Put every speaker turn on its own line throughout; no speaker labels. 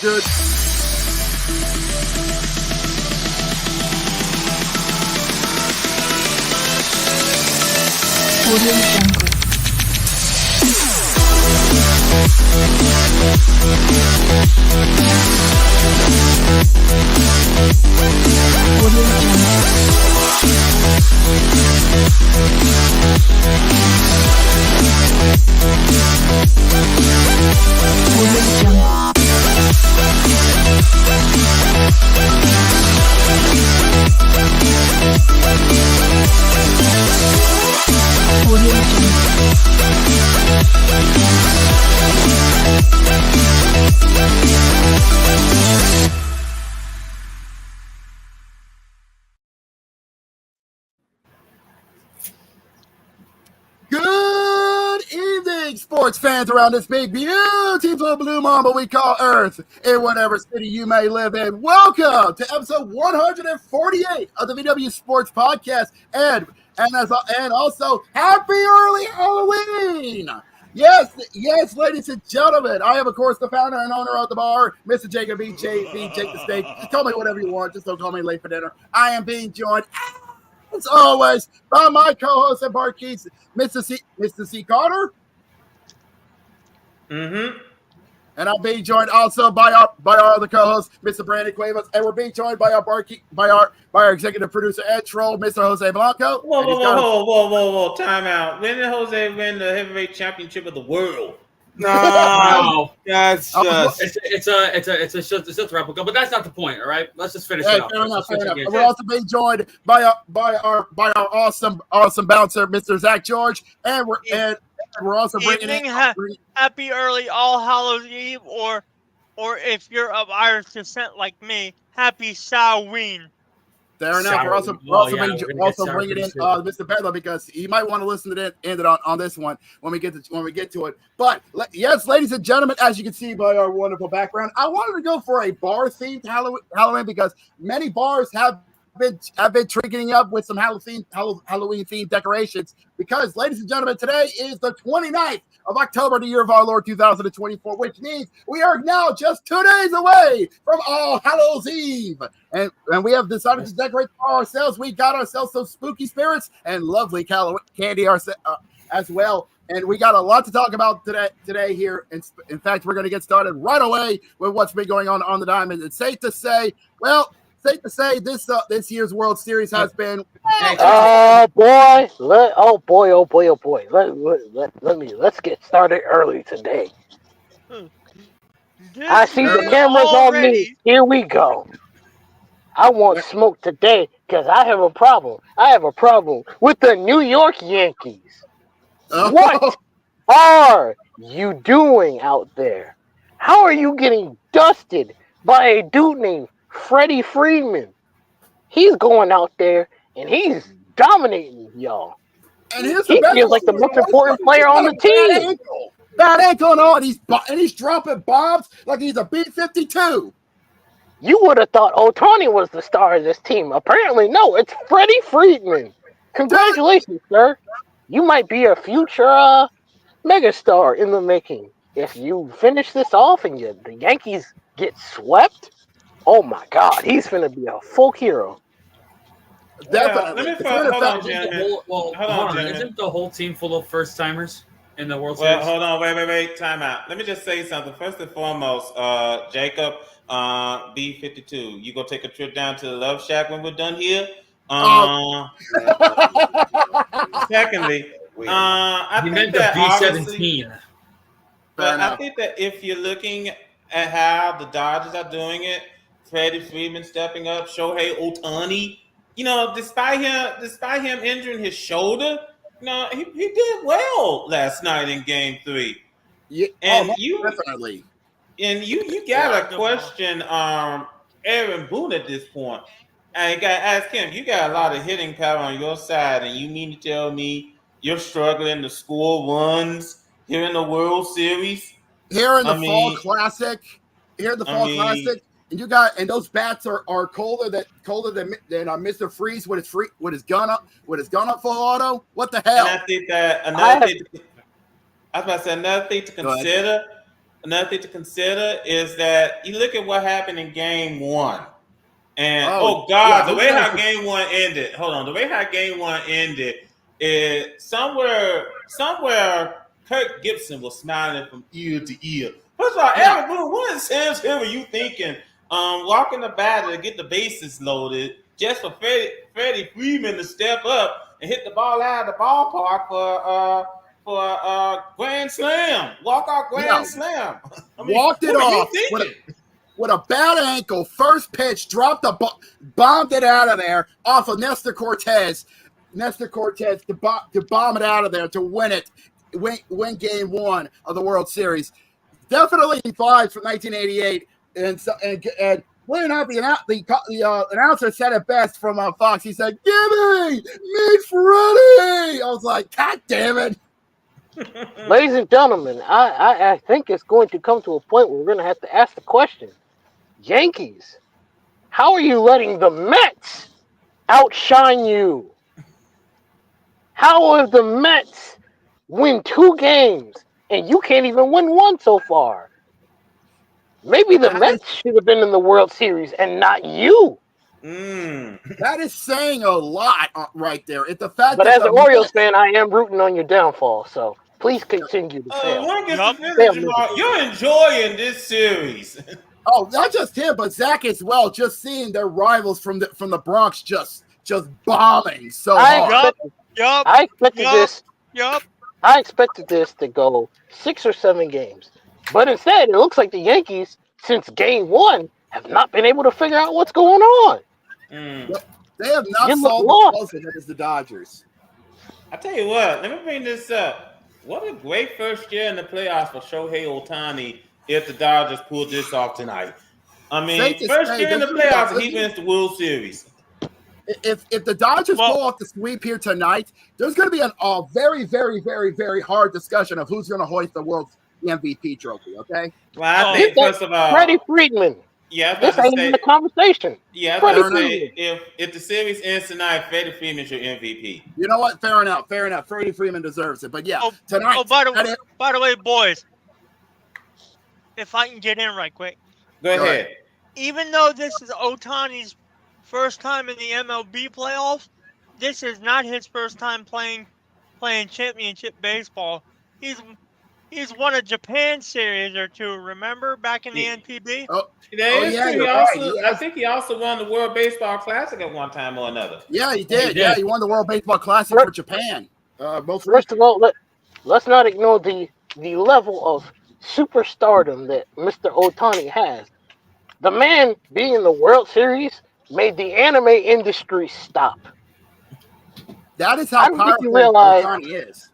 Good. Good evening, sports fans around this big, beautiful blue mamba we call Earth, in whatever city you may live in. Welcome to episode 148 of the VWU Sports Podcast, and also happy early Halloween. Yes, ladies and gentlemen, I am, of course, the founder and owner of the bar, Mr. Jacob B. Jake the Steak. Just call me whatever you want. Just don't call me late for dinner. I am being joined, as always, by my co-host and barkeeps, Mr. C. Carter.
Mm-hmm.
And I'm being joined also by our other co-host, Mr. Brandon Cuevas, and we're being joined by our barkeep, by our executive producer and troll, Mr. Jose Blanco.
Whoa! Time out. When did Jose win the heavyweight championship of the world?
No, that's just
it's a replica, but that's not the point. All right, let's just finish it up.
Fair enough. We're also being joined by our awesome bouncer, Mr. Zach George, and we're also bringing in
happy early All Hallows Eve, or if you're of Irish descent like me, happy Samhain.
Fair enough. We're also bringing in Mr. Bedlam, because he might want to listen to it on this one when we get to it. But yes, ladies and gentlemen, as you can see by our wonderful background, I wanted to go for a bar themed Halloween because many bars have been triggering up with some Halloween themed decorations. Because, ladies and gentlemen, today is the 29th of October, the year of our Lord 2024, which means we are now just 2 days away from All Hallows Eve. And we have decided to decorate ourselves. We got ourselves some spooky spirits and lovely candy as well. And we got a lot to talk about today here. In fact, we're going to get started right away with what's been going on the diamond. It's safe to say this year's World Series has been.
Oh boy! Let's get started early today. I see the cameras on me. Here we go. I want smoke today because I have a problem. I have a problem with the New York Yankees. What are you doing out there? How are you getting dusted by a dude named Freddie Freeman? He's going out there and he's dominating y'all.
And he
feels like the most important player on the team.
Bad ankle and all, and he's dropping bombs like he's a B-52.
You would have thought Ohtani was the star of this team. Apparently, no. It's Freddie Freeman. Congratulations, sir. You might be a future megastar in the making. If you finish this off and the Yankees get swept, oh my God, he's going to be a folk hero.
Definitely.
Hold on. Isn't the whole team full of first timers in the World Series?
Well, hold on. Wait. Time out. Let me just say something. First and foremost, Jacob, B52, you go take a trip down to the Love Shack when we're done here. Secondly, I think that
B17.
But I think that if you're looking at how the Dodgers are doing it, Freddie Freeman stepping up, Shohei Ohtani, despite him injuring his shoulder, he did well last night in Game 3.
Yeah, definitely.
And you gotta question Aaron Boone at this point. And you gotta ask him. You got a lot of hitting power on your side, and you mean to tell me you're struggling to score runs here in the World Series?
Here in the Fall Classic, and those bats are colder than Mr. Freeze with his gun up full auto. What the hell?
And I think that another thing to consider another thing to consider is that you look at what happened in Game 1. And the way how Game 1 ended. Hold on, the way how Game 1 ended is somewhere Kirk Gibson was smiling from ear to ear. First of all, Eric Boone, what in Sam's head were you thinking? Walking the batter to get the bases loaded, just for Freddie Freeman to step up and hit the ball out of the ballpark for a grand slam, walk-off grand slam. I mean,
walked it off with a bad ankle, first pitch, dropped the bombed it out of there off of Nestor Cortez to bomb it out of there to win Game 1 of the World Series. Definitely vibes from 1988, and believe it or not, the announcer said it best from Fox. He said, "Gimme, meet Freddie." I was like, "God damn it!"
Ladies and gentlemen, I think it's going to come to a point where we're going to have to ask the question: Yankees, how are you letting the Mets outshine you? How have the Mets win 2 games and you can't even win 1 so far? Maybe the Mets should have been in the World Series and not you.
That is saying a lot right there. It's the fact
but as an Orioles fan, I am rooting on your downfall, so please continue to fail.
You're enjoying this series.
Oh, not just him, but Zach as well. Just seeing their rivals from the Bronx just bombing so hard.
I expected this to go 6 or 7 games. But instead, it looks like the Yankees, since Game 1, have not been able to figure out what's going on.
They have not solved the puzzle that is the Dodgers.
I tell you what, let me bring this up. What a great first year in the playoffs for Shohei Ohtani if the Dodgers pull this off tonight. I mean, first year in the playoffs, he wins the World Series.
If the Dodgers pull off the sweep here tonight, there's going to be a very, very, very, very hard discussion of who's going to hoist the World MVP trophy, okay?
Well, I think, first of all,
Freddie Freeman.
Yeah,
this ain't even a conversation.
Yeah, I was going to say, if the series ends tonight, Freddie Freeman's your MVP.
You know what? Fair enough. Freddie Freeman deserves it. But yeah, tonight.
Oh, by the way, boys, if I can get in right quick.
Go ahead.
Even though this is Ohtani's first time in the MLB playoffs, this is not his first time playing championship baseball. He's won a Japan series or 2, remember, back in the NPB?
I think he also won the World Baseball Classic at one time or another.
Yeah, he did. Yeah, he won the World Baseball Classic for Japan.
First of all, let's not ignore the level of superstardom that Mr. Ohtani has. The man being in the World Series made the anime industry stop.
That is how powerful Ohtani is.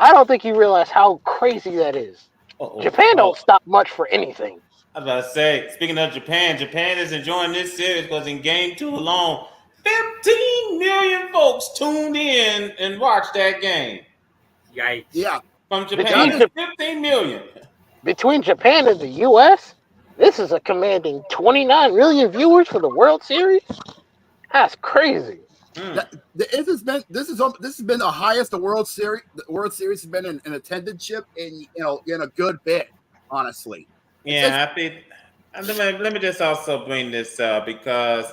I don't think you realize how crazy that is. Japan don't stop much for anything.
I was about to say, speaking of Japan is enjoying this series because in Game 2 alone, 15 million folks tuned in and watched that game.
Yikes.
Yeah.
From Japan, 15 million.
Between Japan and the U.S., this is a commanding 29 million viewers for the World Series. That's crazy.
This has been the highest the World Series has been in attendance in a good bit, honestly.
Yeah, I think. Let me just also bring this up because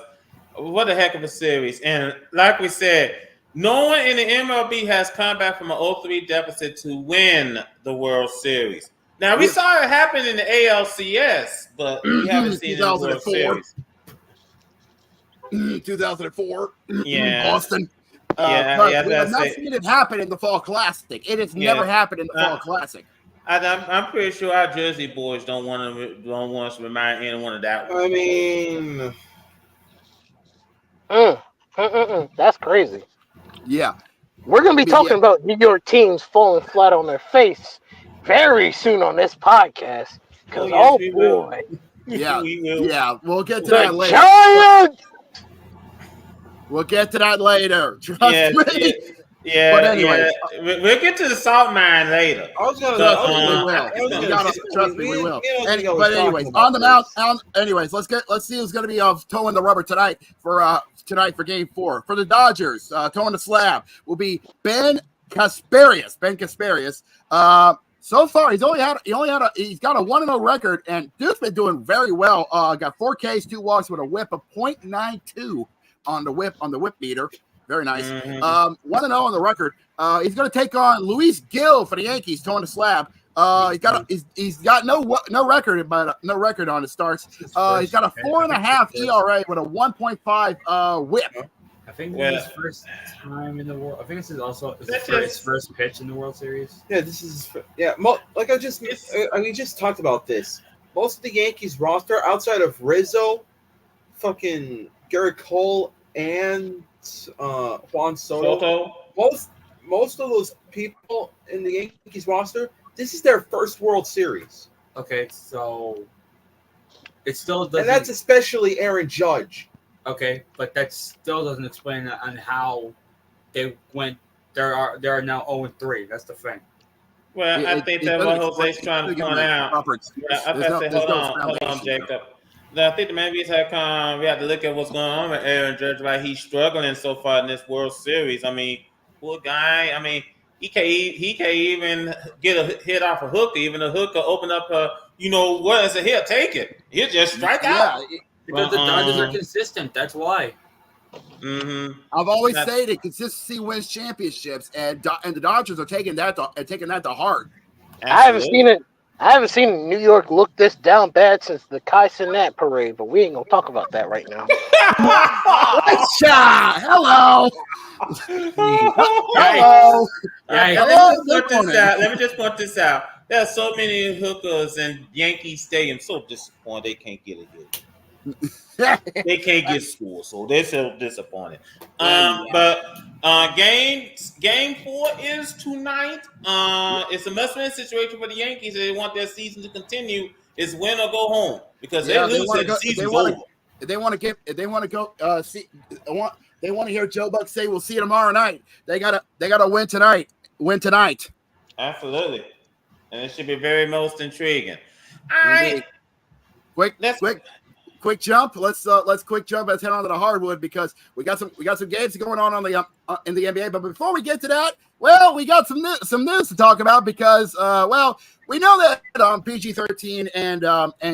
what a heck of a series, and like we said, no one in the MLB has come back from an 0-3 deficit to win the World Series. Now we saw it happen in the ALCS, but we haven't seen it in the World Series.
2004
in
Boston. We have not seen it happen in the Fall Classic. It has never happened in the Fall Classic.
I'm pretty sure our Jersey boys don't want us to remind anyone of that one.
I mean,
that's crazy.
Yeah,
we're gonna be talking about New York teams falling flat on their face very soon on this podcast. Because boy,
we'll get to that later.
Giants!
We'll get to that later. Trust me.
Yeah, but anyway, we'll get to the salt mine later.
Trust me, we will. But anyways, on the mount. Anyways, let's see who's going to be towing the rubber tonight for Game 4 for the Dodgers. Towing the slab will be Ben Kasparius. so far he's got a 1-0 record, and dude's been doing very well. Got 4 Ks, 2 walks with a whip of .92 on the whip meter. Very nice. 1-0 on the record. He's going to take on Luis Gil for the Yankees, towing the slab. He's got no record, but no record on his starts. He's got a 4.5 ERA with a 1.5 whip.
I think this is his first time in the world. I think this is also his first pitch in the World Series.
Yeah, this is we just talked about this. Most of the Yankees roster, outside of Rizzo, fucking Garrett Cole, and Juan Soto. Most of those people in the Yankees roster, this is their first World Series.
Okay, so it still doesn't.
And that's especially Aaron Judge.
Okay, but that still doesn't explain on how they went. There are now 0-3. That's the thing.
Well, I think that what Jose's trying to point out. Hold on, Jacob. I think the main reason we have to look at what's going on with Aaron Judge, like he's struggling so far in this World Series. I mean, poor guy. I mean, he can't even get a hit off a hooker. Even a hooker open up he'll take it. He'll just strike out.
Because the Dodgers are consistent. That's why.
Mm-hmm. I've always said that consistency wins championships, and the Dodgers are taking that to heart.
Absolutely. I haven't seen New York look this down bad since the Kai Cenat parade, but we ain't gonna talk about that right now.
Hello.
Hello. Let me just point this out. There are so many hookers in Yankee Stadium. So disappointed they can't get a hit. They can't get scores, so they're so disappointed. But game 4 is tonight. It's a must-win situation for the Yankees. They want their season to continue. It's win or go home because they lose the season's over.
They want to hear Joe Buck say, "We'll see you tomorrow night." They gotta win tonight. Win tonight.
Absolutely, and it should be very most intriguing.
All right, quick jump. Let's quick jump. Let's head on to the hardwood because we got some games going on the in the NBA. But before we get to that, we got some news to talk about because we know that PG-13 and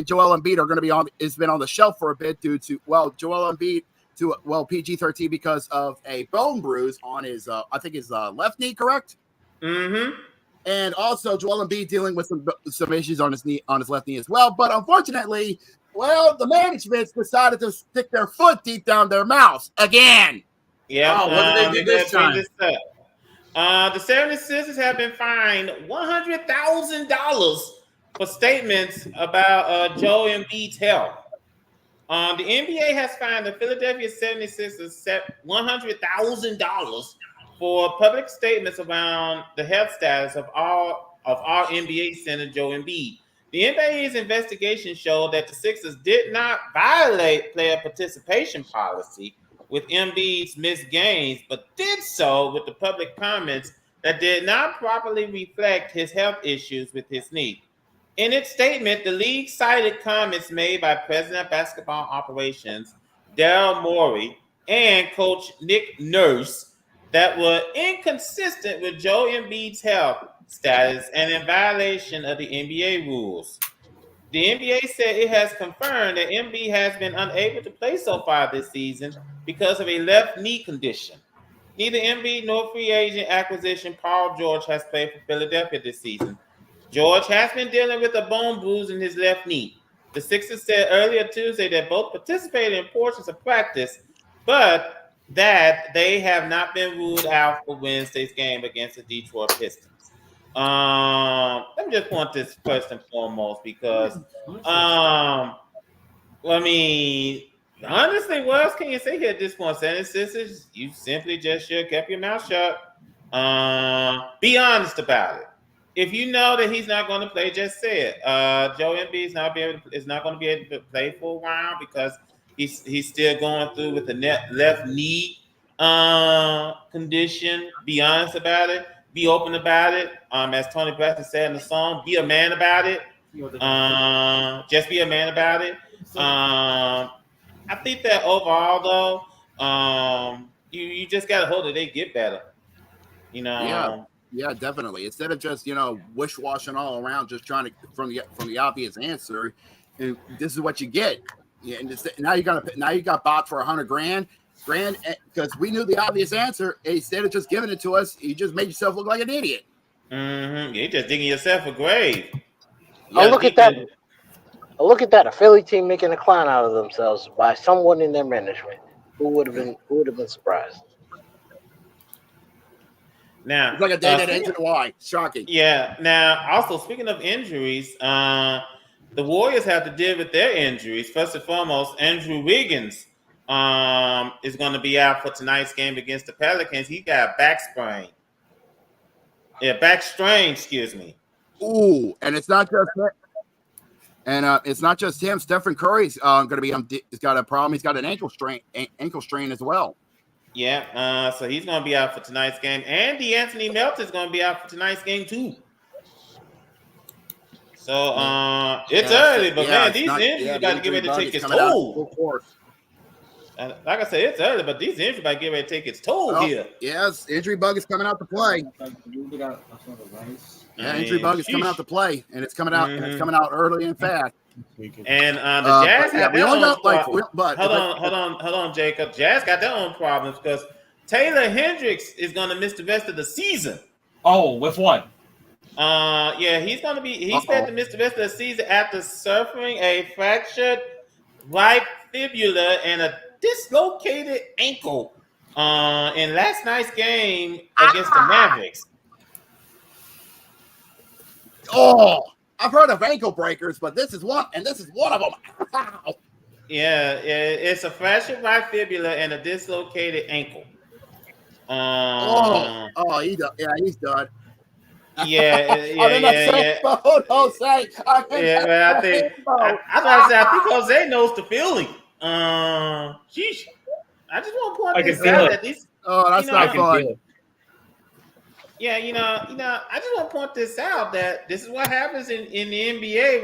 Joel Embiid are going to be has been on the shelf for a bit due to Joel Embiid to PG-13 because of a bone bruise on his I think his left knee, correct?
Mm-hmm.
And also Joel Embiid dealing with some issues on his left knee as well. But unfortunately, the management decided to stick their foot deep down their mouths again.
Yeah.
What did they do this time?
The 76ers have been fined $100,000 for statements about Joel Embiid's health. The NBA has fined the Philadelphia 76ers $100,000 for public statements around the health status of our NBA center Joel Embiid. The NBA's investigation showed that the Sixers did not violate player participation policy with Embiid's missed games, but did so with the public comments that did not properly reflect his health issues with his knee. In its statement, the league cited comments made by President of Basketball Operations Daryl Morey and Coach Nick Nurse that were inconsistent with Joel Embiid's health status and in violation of the NBA rules. The NBA said it has confirmed that Embiid has been unable to play so far this season because of a left knee condition. Neither Embiid nor free agent acquisition Paul George has played for Philadelphia this season. George has been dealing with a bone bruise in his left knee. The Sixers said earlier Tuesday that both participated in portions of practice, but that they have not been ruled out for Wednesday's game against the Detroit Pistons. Let me just point this first and foremost because, honestly, what else can you say here at this point? Sisters, you simply just should have kept your mouth shut. Be honest about it. If you know that he's not going to play, just say it. Joe Embiid is not going to be able to play for a while because he's still going through with the left knee condition. Be honest about it. Be open about it. As Tony Braxton said in the song, be a man about it. Just be a man about it. I think that overall, though, you just got to hope that they get better.
Yeah. Yeah, definitely. Instead of just wish-washing all around, just trying to from the obvious answer, this is what you get. Yeah, and now you got bought for $100,000, because we knew the obvious answer. Instead of just giving it to us, you just made yourself look like an idiot.
Mm-hmm. You're just digging yourself a grave.
Look at that. Look at that. A Philly team making a clown out of themselves by someone in their management. Who would have been surprised?
Now,
it's like a day that ends in a Y. Shocking.
Yeah. Now, also speaking of injuries, the Warriors have to deal with their injuries. First and foremost, Andrew Wiggins is going to be out for tonight's game against the Pelicans. He got a back sprain. Yeah, back strain. Excuse me.
Ooh, and it's not just that. And it's not just him. Stephen Curry's going to be. He's got a problem. He's got an ankle strain as well.
Yeah. So he's going to be out for tonight's game, and Anthony Melton is going to be out for tonight's game too. So it's early, but man, these injuries got to get ready to take its toll. Like I said, it's early, but these injuries about to get ready to take its toll here.
Yes, injury bug is coming out to play. Yeah, injury bug is coming out to play, and it's coming out, and it's coming out early and fast.
And the Jazz have their own problems.
Hold
on, Jacob. Jazz got their own problems because Taylor Hendricks is going to miss the rest of the season.
Oh, with what?
Yeah, he's set to miss the rest of the season after suffering a fractured right fibula and a dislocated ankle in last night's game against the Mavericks.
Oh, I've heard of ankle breakers, but this is one of them.
Yeah, it's a fractured right fibula and a dislocated ankle.
He's done. Yeah, he's done.
Yeah. I think Jose knows the feeling. Sheesh. I just want to point this out that these.
Oh, that's not fun.
Yeah, I just want to point this out that this is what happens in the NBA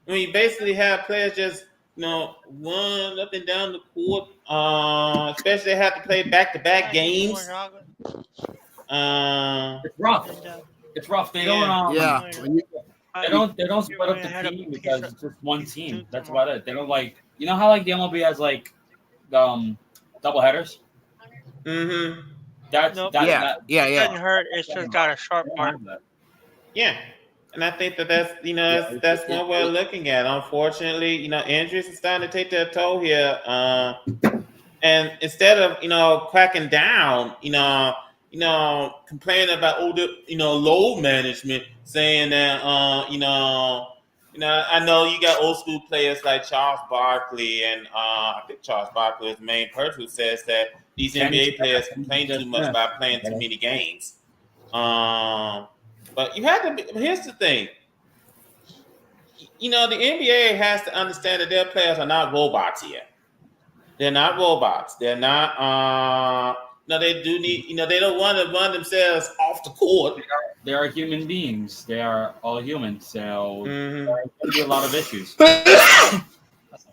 when you basically have players just run up and down the court. Especially they have to play back-to-back games.
It's rough. It's rough. They don't. They don't split up the team because it's just one team. That's about it. They don't how the MLB has double headers.
Mm-hmm.
That
doesn't hurt. It's just got a sharp mark.
Yeah, and I think that's one way of looking at it. Unfortunately, injuries are starting to take their toll here. And instead of cracking down, complaining about load management, saying that I know you got old school players like Charles Barkley, and I think Charles Barkley is the main person who says that these NBA players complain too much about playing too many games. But you have to. Here's the thing. The NBA has to understand that their players are not robots here. They're not robots. They're not. They do need. They don't want to run themselves off the court.
They are human beings. They are all human. So there are going to be a lot of issues.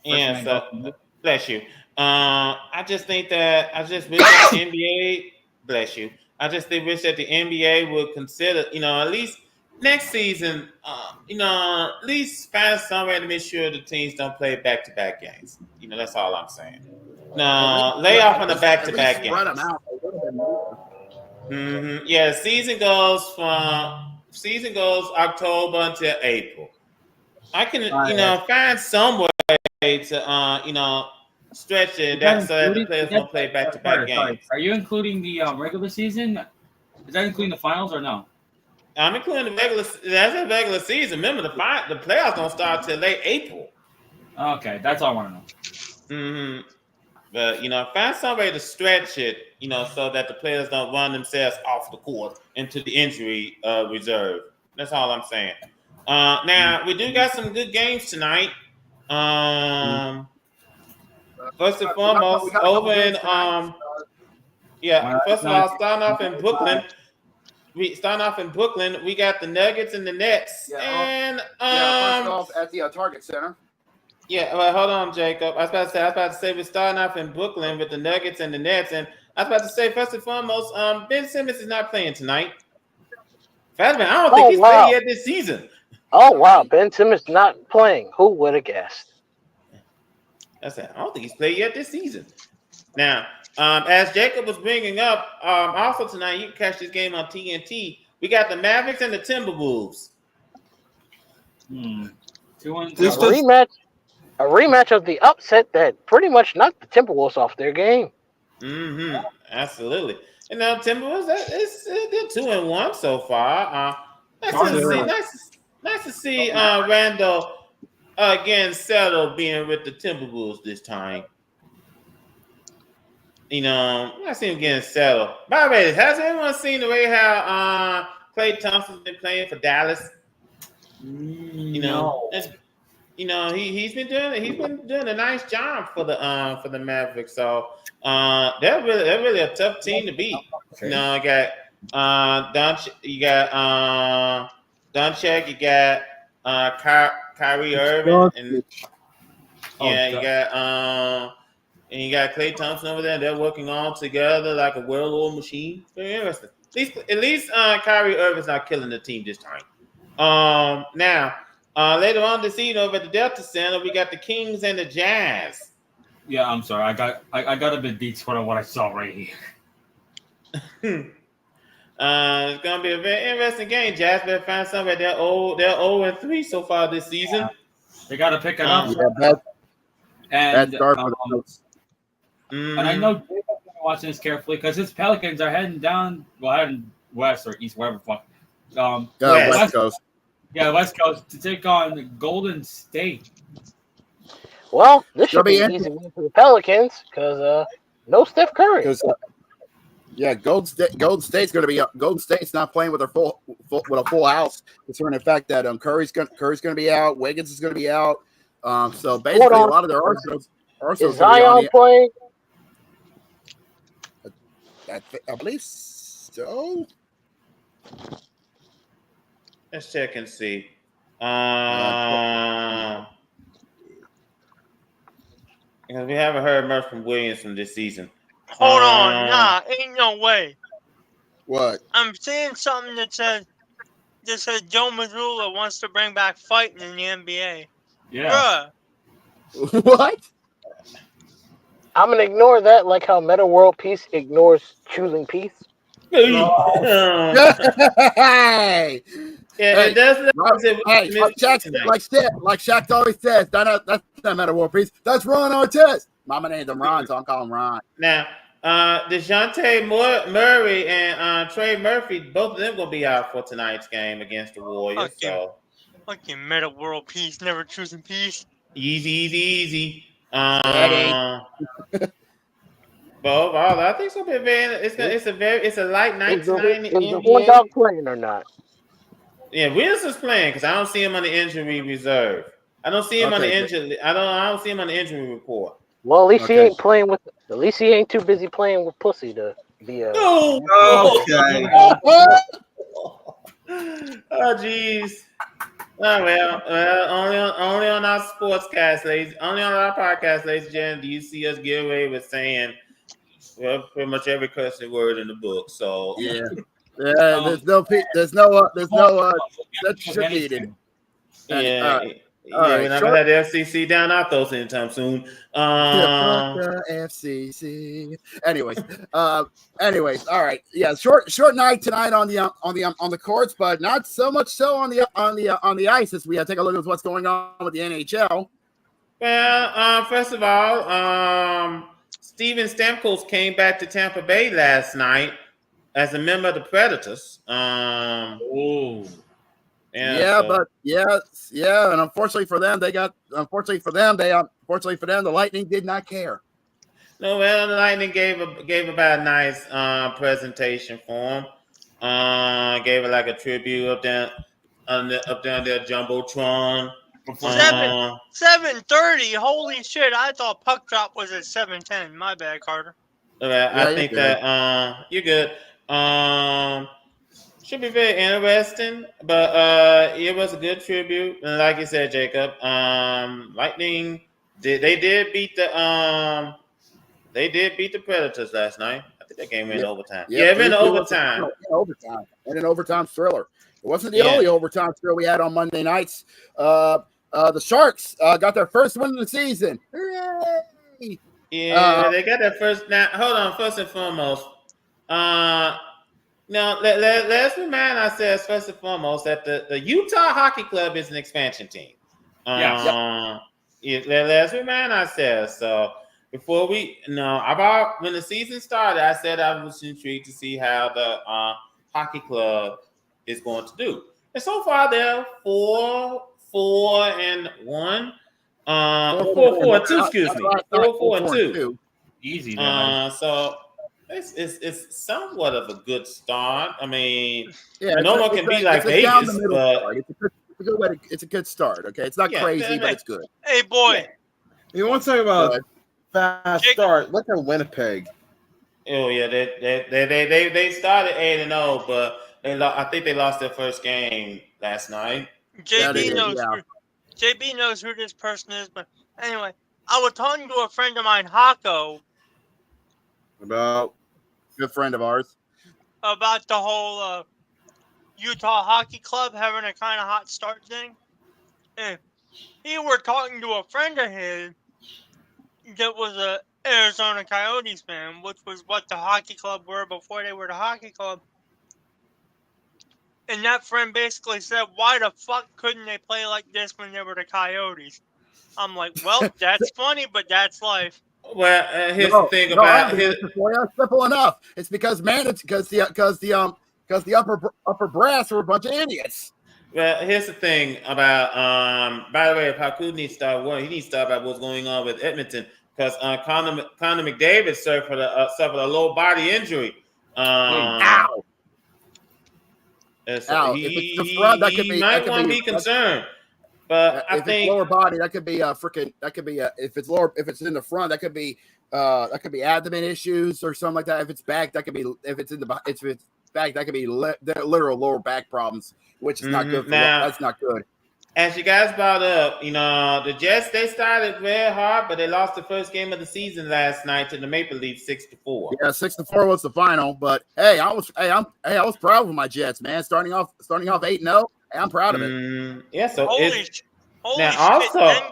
Yeah. So bless you. I just wish that the NBA, bless you. I just wish that the NBA would consider, at least next season, at least find some way to make sure the teams don't play back-to-back games. That's all I'm saying. No, lay off on the back-to-back games. Mm-hmm. Yeah, season goes October until April. I can, find some way to, stretch it so that the players won't play back-to-back games.
Are you including the regular season? Is that including the finals or no?
I'm including the regular. That's a regular season. Remember, the playoffs don't start till late April.
Okay, that's all I want to know.
Mm-hmm. But find some way to stretch it. So that the players don't run themselves off the court into the injury reserve. That's all I'm saying. Now we do got some good games tonight. First and foremost, over in first of all, starting off in Brooklyn. We got the Nuggets and the Nets.
First off at the Target Center.
Yeah, well, hold on, Jacob. I was about to say we're starting off in Brooklyn with the Nuggets and the Nets, and I was about to say first and foremost, Ben Simmons is not playing tonight. Fastman, I don't think he's played yet this season.
Oh wow, Ben Simmons not playing. Who would have guessed?
I said, I don't think he's played yet this season. Now, as Jacob was bringing up, also tonight you can catch this game on TNT. We got the Mavericks and the Timberwolves.
A rematch of the upset that pretty much knocked the Timberwolves off their game.
Mm-hmm. Absolutely. And now Timberwolves, they're 2-1 so far. Nice to see Randall again settled being with the Timberwolves this time. You know, I see him getting settled. By the way, has anyone seen the way how Klay Thompson's been playing for Dallas? You know, he's been doing a nice job for the Mavericks. So they're really a tough team to beat. Okay. You know, you got Doncic, you got Kyrie Irving, and you got Klay Thompson over there. They're working all together like a well-oiled machine. Very interesting. At least Kyrie Irving's not killing the team this time. Now, later on this evening over at the Delta Center, we got the Kings and the Jazz.
Yeah, I'm sorry. I got a bit detour on what I saw right here.
It's gonna be a very interesting game. Jazz better find somebody. They're 0-3 so far this season.
They got to pick it up. And I know Jacob's watching this carefully because his Pelicans are heading west or east, wherever fuck.
West Coast.
Yeah, West Coast to take on Golden State.
Well, this should be easy for the Pelicans because no Steph Curry.
Golden State's going to be Golden State's not playing with a full house. Considering the fact that Curry's going to be out, Wiggins is going to be out. So basically, a lot of their arsenals
is Zion playing?
I believe so.
Let's check and see. Because we haven't heard much from Williams from this season.
Hold on, ain't no way.
What?
I'm seeing something that says Joe Mazzulla wants to bring back fighting in the NBA.
Yeah.
Bruh.
What?
I'm gonna ignore that, like how Meta World Peace ignores choosing peace.
Hey,
it does.
Like Shaq always says, that's not Meta World Peace. That's Ron Artest. Mama named him Ron, so I'm calling him Ron.
Now, DeJounte Murray and Trey Murphy, both of them gonna be out for tonight's game against the Warriors.
Fucking Meta World Peace, never choosing peace.
Easy. But overall, I think it's gonna be it's a light night tonight.
Is the one dog playing or not?
Yeah, Wilson's playing because I don't see him on the injury reserve. I don't see him on the injury. I don't see him on the injury report.
Well, at least he ain't playing with. At least he ain't too busy playing with pussy to be a.
Okay. Oh jeez. Oh well. Only on our sportscast, ladies. Only on our podcast, ladies and gentlemen, do you see us get away with saying pretty much every cursing word in the book? So
yeah. There's no censorship needed.
We're not gonna let the FCC down our throats anytime soon.
FCC. Anyways, all right. Yeah, short night tonight on the courts, but not so much so on the ice as we take a look at what's going on with the NHL.
Well, first of all, Steven Stamkos came back to Tampa Bay last night as a member of the Predators. And unfortunately for them, the Lightning did not care. No, well, the Lightning gave about a nice presentation for him. Gave it like a tribute up down there, Jumbotron.
7:30. Holy shit! I thought puck drop was at 7:10. My bad, Carter.
I think that you're good. Should be very interesting, but it was a good tribute. And like you said, Jacob, Lightning they did beat the Predators last night. I think that game went in overtime. Yeah, it went in overtime.
And an overtime thriller. It wasn't the only overtime thrill we had on Monday nights. The Sharks got their first win of the season. Hooray!
Yeah, they got their first. Now, hold on. First and foremost, now let's remind ourselves first and foremost that the Utah Hockey Club is an expansion team. Let's remind ourselves. So before when the season started, I said I was intrigued to see how the hockey club is going to do. And so far, they're 4-4-1. 4-4-2, excuse me. 4-4-2.
Easy.
So it's somewhat of a good start. I mean, no one can be like Vegas, but
it's a good start. Okay, it's not crazy, but it's good.
Hey, boy.
You want to talk about fast start? Look at Winnipeg.
Oh yeah, they started 8-0, but I think they lost their first game last night.
JB knows who this person is, but anyway, I was talking to a friend of mine, Hako,
about
good friend of ours,
about the whole Utah Hockey Club having a kind of hot start thing. And he were talking to a friend of his that was a Arizona Coyotes fan, which was what the hockey club were before they were the hockey club. And that friend basically said, why the fuck couldn't they play like this when they were the Coyotes? I'm like, well, that's funny, but that's life.
Well, here's the thing about
it. It's simple enough. It's because the upper brass are a bunch of idiots.
Well, here's the thing about by the way, if Haku needs to start he needs to start about what's going on with Edmonton because Connor McDavid suffered a low body injury.
Ow.
So he might want to be concerned, but I think
it's lower body that could be if it's in the front that could be abdomen issues or something like that. If it's back, that could be back that could be literal lower back problems, which is not good. That's not good.
As you guys brought up, the Jets, they started very hard, but they lost the first game of the season last night to the Maple Leafs 6-4.
Yeah, 6-4 was the final. But hey, I was proud of my Jets, man. Starting off 8-0. Hey, I'm proud of it.
Yeah, so
holy shit, then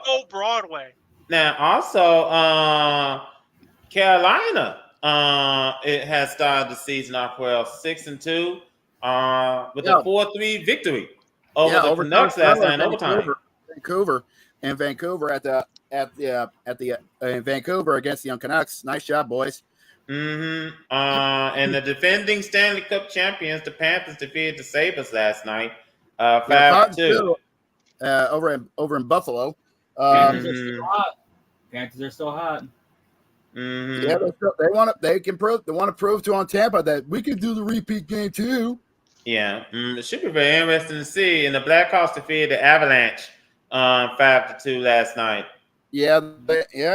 go Broadway.
Now also Carolina it has started the season off well 6-2 with a 4-3 victory. Over the Canucks last night in overtime.
Vancouver in Vancouver against the young Canucks. Nice job, boys.
And the defending Stanley Cup champions, the Panthers, defeated the Sabres last night, 5-2.
Over in Buffalo.
Panthers are still hot.
Yeah, they want to prove to Tampa that we can do the repeat game too.
Yeah, it should be very interesting to see. And the Blackhawks defeated the Avalanche 5-2 last night.
Yeah,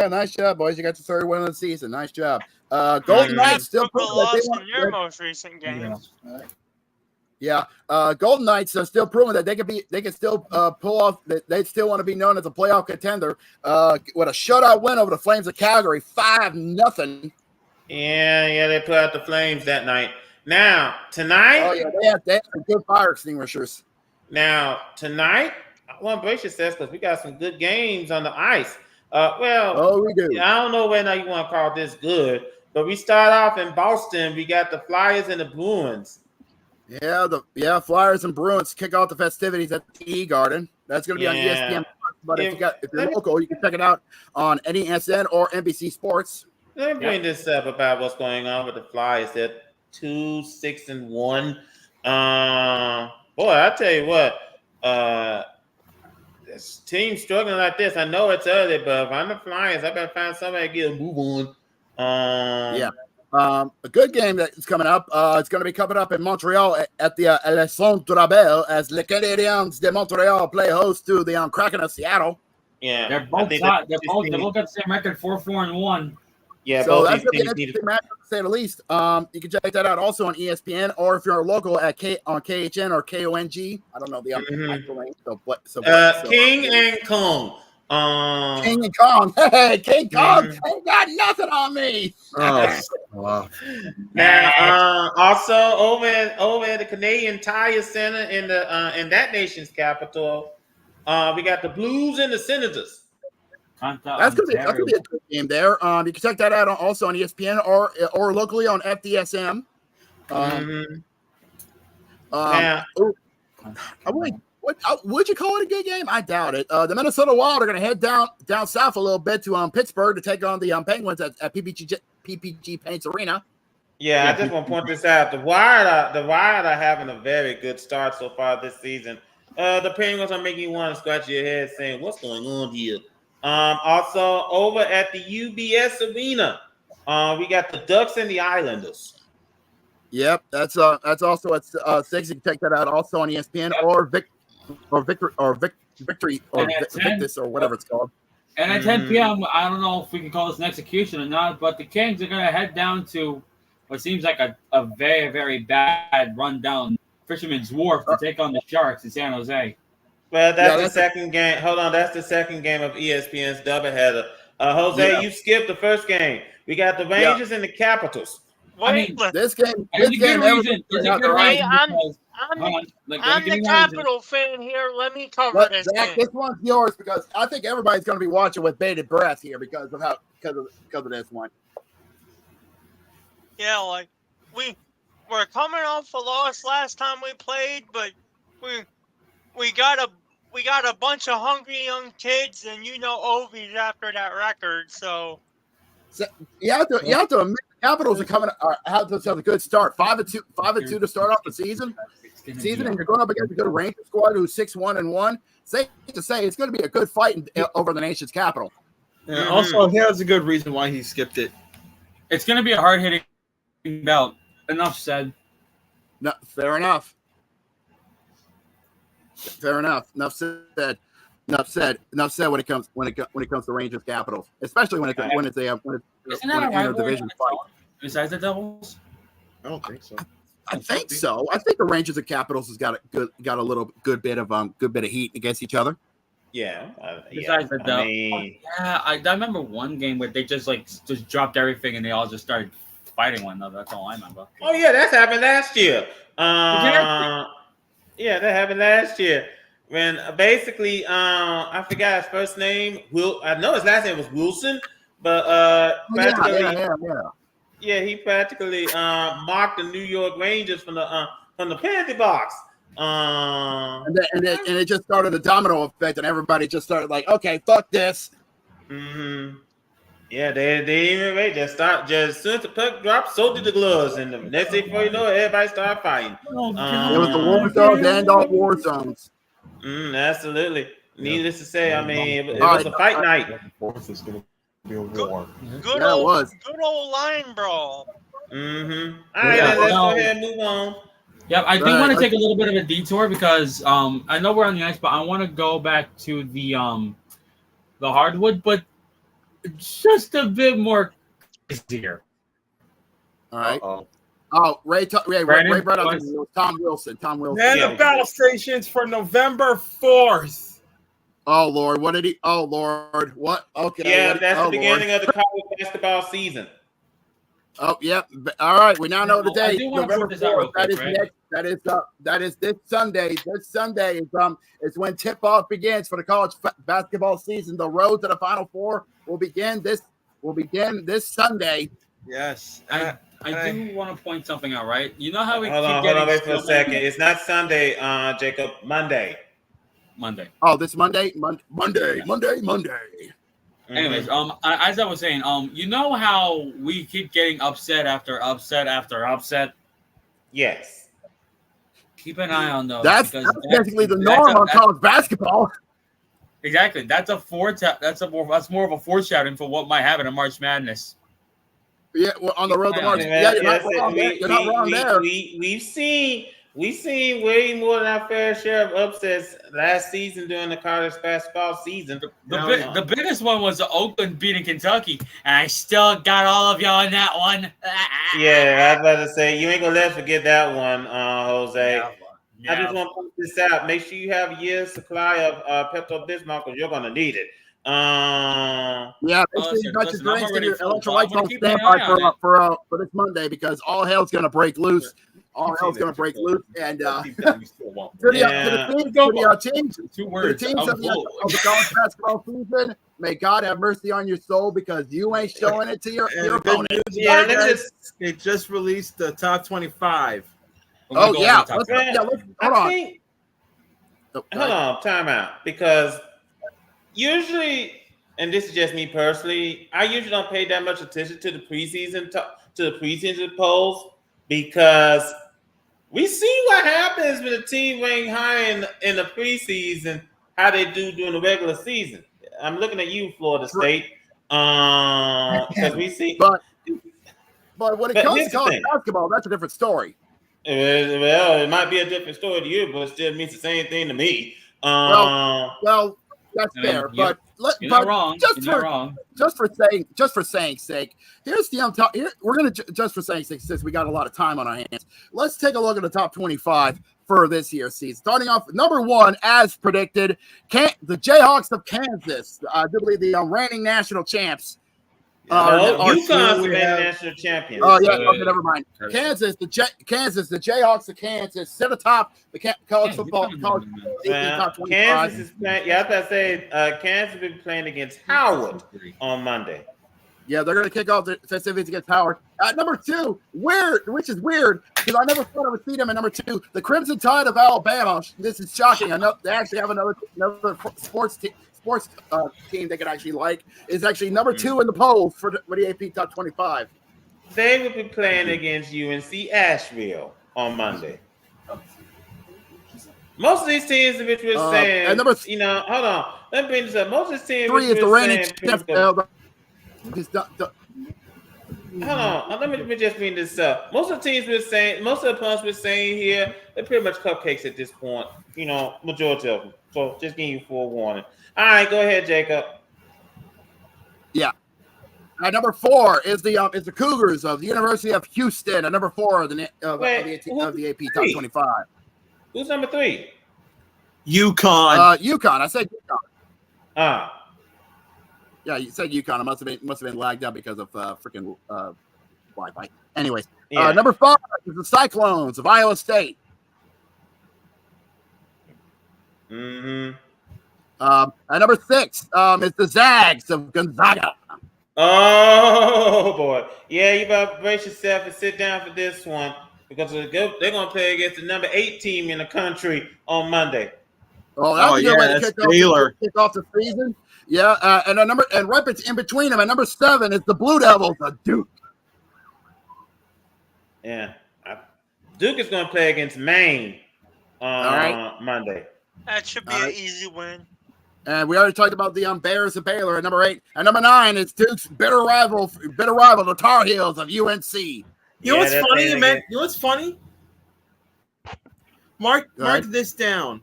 nice job, boys. You got the third win of the season. Nice job. Golden Knights still
lost in your most recent game.
Yeah, Golden Knights are still proving that they can still pull off. They still want to be known as a playoff contender. With a shutout win over the Flames of Calgary, 5-0.
Yeah, they put out the Flames that night. Now, tonight...
they have some good fire extinguishers.
Now, tonight, I want to brace yourselves because we got some good games on the ice.
We do.
I don't know whether you want to call this good, but we start off in Boston. We got the Flyers and the Bruins.
Yeah, Flyers and Bruins kick off the festivities at the E-Garden. That's going to be on ESPN. But if you're local, you can check it out on NESN or NBC Sports.
Let me bring this up about what's going on with the Flyers. They're 2-6-1. Boy, I tell you what, this team struggling like this. I know it's early, but if I'm the Flyers, I better find somebody to get a move on.
A good game that is coming up. It's going to be coming up in Montreal at the Centre Bell as Les Canadiens de Montreal play host to the Kraken of Seattle.
Yeah,
they're both got the same record, 4-4-1.
Yeah, so that's going to be an interesting match, to say the least. You can check that out also on ESPN, or if you're local on KHN or KONG. I don't know the other name.
King and Kong.
King and Kong. Hey, King Kong ain't got nothing on me.
Oh, wow.
Now, also over at the Canadian Tire Center in that nation's capital, we got the Blues and the Senators.
That's gonna be a good game there. You can check that out also on ESPN or locally on FDSM. Would you call it a good game? I doubt it. The Minnesota Wild are going to head down south a little bit to Pittsburgh to take on the Penguins at PPG Paints Arena.
Yeah, I just want to point this out. The Wild are having a very good start so far this season. The Penguins are making you want to scratch your head saying, what's going on here? Also, over at the UBS Arena, we got the Ducks and the Islanders.
Yep, that's also at 6. You can check that out also on ESPN or Victory or Victus or whatever it's called.
And at 10 p.m., I don't know if we can call this an execution or not, but the Kings are going to head down to what seems like a very, very bad rundown Fisherman's Wharf to take on the Sharks in San Jose.
Well, that's the second game. Hold on, that's the second game of ESPN's doubleheader. Jose, you skipped the first game. We got the Rangers and the Capitals.
This game.
I'm the Capital fan here. Let me cover this game.
This one's yours because I think everybody's going to be watching with bated breath here because of this one.
Yeah, like we're coming off a loss last time we played, but we got a bunch of hungry young kids, and Ovi's after that record. So
you have to admit, the Capitals are have a good start. 5-2 to start off the season, and you're going up against a good Rangers squad who's 6-1-1. Safe to say it's going to be a good fight over the nation's capital.
Yeah, also, he has a good reason why he skipped it.
It's going to be a hard-hitting bout. Enough said.
No, fair enough. Enough said. When it comes to Rangers Capitals, especially when it's a division fight.
Besides the Devils,
I don't think so.
I think so. I think the Rangers and Capitals has got a good bit of heat against each other.
Yeah.
Besides the Devils, I remember one game where they just dropped everything and they all just started fighting one another. That's all I remember.
Oh yeah, that's happened last year. Yeah, that happened last year. When basically, I forgot his first name. I know his last name was Wilson, but he practically mocked the New York Rangers from the penalty box.
And it just started a domino effect, and everybody just started like, okay, fuck this.
Mm-hmm. Yeah, they even wait. Just as soon as the puck dropped, so did the gloves, and the next thing before you know it, everybody started fighting.
It was the war zones and all war zones.
Absolutely. Needless to say, I mean, it was a fight night.
Good
Good
old line brawl.
Mm-hmm. All right, let's go ahead and move on.
Yeah, I do want to take a little bit of a detour because I know we're on the ice, but I want to go back to the hardwood, but just a bit more easier.
All right. Ray brought up Tom Wilson.
Man, the battle stations for November 4th.
Oh Lord, what did he? Oh Lord, what? Okay.
Yeah, that's the beginning of the college basketball season.
Oh yeah. All right, we now know the date. November 4th. That is this Sunday. This Sunday is when tip-off begins for the college basketball season. The road to the Final Four will begin this Sunday.
Yes.
I do want to point something out, right? You know how we
hold on, wait for a second. It's not Sunday, Jacob. Monday.
Oh, this Monday. Monday.
Anyways, as I was saying, you know how we keep getting upset after upset after upset.
Yes.
Keep an eye on those.
That's basically the norm on college basketball.
Exactly. That's more of a foreshadowing for what might happen in March Madness.
Yeah, well, on the road to March. You're not wrong there.
We've seen way more than our fair share of upsets last season during the college basketball season.
The biggest one was Oakland beating Kentucky, and I still got all of y'all in that one.
Yeah, I was about to say, you ain't going to let us forget that one, Jose. I just want to point this out. Make sure you have a year's supply of Pepto-Bismol because you're going to need it.
Yeah, make sure you got your drinks and your electrolytes on standby for this Monday because all hell's gonna break loose. All hell's gonna break loose, and to the teams of the college basketball season, may God have mercy on your soul because you ain't showing it to your opponent.
They just released the top 25.
Oh yeah, hold on.
Hold on, time out. Because usually, and this is just me personally, I usually don't pay that much attention to the preseason polls because we see what happens when a team rank high in the preseason, how they do during the regular season. I'm looking at you, Florida State, because we see.
But when it comes to college basketball, that's a different story.
Well, it might be a different story to you, but it still means the same thing to me.
Well, that's fair, but
you're wrong.
Just for saying sake, here's the here, we're gonna just for saying sake, since we got a lot of time on our hands. Let's take a look at the top 25 for this year's season. Starting off number 1, as predicted, the Jayhawks of Kansas. I do believe the reigning national champs.
UConn's the national champion.
Oh yeah, okay, never mind. Kansas, the Jayhawks of Kansas sit atop the college football top 25.
Kansas is playing. Yeah, I was about to say Kansas will be playing against Howard on Monday.
Yeah, they're going to kick off the festivities against Howard. At number 2, which is weird because I never thought I would see them at number 2. The Crimson Tide of Alabama. This is shocking. I know they actually have another sports team they could actually like is actually number 2 in the polls for the AP top 25.
They will be playing against UNC Asheville on Monday. Most of these teams, which we're saying, hold on, let me bring this up. Most of these teams,
3 is the reigning champ.
Hold on, let me just bring this up. Most of the teams we're saying, most of the opponents we're saying here, they're pretty much cupcakes at this point. Majority of them. So just giving you forewarning. All right, go ahead, Jacob.
Yeah. At number 4 is the Cougars of the University of Houston. At number 4 of the AP top 25.
Who's number 3?
UConn.
UConn. I said UConn. Yeah, you said UConn. It must have been lagged out because of freaking Wi-Fi. Anyways, number 5 is the Cyclones of Iowa State.
Mm-hmm.
At number 6 is the Zags of Gonzaga.
Oh boy, yeah, you better brace yourself and sit down for this one because they're going to play against the number 8 team in the country on Monday.
Oh, that's a good way to kick off the season. Yeah, and right in between them, at number 7 is the Blue Devils of Duke.
Yeah, Duke is going to play against Maine on Monday.
That should be an easy win.
And we already talked about the Bears of Baylor at number 8. At number 9 is Duke's bitter rival, the Tar Heels of UNC.
You know what's funny, man? You know what's funny? Mark this down.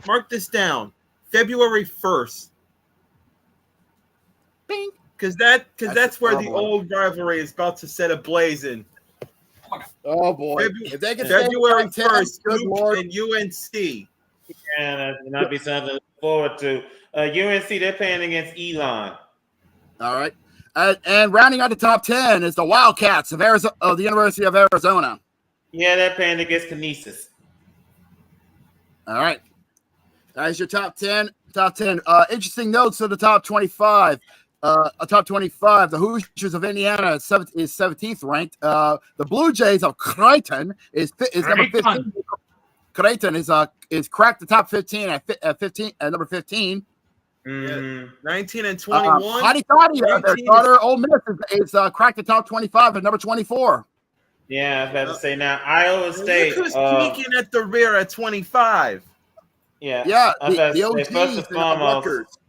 Mark this down. February 1st.
Bing.
Because that's where the old rivalry is about to set ablaze in.
Oh boy!
February 1st, Duke and UNC.
Yeah, that might be something to look forward to. UNC, they're playing against Elon.
All right. And rounding out the top 10 is the Wildcats of the University of Arizona.
Yeah, they're playing against Kinesis.
All right. That is your top 10. Interesting notes for the top 25. Top 25, the Hoosiers of Indiana is 17th ranked. The Blue Jays of Creighton is number 15. Creighton is cracked the top 15 at number 15.
19 and 21.
Their starter, Ole Miss is cracked the top 25 at number 24.
Yeah, I was about to say now Iowa State.
Look who's peeking at the rear at 25.
Yeah. The OGs, first and foremost.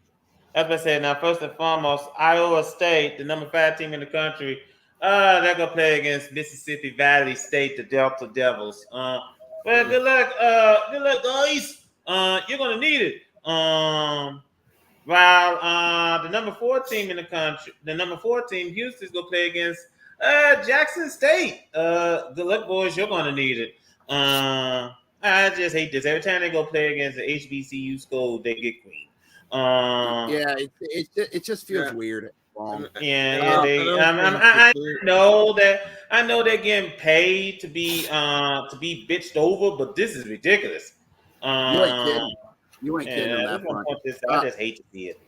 As I said, now first and foremost, Iowa State, the number 5 team in the country, they're gonna play against Mississippi Valley State, the Delta Devils. Well, good luck, guys. You're gonna need it. While the number 4 team in the country, the number 4 team, Houston's gonna play against Jackson State. Good luck, boys. You're gonna need it. I just hate this. Every time they go play against the HBCU school, they get green.
It just feels weird.
I know they're getting paid to be bitched over, but this is ridiculous.
You ain't kidding on that front.
I just hate to see it.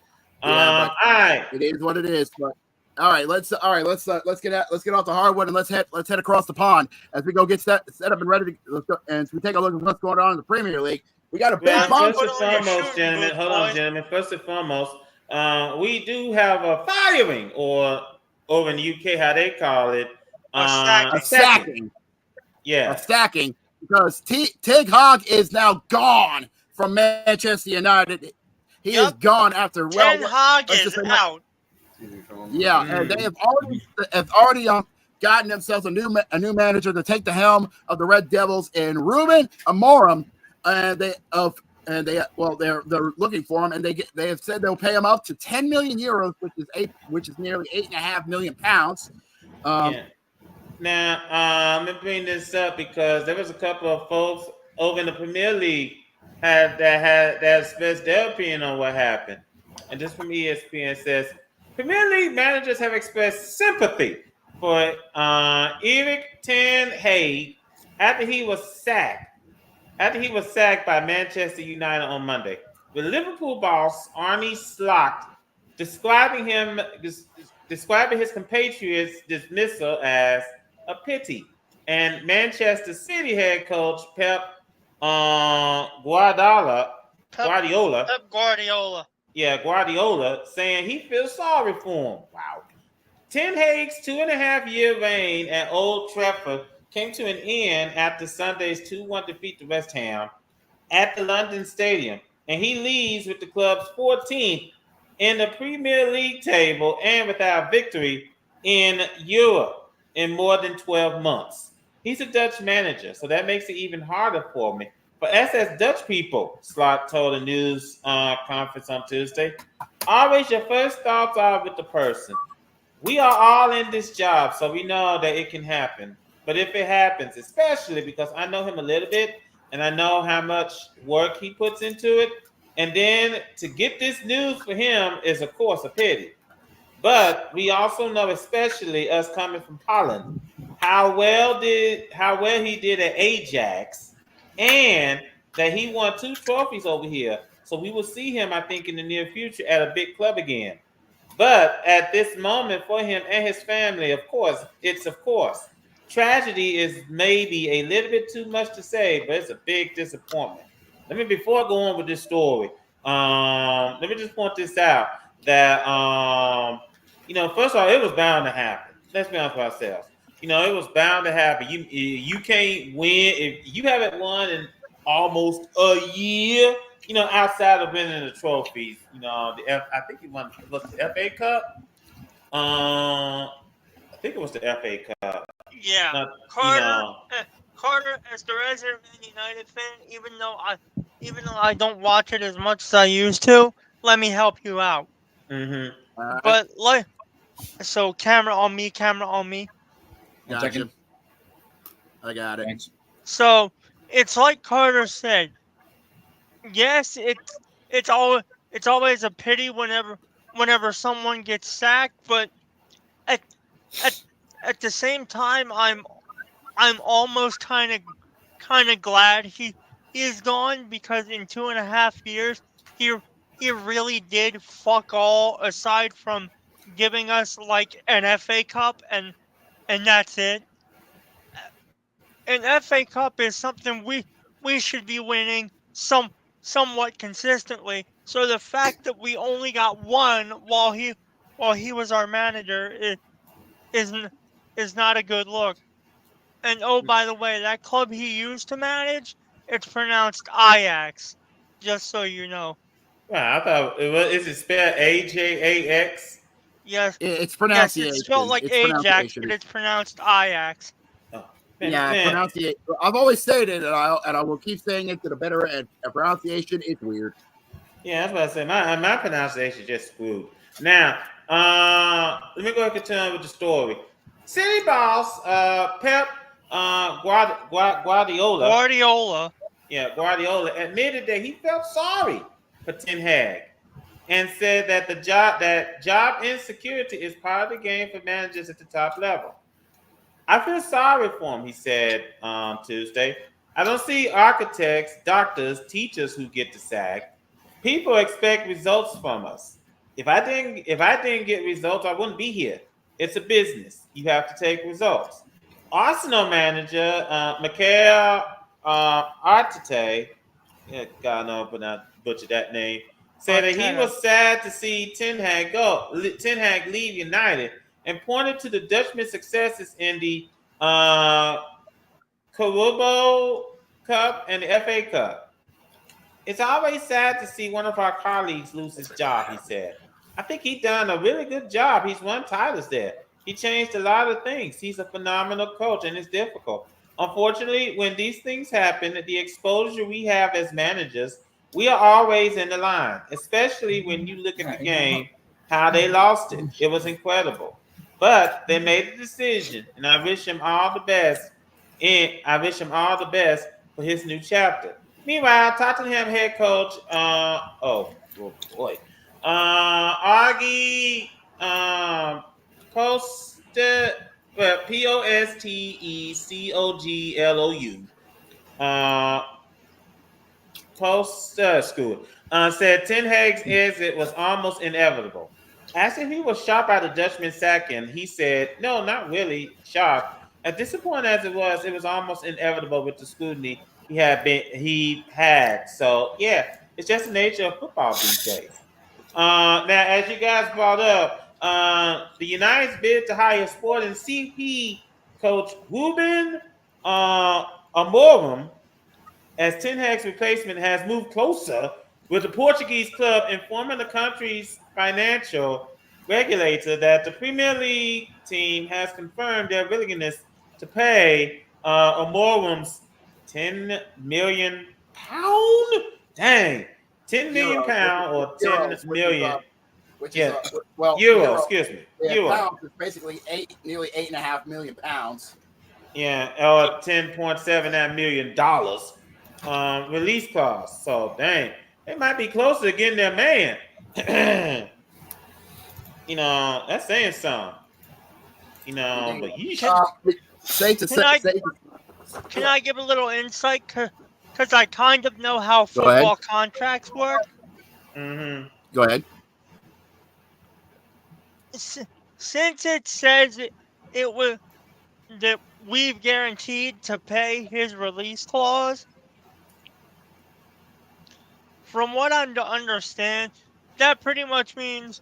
All right, it is what it is. But all right, let's get off the hardwood and let's head across the pond as we go get set up and ready to and as we take a look at what's going on in the Premier League. We got a big
First and foremost, gentlemen. Hold on, gentlemen. First and foremost, we do have a firing, or over in the UK, how they call it,
a sacking.
Yeah,
a sacking, because Ten Hag is now gone from Manchester United. He is gone after
Ten Hag is out.
Yeah, and they have already gotten themselves a new manager to take the helm of the Red Devils in Ruben Amorim, and they're looking for him, and they have said they'll pay him up to 10 million euros, which is nearly £8.5 million.
Now, let me bring this up because there was a couple of folks over in the Premier League that expressed their opinion on what happened, and this from ESPN says Premier League managers have expressed sympathy for Erik ten Hag after he was sacked by Manchester United on Monday, with Liverpool boss Arne Slot describing his compatriots' dismissal as a pity, and Manchester City head coach Pep Guardiola, saying he feels sorry for him. Wow. Ten Hag's 2.5-year reign at Old Trafford came to an end after Sunday's 2-1 defeat to West Ham at the London Stadium, and he leaves with the club's 14th in the Premier League table and without victory in Europe in more than 12 months. He's a Dutch manager, so that makes it even harder for me. For us as Dutch people, Slot told a news conference on Tuesday, always your first thoughts are with the person. We are all in this job, so we know that it can happen. But if it happens, especially because I know him a little bit and I know how much work he puts into it, and then to get this news for him is, of course, a pity. But we also know, especially us coming from Holland, how well he did at Ajax, and that he won 2 trophies over here. So we will see him, I think, in the near future at a big club again. But at this moment for him and his family, of course, tragedy is maybe a little bit too much to say, but it's a big disappointment. Before I go on with this story, let me just point this out that, first of all, it was bound to happen. Let's be honest with ourselves. It was bound to happen. You can't win if you haven't won in almost a year. Outside of winning the trophies. I think he won the FA Cup. I think it was the FA Cup.
Yeah, Carter, as the resident Man United fan, even though I don't watch it as much as I used to, let me help you out.
Mm-hmm.
But so camera on me.
Gotcha. I got it.
Thanks.
So it's like Carter said. Yes, it's always a pity whenever someone gets sacked, but at the same time, I'm almost kind of glad he is gone, because in 2.5 years he really did fuck all aside from giving us like an FA Cup and that's it. An FA Cup is something we should be winning somewhat consistently. So the fact that we only got one while he was our manager is not a good look. And oh, by the way, that club he used to manage, it's pronounced Ajax, just so you know.
Wow, I thought is it spelled AJAX?
Yes,
it's pronounced.
Yes, it's spelled like Ajax, but it's pronounced Ajax.
Pronunciation. I've always stated it, and I will keep saying it to the better end. Pronunciation is weird.
Yeah, that's what I said. My pronunciation is just screwed. Now, let me go ahead and continue with the story. City boss Pep Guardiola. Yeah, Guardiola admitted that he felt sorry for Ten Hag and said that job insecurity is part of the game for managers at the top level. I feel sorry for him, he said Tuesday. I don't see architects, doctors, teachers who get the sack. People expect results from us. If I didn't get results, I wouldn't be here. It's a business. You have to take results. Arsenal manager Mikel Arteta, God no, but not butcher that name, said that he was sad to see Ten Hag leave United, and pointed to the Dutchman's successes in the Carabao Cup and the FA Cup. It's always sad to see one of our colleagues lose his job, he said. I think he's done a really good job. He's won titles there. He changed a lot of things. He's a phenomenal coach, and it's difficult. Unfortunately, when these things happen, the exposure we have as managers, we are always in the line, especially when you look at the game, how they lost it. It was incredible. But they made a decision, and I wish him all the best. And I wish him all the best for his new chapter. Meanwhile, Tottenham head coach, Augie Postecoglou, said Ten Hag's exit was almost inevitable. Asked if he was shocked by the Dutchman sacking, he said, "No, not really shocked. As disappointed as it was almost inevitable with the scrutiny he had. So yeah, it's just the nature of football these days." Now, as you guys brought up, the United's bid to hire Sporting CP coach Ruben Amorim as Ten Hag's replacement has moved closer, with the Portuguese club informing the country's financial regulator that the Premier League team has confirmed their willingness to pay Amorim's £10 million. Dang. £10 million or 10 million,
which
is
euro.
Excuse me.
Yeah,
euro.
Pounds is basically nearly £8.5 million.
Yeah, or $10.7 million release costs. So dang, they might be closer to getting their man. That's saying something. But
can I give a little insight? Because I kind of know how football contracts work.
Mm-hmm.
Go ahead.
Since it says it was that we've guaranteed to pay his release clause, from what I understand, that pretty much means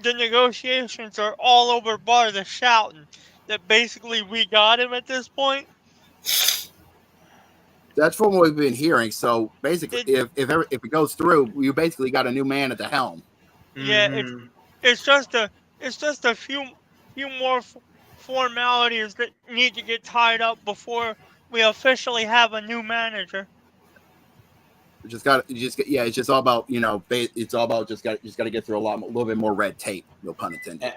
the negotiations are all over bar the shouting that basically we got him at this point.
That's from what we've been hearing. So basically, if it goes through, you basically got a new man at the helm.
Yeah,
Mm-hmm.
it's just a few more formalities that need to get tied up before we officially have a new manager.
It's just all about it's all about just got to get through a little bit more red tape. No pun intended.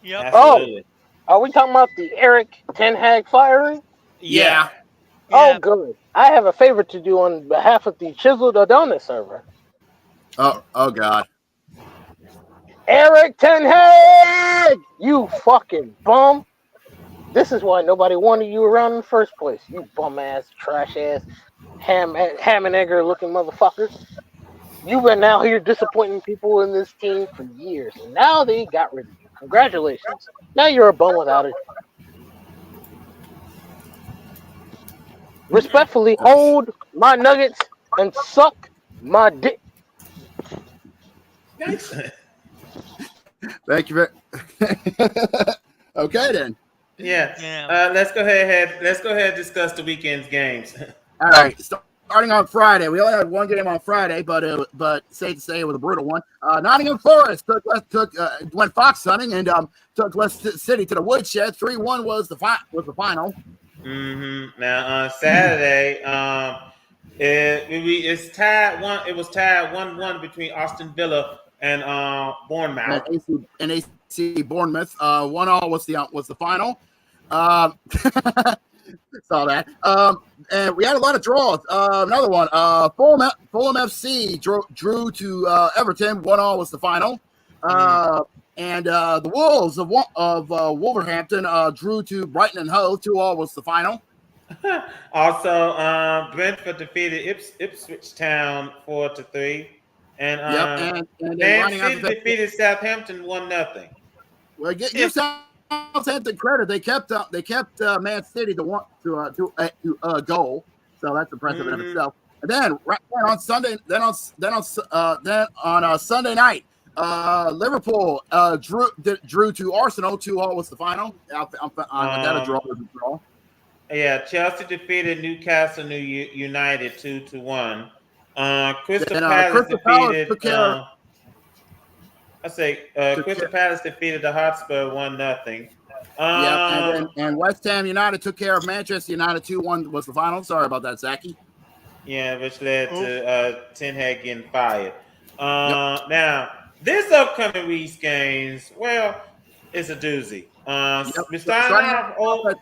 Yep.
Oh, are we talking about the Eric Ten Hag firing?
Yeah.
Oh, good. I have a favor to do on behalf of the Chiseled Adonis server.
Oh God.
Eric Ten Hag, you fucking bum. This is why nobody wanted you around in the first place. You bum ass, trash ass, ham and egger looking motherfuckers. You've been out here disappointing people in this team for years, and now they got rid of you. Congratulations. Now you're a bum without it. Respectfully, hold my nuggets and suck my dick.
Thank you very. Okay then.
Yeah. Let's go ahead and discuss the weekend's games.
All right. Starting on Friday, we only had one game on Friday, but safe to say it was a brutal one. Nottingham Forest went fox hunting and took West City to the woodshed. 3-1 was the final.
Mm-hmm. Now on Saturday, it's tied one. It was tied 1-1 between Aston Villa and Bournemouth.
And AC Bournemouth. 1-1 was the final. Saw that. And we had a lot of draws. Another one. Fulham FC drew to Everton. 1-1 was the final. And the Wolves of Wolverhampton drew to Brighton and Hove. 2-2 was the final.
Also, Brentford defeated Ipswich Town 4-3. And Man City defeated Southampton 1-0.
Well, give Southampton credit. They kept Man City to a goal, so that's impressive in itself. And then on Sunday, on Sunday night, Liverpool drew to Arsenal. 2-2 was the final. That a draw was a draw.
Yeah, Chelsea defeated Newcastle United 2-1. Crystal Palace defeated. Crystal Palace defeated the Hotspur 1-0.
And West Ham United took care of Manchester United 2-1 was the final. Sorry about that, Zachy.
Yeah, which led to Ten Hag getting fired. Now, this upcoming week's games, well, it's a doozy. We're starting off over at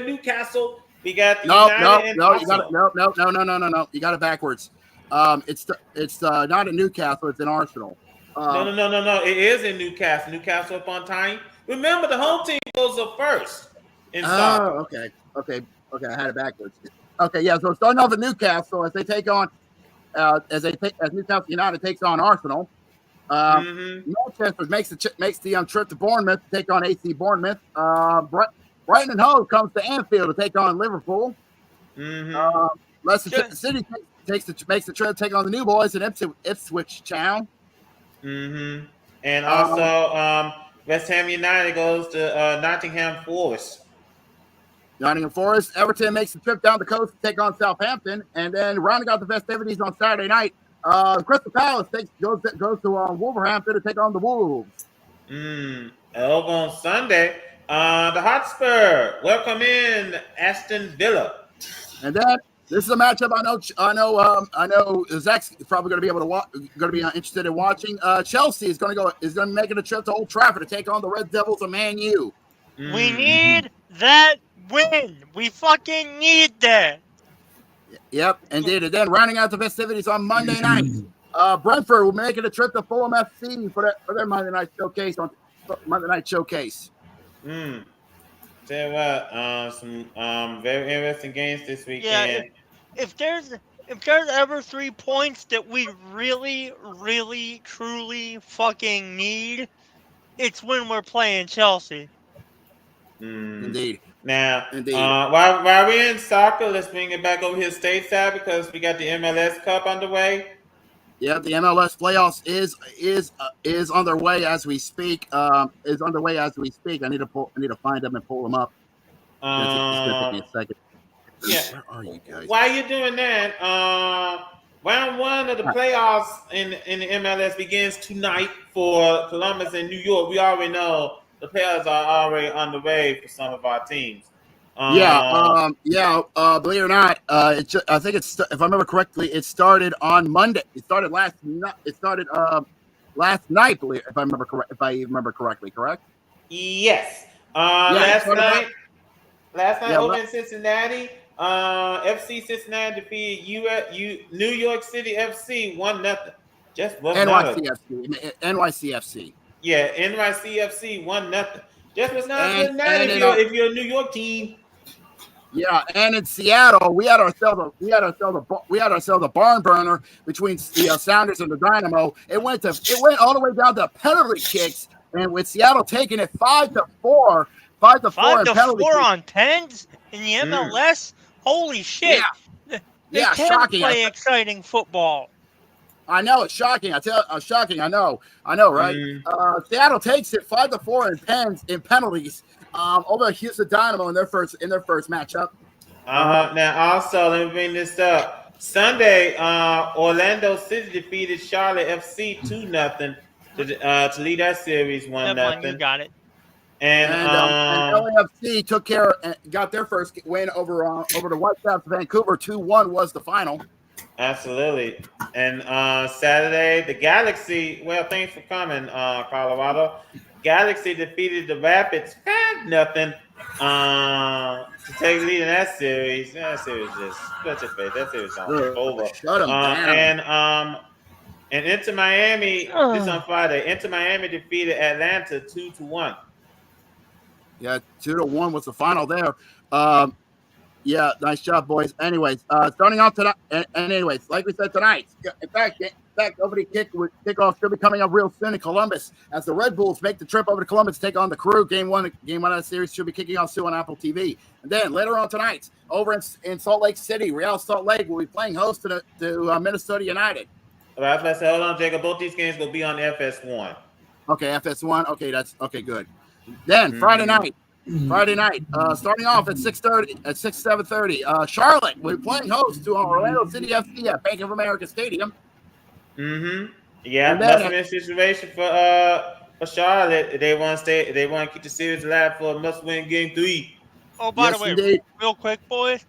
Newcastle. We got the United.
No. You got it backwards. It's not in Newcastle. It's in Arsenal.
No. It is in Newcastle. Newcastle upon Tyne. Remember, the home team goes up first.
Okay. I had it backwards. Okay, yeah. So starting off at Newcastle as they take on, as Newcastle United takes on Arsenal. Manchester makes the trip to Bournemouth to take on AC Bournemouth. Brighton and Hove comes to Anfield to take on Liverpool. Leicester City makes the trip to take on the New Boys in Ipswich Town.
And also, West Ham United goes to Nottingham Forest.
Everton makes the trip down the coast to take on Southampton, and then rounding out the festivities on Saturday night, Crystal Palace goes to Wolverhampton to take on the Wolves.
Over on Sunday, the Hotspur welcome in Aston Villa,
and then this is a matchup I know. Zach's probably going to be interested in watching. Chelsea is going to make it a trip to Old Trafford to take on the Red Devils of Man U.
We need that win. We fucking need that.
Yep, indeed. And then rounding out the festivities on Monday night, Brentford will make it a trip to Fulham FC for their Monday night showcase.
Tell you what, some very interesting games this weekend.
Yeah, if there's ever 3 points that we really, really, truly fucking need, it's when we're playing Chelsea.
Indeed.
Now, while we're in soccer, let's bring it back over here stateside because we got the MLS Cup underway.
Yeah, the MLS playoffs is underway as we speak. I need to find them and pull them up. It's gonna take me a second.
Yeah.
Where are you guys?
While you're doing that, round 1 of the playoffs in the MLS begins tonight for Columbus and New York. We already know the playoffs are already underway for some of our teams.
Believe it or not, I think if I remember correctly, it started on Monday. It started last night. If I remember correctly, correct?
Yes. Last night over in Cincinnati, FC Cincinnati defeated New York City FC 1-0. Just was
NYCFC.
Yeah, NYCFC 1-0. Just was not good night if you're a New York team.
Yeah, and in Seattle, we had ourselves a barn burner between the Sounders and the Dynamo. It went all the way down to penalty kicks, and with Seattle taking it 5-4
on pens in the MLS. Holy shit! They can
shocking.
Play exciting football.
I know it's shocking. Shocking. I know, right? Seattle takes it 5-4 in penalties over Houston Dynamo in their first matchup.
Now, also, let me bring this up. Sunday, Orlando City defeated Charlotte FC 2-0 to lead that series 1-0.
You got it.
And
LAFC got their first win over the Whitecaps of Vancouver. 2-1 was the final.
Absolutely. And Saturday, the Galaxy. Well, thanks for coming, Colorado. Galaxy defeated the Rapids 5-0 to take the lead in that series. That series just such a face. That series is over.
Shut them
down. And Inter Miami, this on Friday. Inter Miami defeated Atlanta 2-1.
Yeah, 2-1 was the final there. Yeah, nice job, boys. Anyways, starting off tonight, and anyways, like we said tonight, in fact, opening kickoff should be coming up real soon in Columbus as the Red Bulls make the trip over to Columbus to take on the Crew. Game one of the series should be kicking off soon on Apple TV. And then later on tonight, over in Salt Lake City, Real Salt Lake will be playing host to Minnesota United.
All right, let's say, hold on, Jacob. Both these games will be on FS1. Okay,
FS1. Okay, that's okay. Good. Then Friday night, starting off at 7:30. Charlotte will be playing host to Orlando City FC at Bank of America Stadium.
Yeah, that's a situation for Charlotte. They want to stay. They want to keep the series alive for a must-win game 3.
Oh, by the way,
indeed.
Real quick, boys.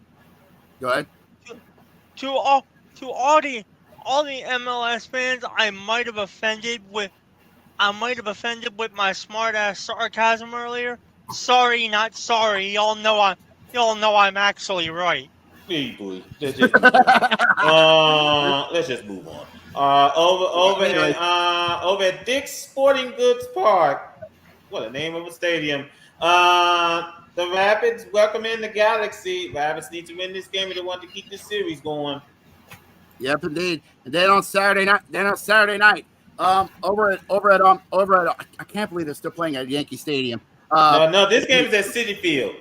Go ahead.
To all the MLS fans, I might have offended with my smart-ass sarcasm earlier. Sorry, not sorry. Y'all know I'm actually right.
Hey, boy. Let's just move on. Over at Dick's Sporting Goods Park. What a name of a stadium. The Rapids welcome in the Galaxy. Rapids need to win this game if they want to keep this series going.
Yep, indeed. And then on Saturday night, over at I can't believe they're still playing at Yankee Stadium.
No, this game is at Citi Field.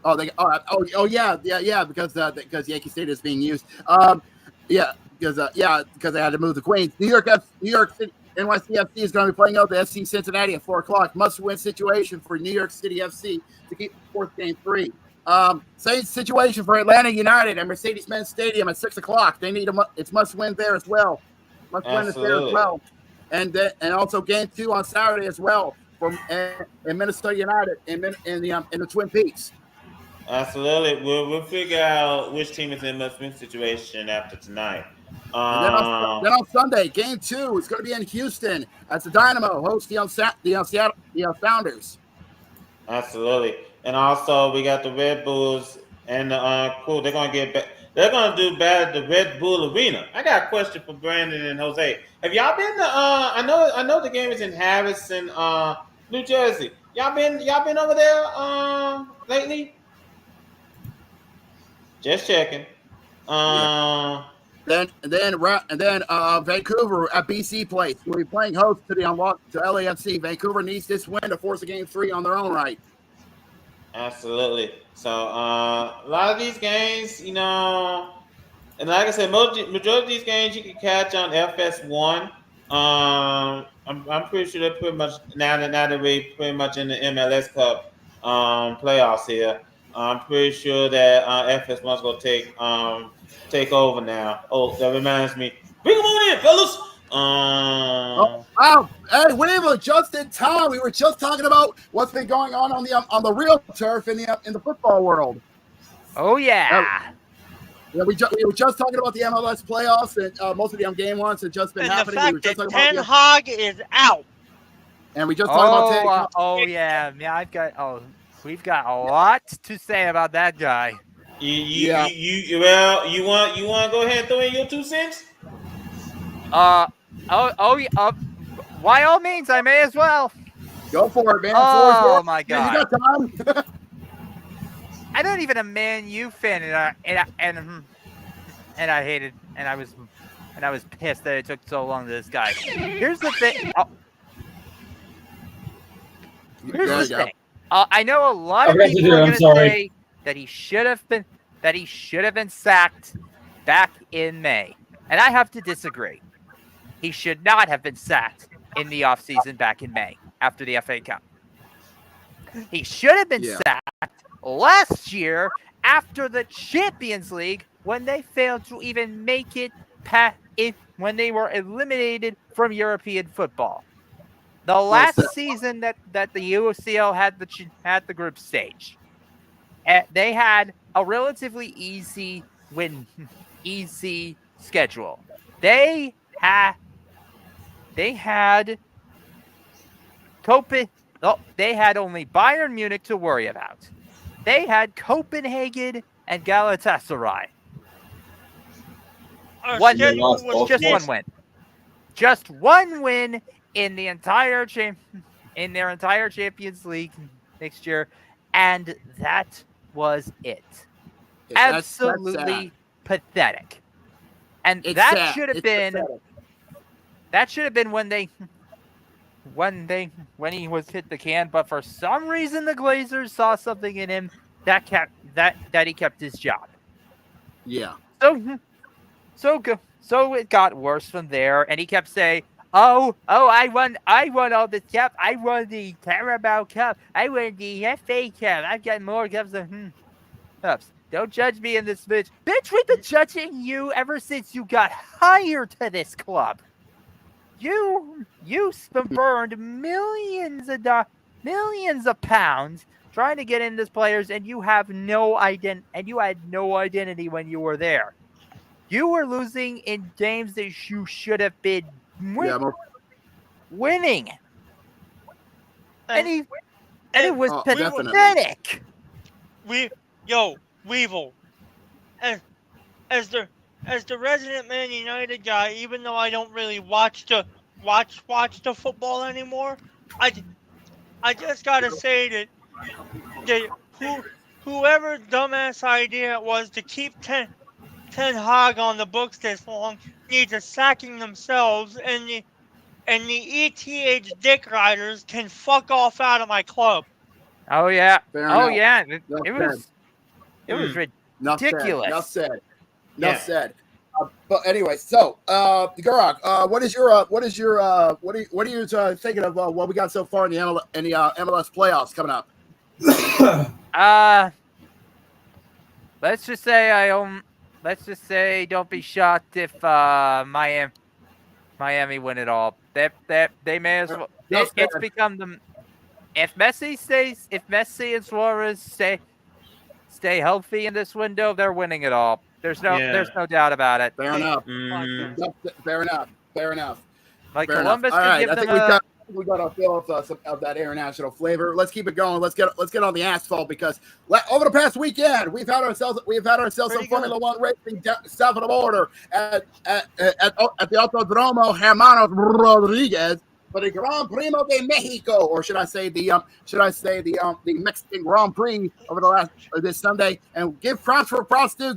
Because Yankee Stadium is being used. Because they had to move the Queens. New York City NYCFC is going to be playing out the FC Cincinnati at 4:00. Must-win situation for New York City FC to keep the fourth game 3. Same situation for Atlanta United at Mercedes-Benz Stadium at 6:00. They need it's must-win there as well. Must-win is there as well. And also game 2 on Saturday as well from in Minnesota United in the Twin Peaks.
Absolutely. We'll figure out which team is in must-win situation after tonight.
Then on Sunday, game 2 is going to be in Houston as the Dynamo host the Seattle Sounders.
Absolutely. And also we got the Red Bulls and the Crew. They're going to do bad at the Red Bull Arena. I got a question for Brandon and Jose. Have y'all been to I know the game is in Harrison, New Jersey. Y'all been over there lately? Just checking.
Then Vancouver at BC Place will be playing host to LAFC. Vancouver needs this win to force a game 3 on their own right.
Absolutely. So a lot of these games, and like I said, majority of these games you can catch on FS1. I'm pretty sure they're pretty much now that we're pretty much in the MLS Cup playoffs here. I'm pretty sure that FS1's gonna take over now. Oh, that reminds me. Bring them on in, fellas.
Wow! Hey, we were just in time. We were just talking about what's been going on the real turf in the football world.
Oh yeah.
Yeah, we were just talking about the MLS playoffs and most of the game ones have just been happening.
The fact that Ten Hag is out.
And we just talked about
we've got a lot to say about that guy.
You want to go ahead and throw in your 2 cents?
By all means, I may as well.
Go for it, man.
Oh my God!
You got time.
I'm not even a Man U fan, and I hated, and I was pissed that it took so long to this guy. Here's the thing. Here's the thing. I know a lot of people are going to say that he should have been sacked back in May, and I have to disagree. He should not have been sacked in the offseason back in May after the FA Cup. He should have been sacked last year after the Champions League when they failed to even make it when they were eliminated from European football. The last season that the UCL had the group stage, they had a relatively easy schedule. They had They had only Bayern Munich to worry about. They had Copenhagen and Galatasaray. Just one win. Just one win in the entire in their entire Champions League mixture, and that was it. Absolutely pathetic. And that should have been when he was hit the can, but for some reason the Glazers saw something in him that he kept his job.
Yeah.
So it got worse from there, and he kept saying, "Oh, I won all the cup. I won the Carabao Cup. I won the FA Cup. I've got more cups than cups. Don't judge me in this bitch. Bitch, we've been judging you ever since you got hired to this club. You burned millions of pounds trying to get into players, and you have no identity when you were there. You were losing in games that you should have been winning. And it was pathetic.
Weevil, as the resident Man United guy, even though I don't really watch the football anymore, I just gotta say that whoever dumbass idea it was to keep Ten Hag on the books this long needs a sacking themselves, and the ETH dick riders can fuck off out of my club.
Oh yeah. It was ridiculous.
Enough said. But anyway, so Garak, what are you thinking of what we got so far in the MLS playoffs coming up?
Let's just say don't be shocked if Miami win it all. They may as well. It's become the if Messi and Suarez stay healthy in this window, they're winning it all. There's no doubt about it.
Fair enough. Fair enough.
Like
Fair
Columbus
enough. All right,
give
I think we got our fill of some of that international flavor. Let's keep it going. Let's get on the asphalt because over the past weekend we've had ourselves some Formula One racing south of the border at the Autodromo Hermanos Rodriguez for the Gran Premio de Mexico, or should I say the Mexican Grand Prix over this Sunday, and give congrats to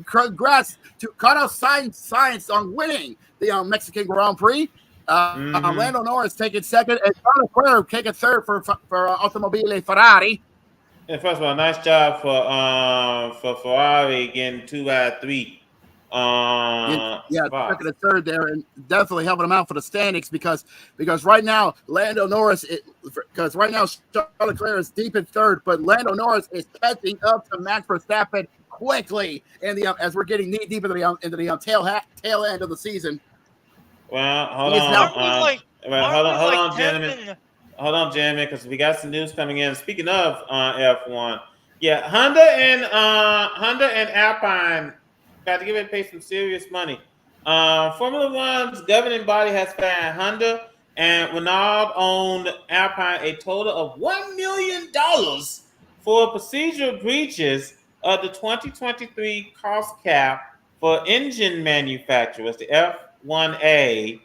Carlos Sainz on winning the Mexican Grand Prix. Lando Norris taking second, and Charles Leclerc taking third for Automobile Ferrari.
And first of all, nice job for Ferrari getting 2 out of 3.
Second and third there, and definitely helping them out for the standings because right now Lando Norris Charles Leclerc is deep in third, but Lando Norris is catching up to Max Verstappen quickly, and as we're getting knee deep into the tail end of the season.
Well, hold on, gentlemen, because we got some news coming in. Speaking of F1, Honda and Alpine got to give it pay some serious money. Formula One's governing body has fined Honda and Renault-owned Alpine a total of $1 million for procedural breaches of the 2023 cost cap for engine manufacturers, the F1A,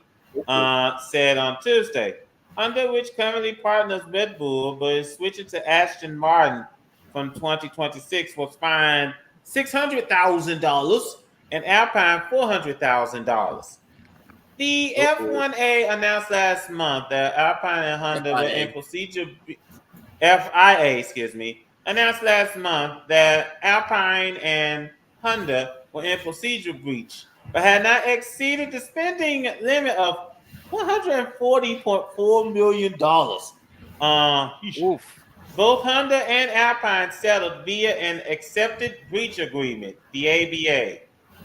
said on Tuesday. Honda, which currently partners Red Bull but is switching to Aston Martin from 2026, was fined $600,000 and Alpine $400,000. The F1A announced last month that Alpine and Honda were in procedure. FIA, announced last month that Alpine and Honda were in procedure breach, but had not exceeded the spending limit of $140.4 million. Both Honda and Alpine settled via an accepted breach agreement, the ABA.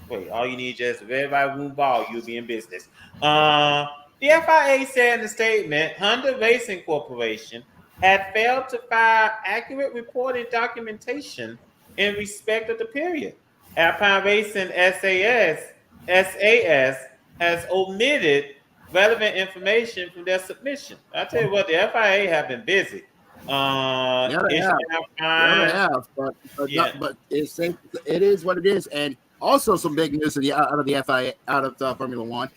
Wait, all you need is just a red, white, blue ball, you'll be in business. The FIA said in the statement, Honda Racing Corporation had failed to file accurate reporting documentation in respect of the period. Alpine Racing SAS has omitted relevant information from their submission. I tell you what, the FIA have been busy.
Yeah, they have. But it's safe. It is what it is. And also some big news out of the FIA, out of Formula One.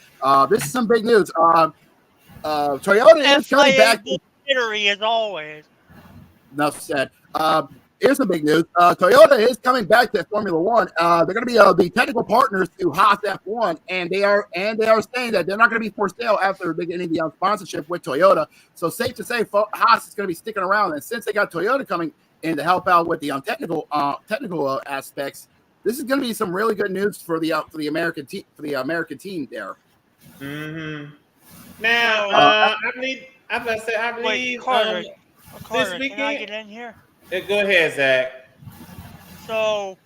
This is some big news. Toyota is coming back.
Jittery as always.
Enough said. Here's some big news. Toyota is coming back to Formula One. They're going to be the technical partners to Haas F1, and they are saying that they're not going to be for sale after beginning the sponsorship with Toyota. So safe to say, Haas is going to be sticking around. And since they got Toyota coming in to help out with the technical aspects, this is going to be some really good news for the American team there.
Mm-hmm. Now, I believe
Carter,
this weekend.
Can I get in here?
Go ahead, Zach.
So,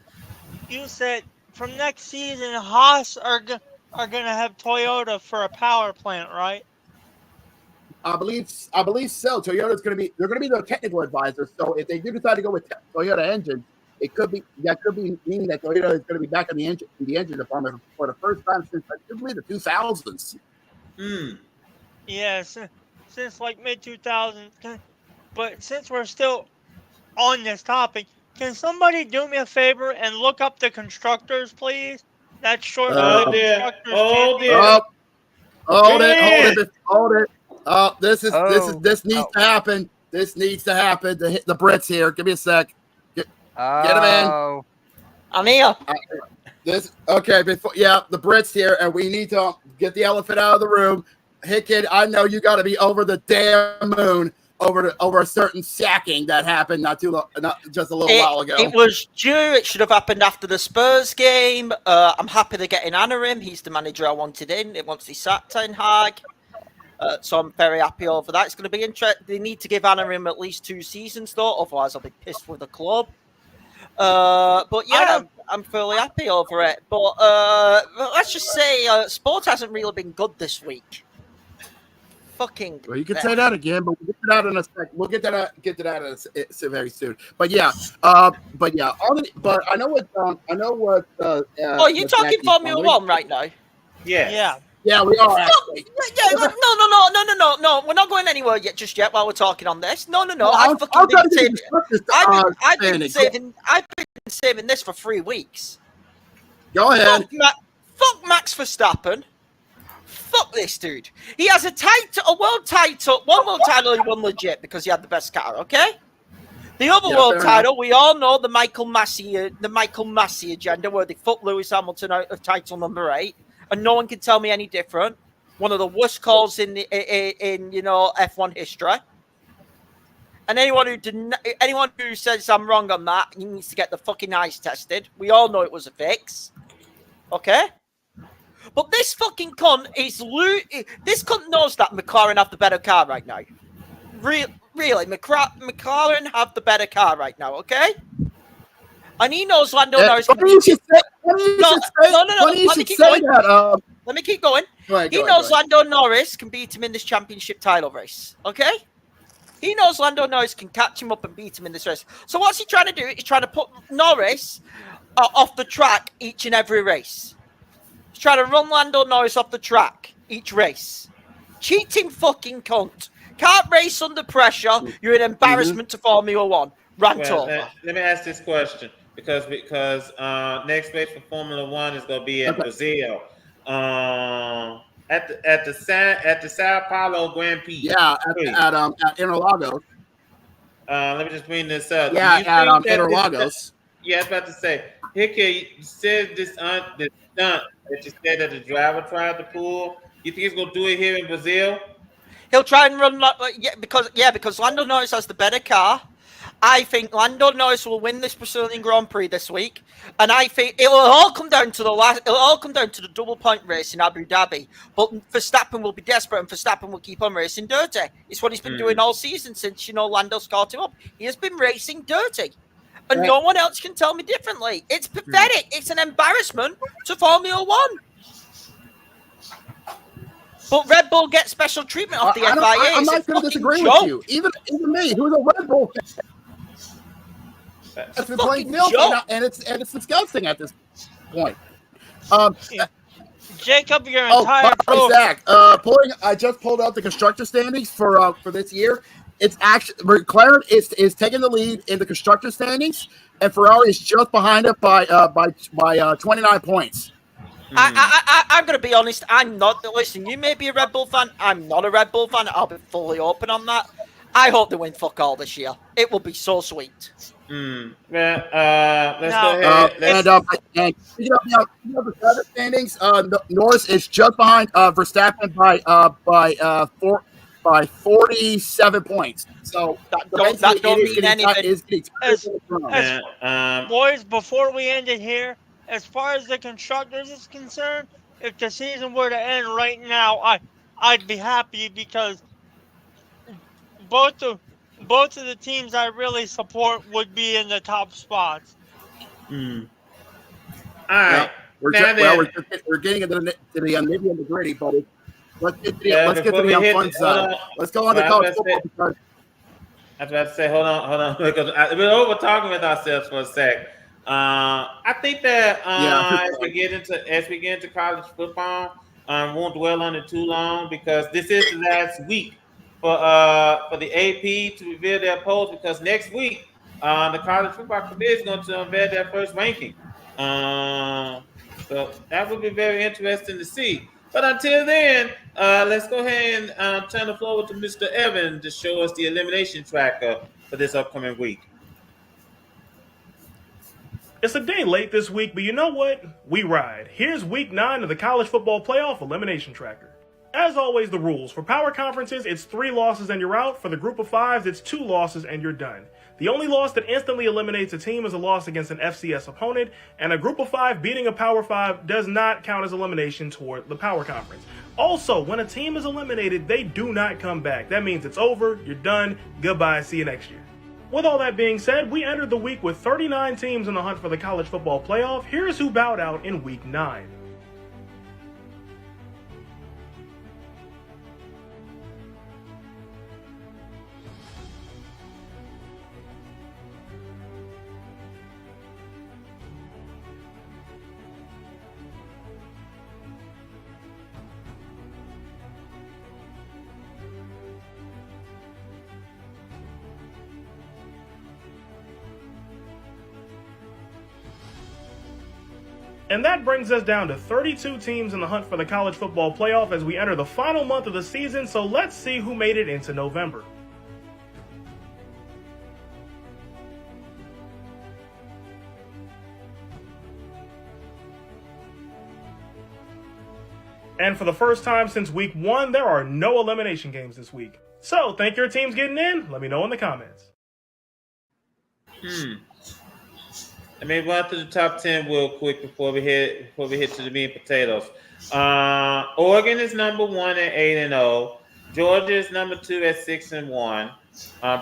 you said from next season, Haas are going to have Toyota for a power plant, right?
I believe so. Toyota's going to be the technical advisor. So if they do decide to go with Toyota engine, that could be meaning that Toyota is going to be back in the engine department for the first time since I believe the 2000s.
Yeah, since like mid 2000s. But since we're still on this topic, can somebody do me a favor and look up the constructors, please? That's short.
Hold it.
This needs to happen. This needs to happen. The Brits here. Give me a sec. Get him in.
I'm here.
The Brits here, and we need to get the elephant out of the room. Hey, kid, I know you got to be over the damn moon over a certain sacking that happened not just a little while ago.
It was due. It should have happened after the Spurs game. I'm happy they're getting Anarim. He's the manager I wanted in. It wants to sack Ten Hag. So I'm very happy over that. It's going to be interesting. They need to give Anarim at least 2 seasons, though. Otherwise, I'll be pissed with the club. But yeah, I'm fairly happy over it. But let's just say sport hasn't really been good this week.
Well, you can say that again, but we'll get to that in a sec. We'll get to that very soon. But yeah. But I know what.
You're talking Formula One right now.
Yeah.
Yeah, we are.
No. We're not going anywhere just yet while we're talking on this. No. I've been saving this for 3 weeks.
Go ahead.
Fuck Max Verstappen. Fuck this dude. He has a world title. One world title he won legit because he had the best car, okay? The other world title, we all know the Michael Massey agenda where they fuck Lewis Hamilton out of title number 8, and no one can tell me any different. One of the worst calls in F1 history. And anyone who says I'm wrong on that, he needs to get the fucking eyes tested. We all know it was a fix. Okay? But this fucking cunt this cunt knows that McLaren have the better car right now. Really, McLaren have the better car right now, okay? And he knows Lando Norris. Let me keep going. He knows Lando Norris can beat him in this championship title race, okay? He knows Lando Norris can catch him up and beat him in this race. So what's he trying to do? He's trying to put Norris off the track each and every race. He's trying to run Lando Norris off the track each race. Cheating fucking cunt. Can't race under pressure. You're an embarrassment to Formula One. Rant over.
Let me ask this question because next race for Formula One is going to be in Brazil. At the Sao Paulo Grand Prix.
Yeah, at Interlagos.
Let me just bring this up.
Yeah, at Interlagos.
Yeah, I was about to say. Hickey, you said this stunt that you said that the driver tried to pull. You think he's gonna do it here in Brazil?
He'll try and run because Lando Norris has the better car. I think Lando Norris will win this Brazilian Grand Prix this week, and I think it will all come down to the double point race in Abu Dhabi. But Verstappen will be desperate, and Verstappen will keep on racing dirty. It's what he's been doing all season since Lando's caught him up. He has been racing dirty, and no one else can tell me differently. It's pathetic. It's an embarrassment to Formula One. But Red Bull gets special treatment off the FIA.
I'm not going to disagree with you. Even me, who's a Red Bull fan. That's been playing milk, and it's disgusting at this point.
Jacob, your entire
Zach, I just pulled out the constructor standings for this year. It's actually McLaren is taking the lead in the constructor standings, and Ferrari is just behind it by 29 points.
I'm going to be honest. I'm not. Listen, you may be a Red Bull fan. I'm not a Red Bull fan. I'll be fully open on that. I hope they win fuck all this year. It will be so sweet.
Let's go ahead.
And speaking of the standings, Norris is just behind Verstappen by 47 points. So
that don't mean anything.
Boys, before we end it here, as far as the constructors is concerned, if the season were to end right now, I'd be happy because both of the teams I really support would be in the top spots.
All right.
We're getting into the nitty-gritty, but let's get to the fun side. Let's go on to college football.
I was about to say, hold on, because we're over talking with ourselves for a sec. I think that as we get into college football, won't dwell on it too long because this is the last week for the AP to reveal their polls, because next week the college football committee is going to unveil their first ranking. So that would be very interesting to see. But until then, let's go ahead and turn the floor over to Mr. Evan to show us the elimination tracker for this upcoming week.
It's a day late this week, but you know what? We ride. Here's week 9 of the College Football Playoff Elimination Tracker. As always, the rules. For power conferences, it's 3 losses and you're out. For the group of 5s, it's 2 losses and you're done. The only loss that instantly eliminates a team is a loss against an FCS opponent, and a group of 5 beating a power 5 does not count as elimination toward the power conference. Also, when a team is eliminated, they do not come back. That means it's over, you're done, goodbye, see you next year. With all that being said, we entered the week with 39 teams in the hunt for the college football playoff. Here's who bowed out in week 9. And that brings us down to 32 teams in the hunt for the college football playoff as we enter the final month of the season, so let's see who made it into November. And for the first time since week 1, there are no elimination games this week. So, think your team's getting in? Let me know in the comments.
Let me run through the top 10 real quick before we hit to the meat and potatoes. Oregon is number 1 at 8-0. Georgia is number 2 at 6-1.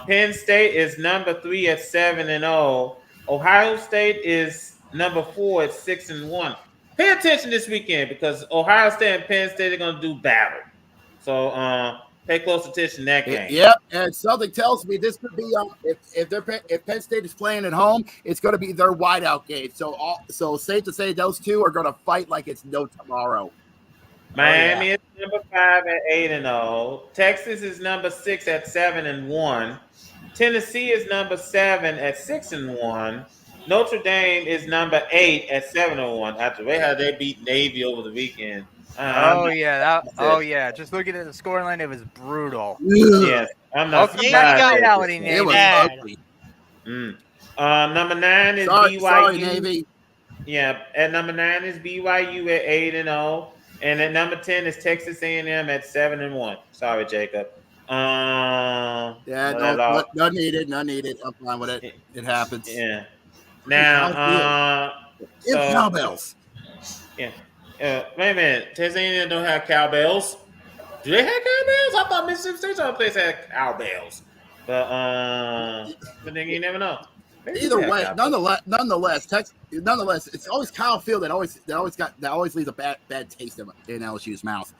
Penn State is number 3 at 7-0. Ohio State is number 4 at 6-1. Pay attention this weekend because Ohio State and Penn State are going to do battle. So pay close attention to that game.
Yep, and something tells me this could be if Penn State is playing at home, it's going to be their whiteout game. So safe to say those two are going to fight like it's no tomorrow.
Miami is number 5 at 8-0. Texas is number 6 at 7-1. Tennessee is number 7 at 6-1. Notre Dame is number 8 at 7-1. After the way how they beat Navy over the weekend.
Just looking at the scoreline, it was brutal.
Yes, I'm not surprised.
It was ugly.
Number 9 is BYU.
Sorry, Navy.
Yeah, at number 9 is BYU at 8-0, and at number 10 is Texas A&M at 7-1. Sorry, Jacob.
None needed. I'm fine with it. It happens.
Yeah. Now,
cowbells.
Yeah. Wait a minute. Texas A&M don't have cowbells. Do they have cowbells? I thought Mississippi State's other place had cowbells. But then you never know. Maybe
Either way, nonetheless, it's always Kyle Field that always leaves a bad taste in LSU's mouth.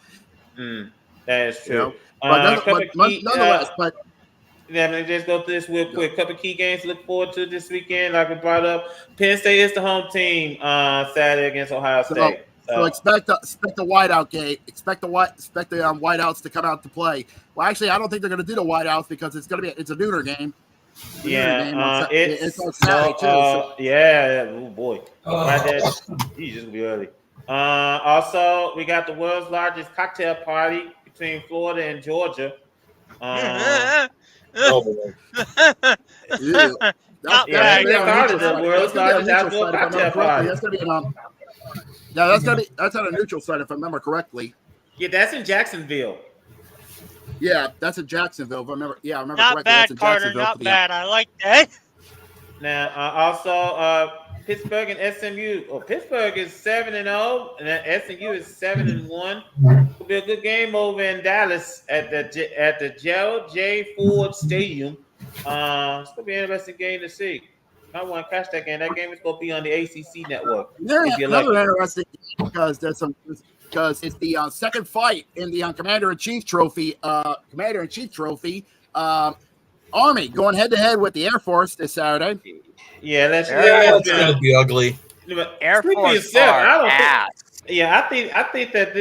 That is true.
You know? Nonetheless,
let me just go through this real quick. Couple key games to look forward to this weekend. Like we brought up, Penn State is the home team Saturday against Ohio State.
So expect the whiteout game. Expect the whiteouts to come out to play. Well, actually, I don't think they're going to do the whiteouts because it's a nooner game.
It's
on Saturday too.
Oh boy, he's just gonna be early. Also, we got the world's largest cocktail party between Florida and Georgia.
Not bad.
The world's largest outdoor cocktail party.
That's at a neutral site if I remember correctly.
Yeah, that's in Jacksonville.
Yeah, that's in Jacksonville. If I remember, I remember
not
correctly.
Bad,
that's in
Carter.
Jacksonville.
Not bad. I like that.
Now, also, Pittsburgh and SMU. Oh, Pittsburgh is 7-0, and SMU is 7-1. It'll be a good game over in Dallas at the Gerald J. Ford Stadium. It's gonna be an interesting game to see. I want to catch that game. That game is gonna be on the ACC network.
Yeah, another interesting because it's the second fight in the Commander-in-Chief Trophy. Army going head-to-head with the Air Force this Saturday.
Yeah, that's
gonna be ugly.
Air Force
I think that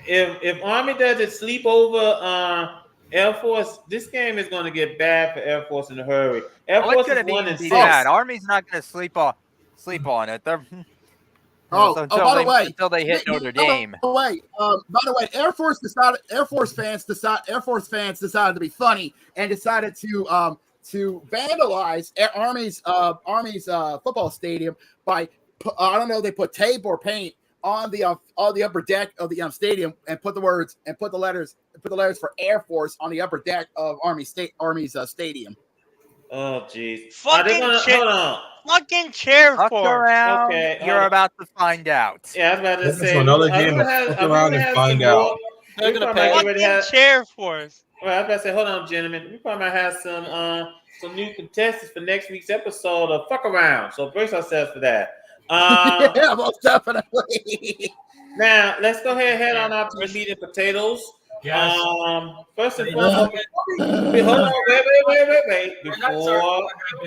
if Army doesn't sleep over Air Force, this game is going to get bad for Air Force in a hurry. Air Force is 1-6.
Army's not going to sleep on it. They're
by the way,
until they hit Notre Dame.
By the way, Air Force fans decided to be funny and decided to vandalize Army's football stadium by they put tape or paint on the upper deck of the stadium and put the letters for Air Force on the upper deck of Army's stadium.
Oh jeez.
Fucking chair for
around.
Okay,
you're about to find out.
Yeah, I was about to say.
Another game. Fuck around and find out.
They're gonna pay.
fucking chair for us.
Well, I was about to say, hold on, gentlemen. We probably might have some new contestants for next week's episode of Fuck Around. So brace ourselves for that.
Yeah, most definitely.
Now let's go ahead and head on out to the meat and potatoes.
Yes.
First and foremost, hold on, wait.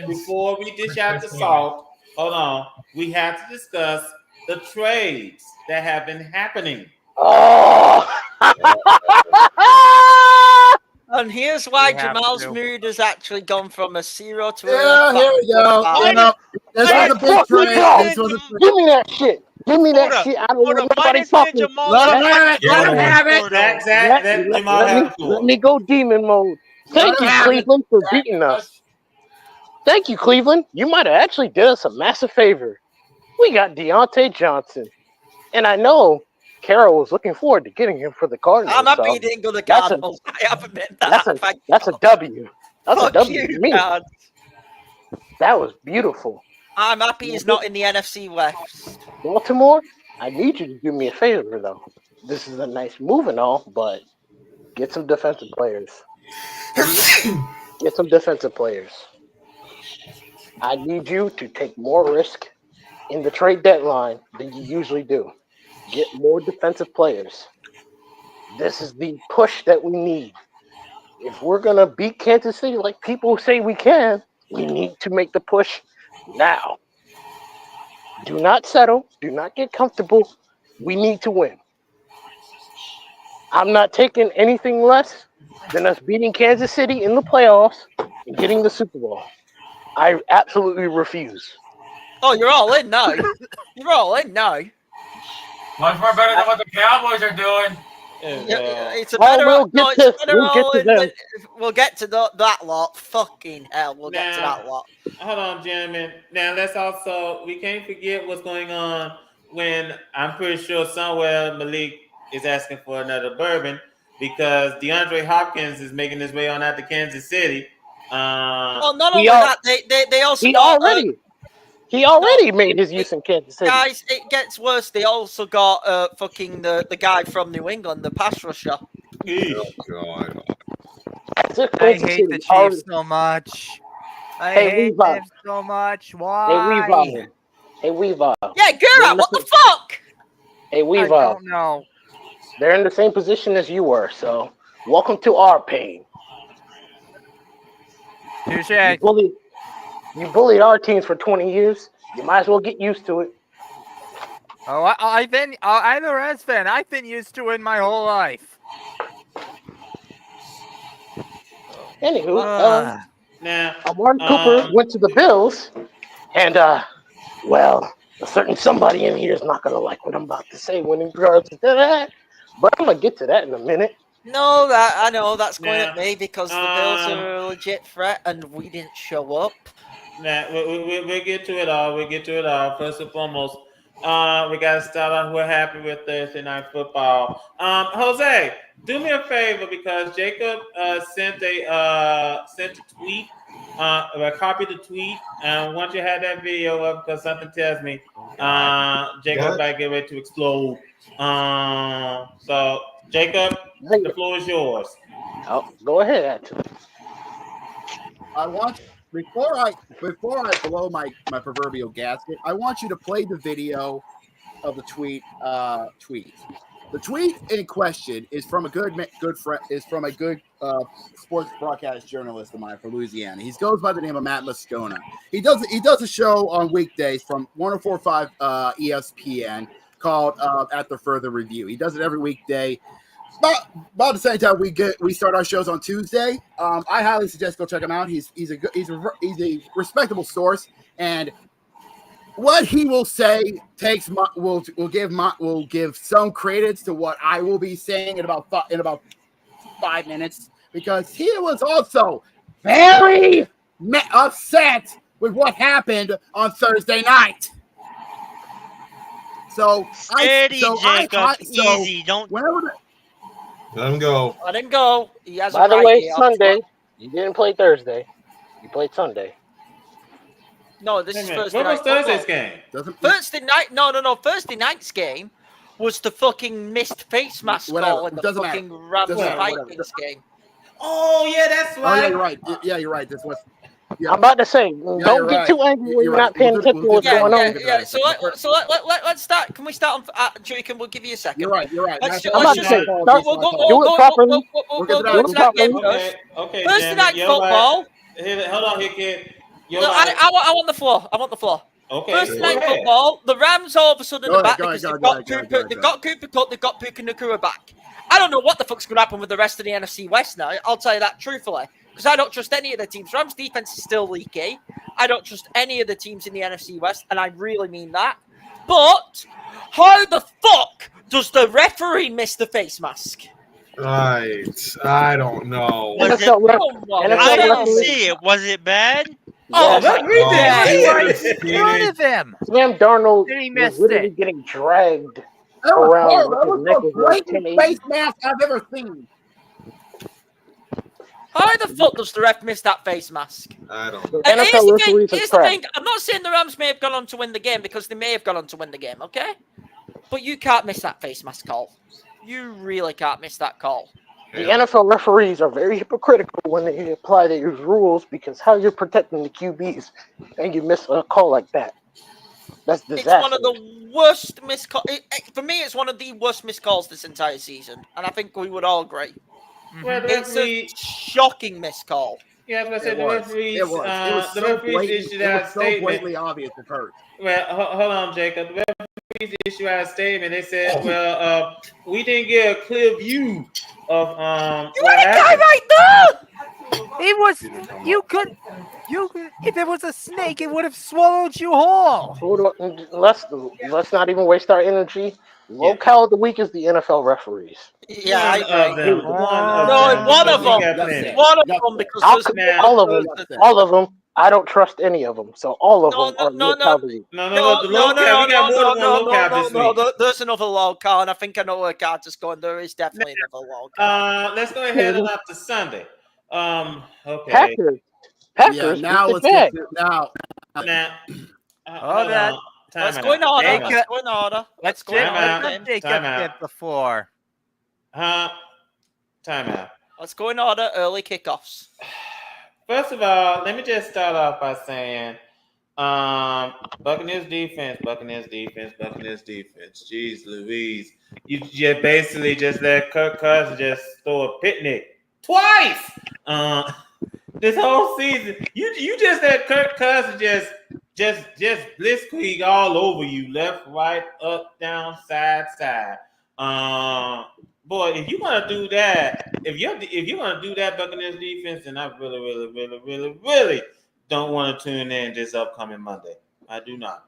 Before we dish out the salt, hold on. We have to discuss the trades that have been happening.
Oh.
And here's why Jamal's mood has actually gone from a 0 to a
here we go. This was a big trade.
Give me that shit. Give me that shit. I don't want nobody talking.
Let him have it.
Let me go demon mode. Thank you, Cleveland, for beating us. Thank you, Cleveland. You might have actually did us a massive favor. We got Deontay Johnson. And I know Carroll was looking forward to getting him for the Cardinals.
I'm not beating the Cardinals. I have admit that.
That's a W. That's a W
to
me.
God.
That was beautiful.
I'm happy he's not in the NFC West.
Baltimore, I need you to do me a favor, though. This is a nice move and all, but get some defensive players. Get some defensive players. I need you to take more risk in the trade deadline than you usually do. Get more defensive players. This is the push that we need. If we're going to beat Kansas City like people say we can, we need to make the push now. Do not settle. Do not get comfortable. We need to win. I'm not taking anything less than us beating Kansas City in the playoffs and getting the Super Bowl. I absolutely refuse.
Oh, you're all in now. You're all in now.
Much more better than what the Cowboys are doing.
It's a better. We'll get to that lot. Fucking hell, we'll get to that lot.
Hold on, gentlemen. Now we can't forget what's going on when I'm pretty sure somewhere Malik is asking for another bourbon because DeAndre Hopkins is making his way on out to Kansas City.
Well, not only that, they also
He already made his use in Kansas City.
Guys, it gets worse. They also got fucking the guy from New England, the pass rusher.
Oh, God.
I hate the Chiefs so much. I hate them so much. Why?
Hey, Weaver.
Yeah, Gerard, what the fuck?
Hey, Weaver.
I don't know.
They're in the same position as you were, so welcome to our pain.
Touché.
You bullied our teams for 20 years. You might as well get used to it.
I'm a Reds fan. I've been used to it my whole life.
Anywho, Amari Cooper went to the Bills, and well, a certain somebody in here is not gonna like what I'm about to say when in regards to that, but I'm gonna get to that in a minute.
No, I know that's going at me because the Bills are a legit threat and we didn't show up.
We'll get to it all. We'll get to it all. First and foremost, we got to start off. We're happy with Thursday Night Football. Jose, do me a favor because Jacob sent a tweet. Copy the tweet. Once you have that video up, because something tells me Jacob might get ready to explode. So Jacob, the floor is yours.
Oh, go ahead.
I want before I blow my proverbial gasket, I want you to play the video of the tweet. The tweet in question is from a good friend, is from a good sports broadcast journalist of mine from Louisiana. He goes by the name of Matt Moscona. He does a show on weekdays from 104.5 ESPN called At the Further Review. He does it every weekday. About the same time we start our shows on Tuesday. I highly suggest go check him out. He's a respectable source, and what he will say will give some credence to what I will be saying in about 5 minutes, because he was also very upset with what happened on Thursday night. So
easy. Don't.
Let him go.
Let him go. He has
By the way, Sunday. He didn't play Thursday. He played Sunday.
No, this is Thursday
night. What was Thursday's
game? Thursday night? No. Thursday night's game was the fucking missed face mask call in the fucking Rams Vikings game.
Oh yeah, that's right.
Oh yeah, you're right. Yeah, you're right. This was. Yeah.
I'm about to say, don't get too angry when you're not paying attention to what's going on.
Yeah. So let's start. Can we start on? Jacob, we'll give you a second.
You're right.
Let's
do it properly.
Okay.
Thursday night football.
Hold on here, kid.
I want the floor. Okay. Thursday night football. The Rams all of a sudden are back because they've got Cooper Kupp, they've got Puka Nacua back. I don't know what the fuck's going to happen with the rest of the NFC West now. I'll tell you that truthfully. Because I don't trust any of the teams. Rams defense is still leaky. I don't trust any of the teams in the NFC West, and I really mean that. But how the fuck does the referee miss the face mask?
Right. I don't know.
I didn't see it. Was it bad?
Oh,
read this. Right in front of him.
Sam Darnold was literally getting dragged around.
That was the greatest face mask I've ever seen.
How the fuck does the ref miss that face mask?
I don't know.
Here's the thing. I'm not saying the Rams may have gone on to win the game, because they may have gone on to win the game, okay? But you can't miss that face mask call. You really can't miss that call.
The NFL referees are very hypocritical when they apply these rules, because how you're protecting the QBs and you miss a call like that. That's disastrous.
It's one of the worst missed calls. For me, it's one of the worst missed calls this entire season. And I think we would all agree.
Well,
it's a shocking missed call.
Yeah, but the referees,
it was so blatantly obvious at first.
Well, hold on, Jacob. The referees issued out a statement. They said, "Well, we didn't get a clear view of
You had a guy right there.
It was if it was a snake, it would have swallowed you whole.
Hold on, let's not even waste our energy. Locale of the week is the NFL referees.
Yeah, I agree. One of them. Because
all of them. I don't trust any of them. So all of them are locale of the week.
No. There's another locale, and I think I know where Carter's just going. There is definitely another locale.
Let's go ahead and up to Sunday. Okay.
Packers.
Yeah, now let's get to now.
Let's go in order.
Let's Jacob get the floor.
Time out.
Let's go in order. Early kickoffs.
First of all, let me just start off by saying, Buccaneers defense. Jeez Louise. You just basically just let Kirk Cousins just throw a picnic twice. This whole season. You just let Kirk Cousins just just blitzkrieg all over you, left, right, up, down, side. Boy, if you want to do that, if you're gonna do that Buccaneers defense, then I really don't want to tune in this upcoming Monday. I do not.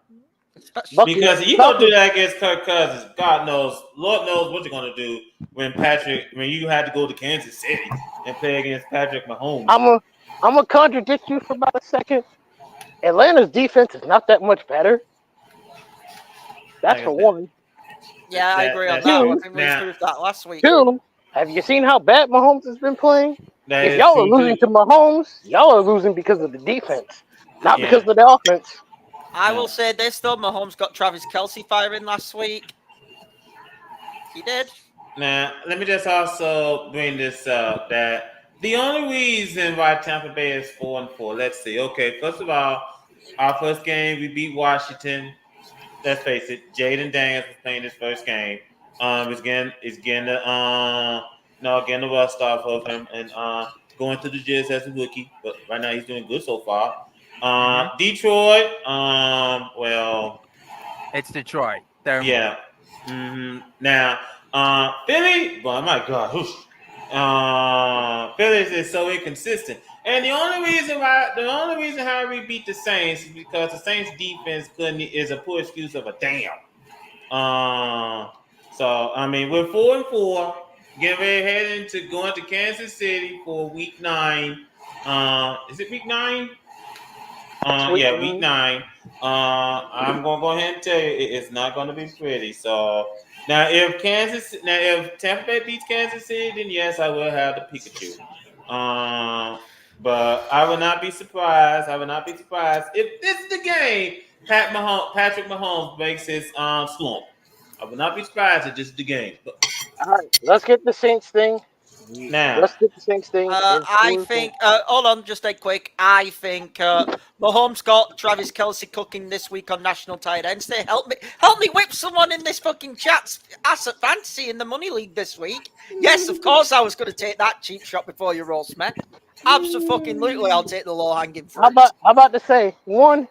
Because if you're gonna do that against Kirk Cousins, Lord knows what you're gonna do when you had to go to Kansas City and play against Patrick Mahomes.
I'm gonna contradict you for about a second. Atlanta's defense is not that much better. That's for one.
Yeah, I agree on that. I think we proved that last week.
Two, have you seen how bad Mahomes has been playing? If y'all are losing to Mahomes, y'all are losing because of the defense, not because of the offense.
I will say this, though. Mahomes got Travis Kelce firing last week. He did.
Now, let me just also bring this up, that the only reason why Tampa Bay is 4-4, let's see. Okay, first of all, our first game, we beat Washington. Let's face it, Jaden Daniels was playing his first game. Getting the rust off of him and going through the jiz as a rookie. But right now he's doing good so far. Detroit,
it's Detroit.
Yeah. Mm-hmm. Now, Philly, oh my God, Philly is so inconsistent. And the only reason how we beat the Saints is because the Saints defense is a poor excuse of a damn. So I mean, we're 4-4, getting ready heading to going to Kansas City for week 9. Is it week 9? Yeah, week 9. I'm gonna go ahead and tell you it's not gonna be pretty. So now if Tampa Bay beats Kansas City, then yes, I will have the Pikachu. But I would not be surprised. If this is the game Patrick Mahomes breaks his slump. I would not be surprised if this is the game.
All right, let's get the Saints thing.
Now,
I think. Hold on, just a quick. I think Mahomes got Travis Kelce cooking this week on National Tight Ends. Say, help me whip someone in this fucking chat's asset fantasy in the money league this week. Yes, of course, I was going to take that cheap shot before you roast me. Absolutely, I'll take the low hanging fruit.
I'm about to say, one,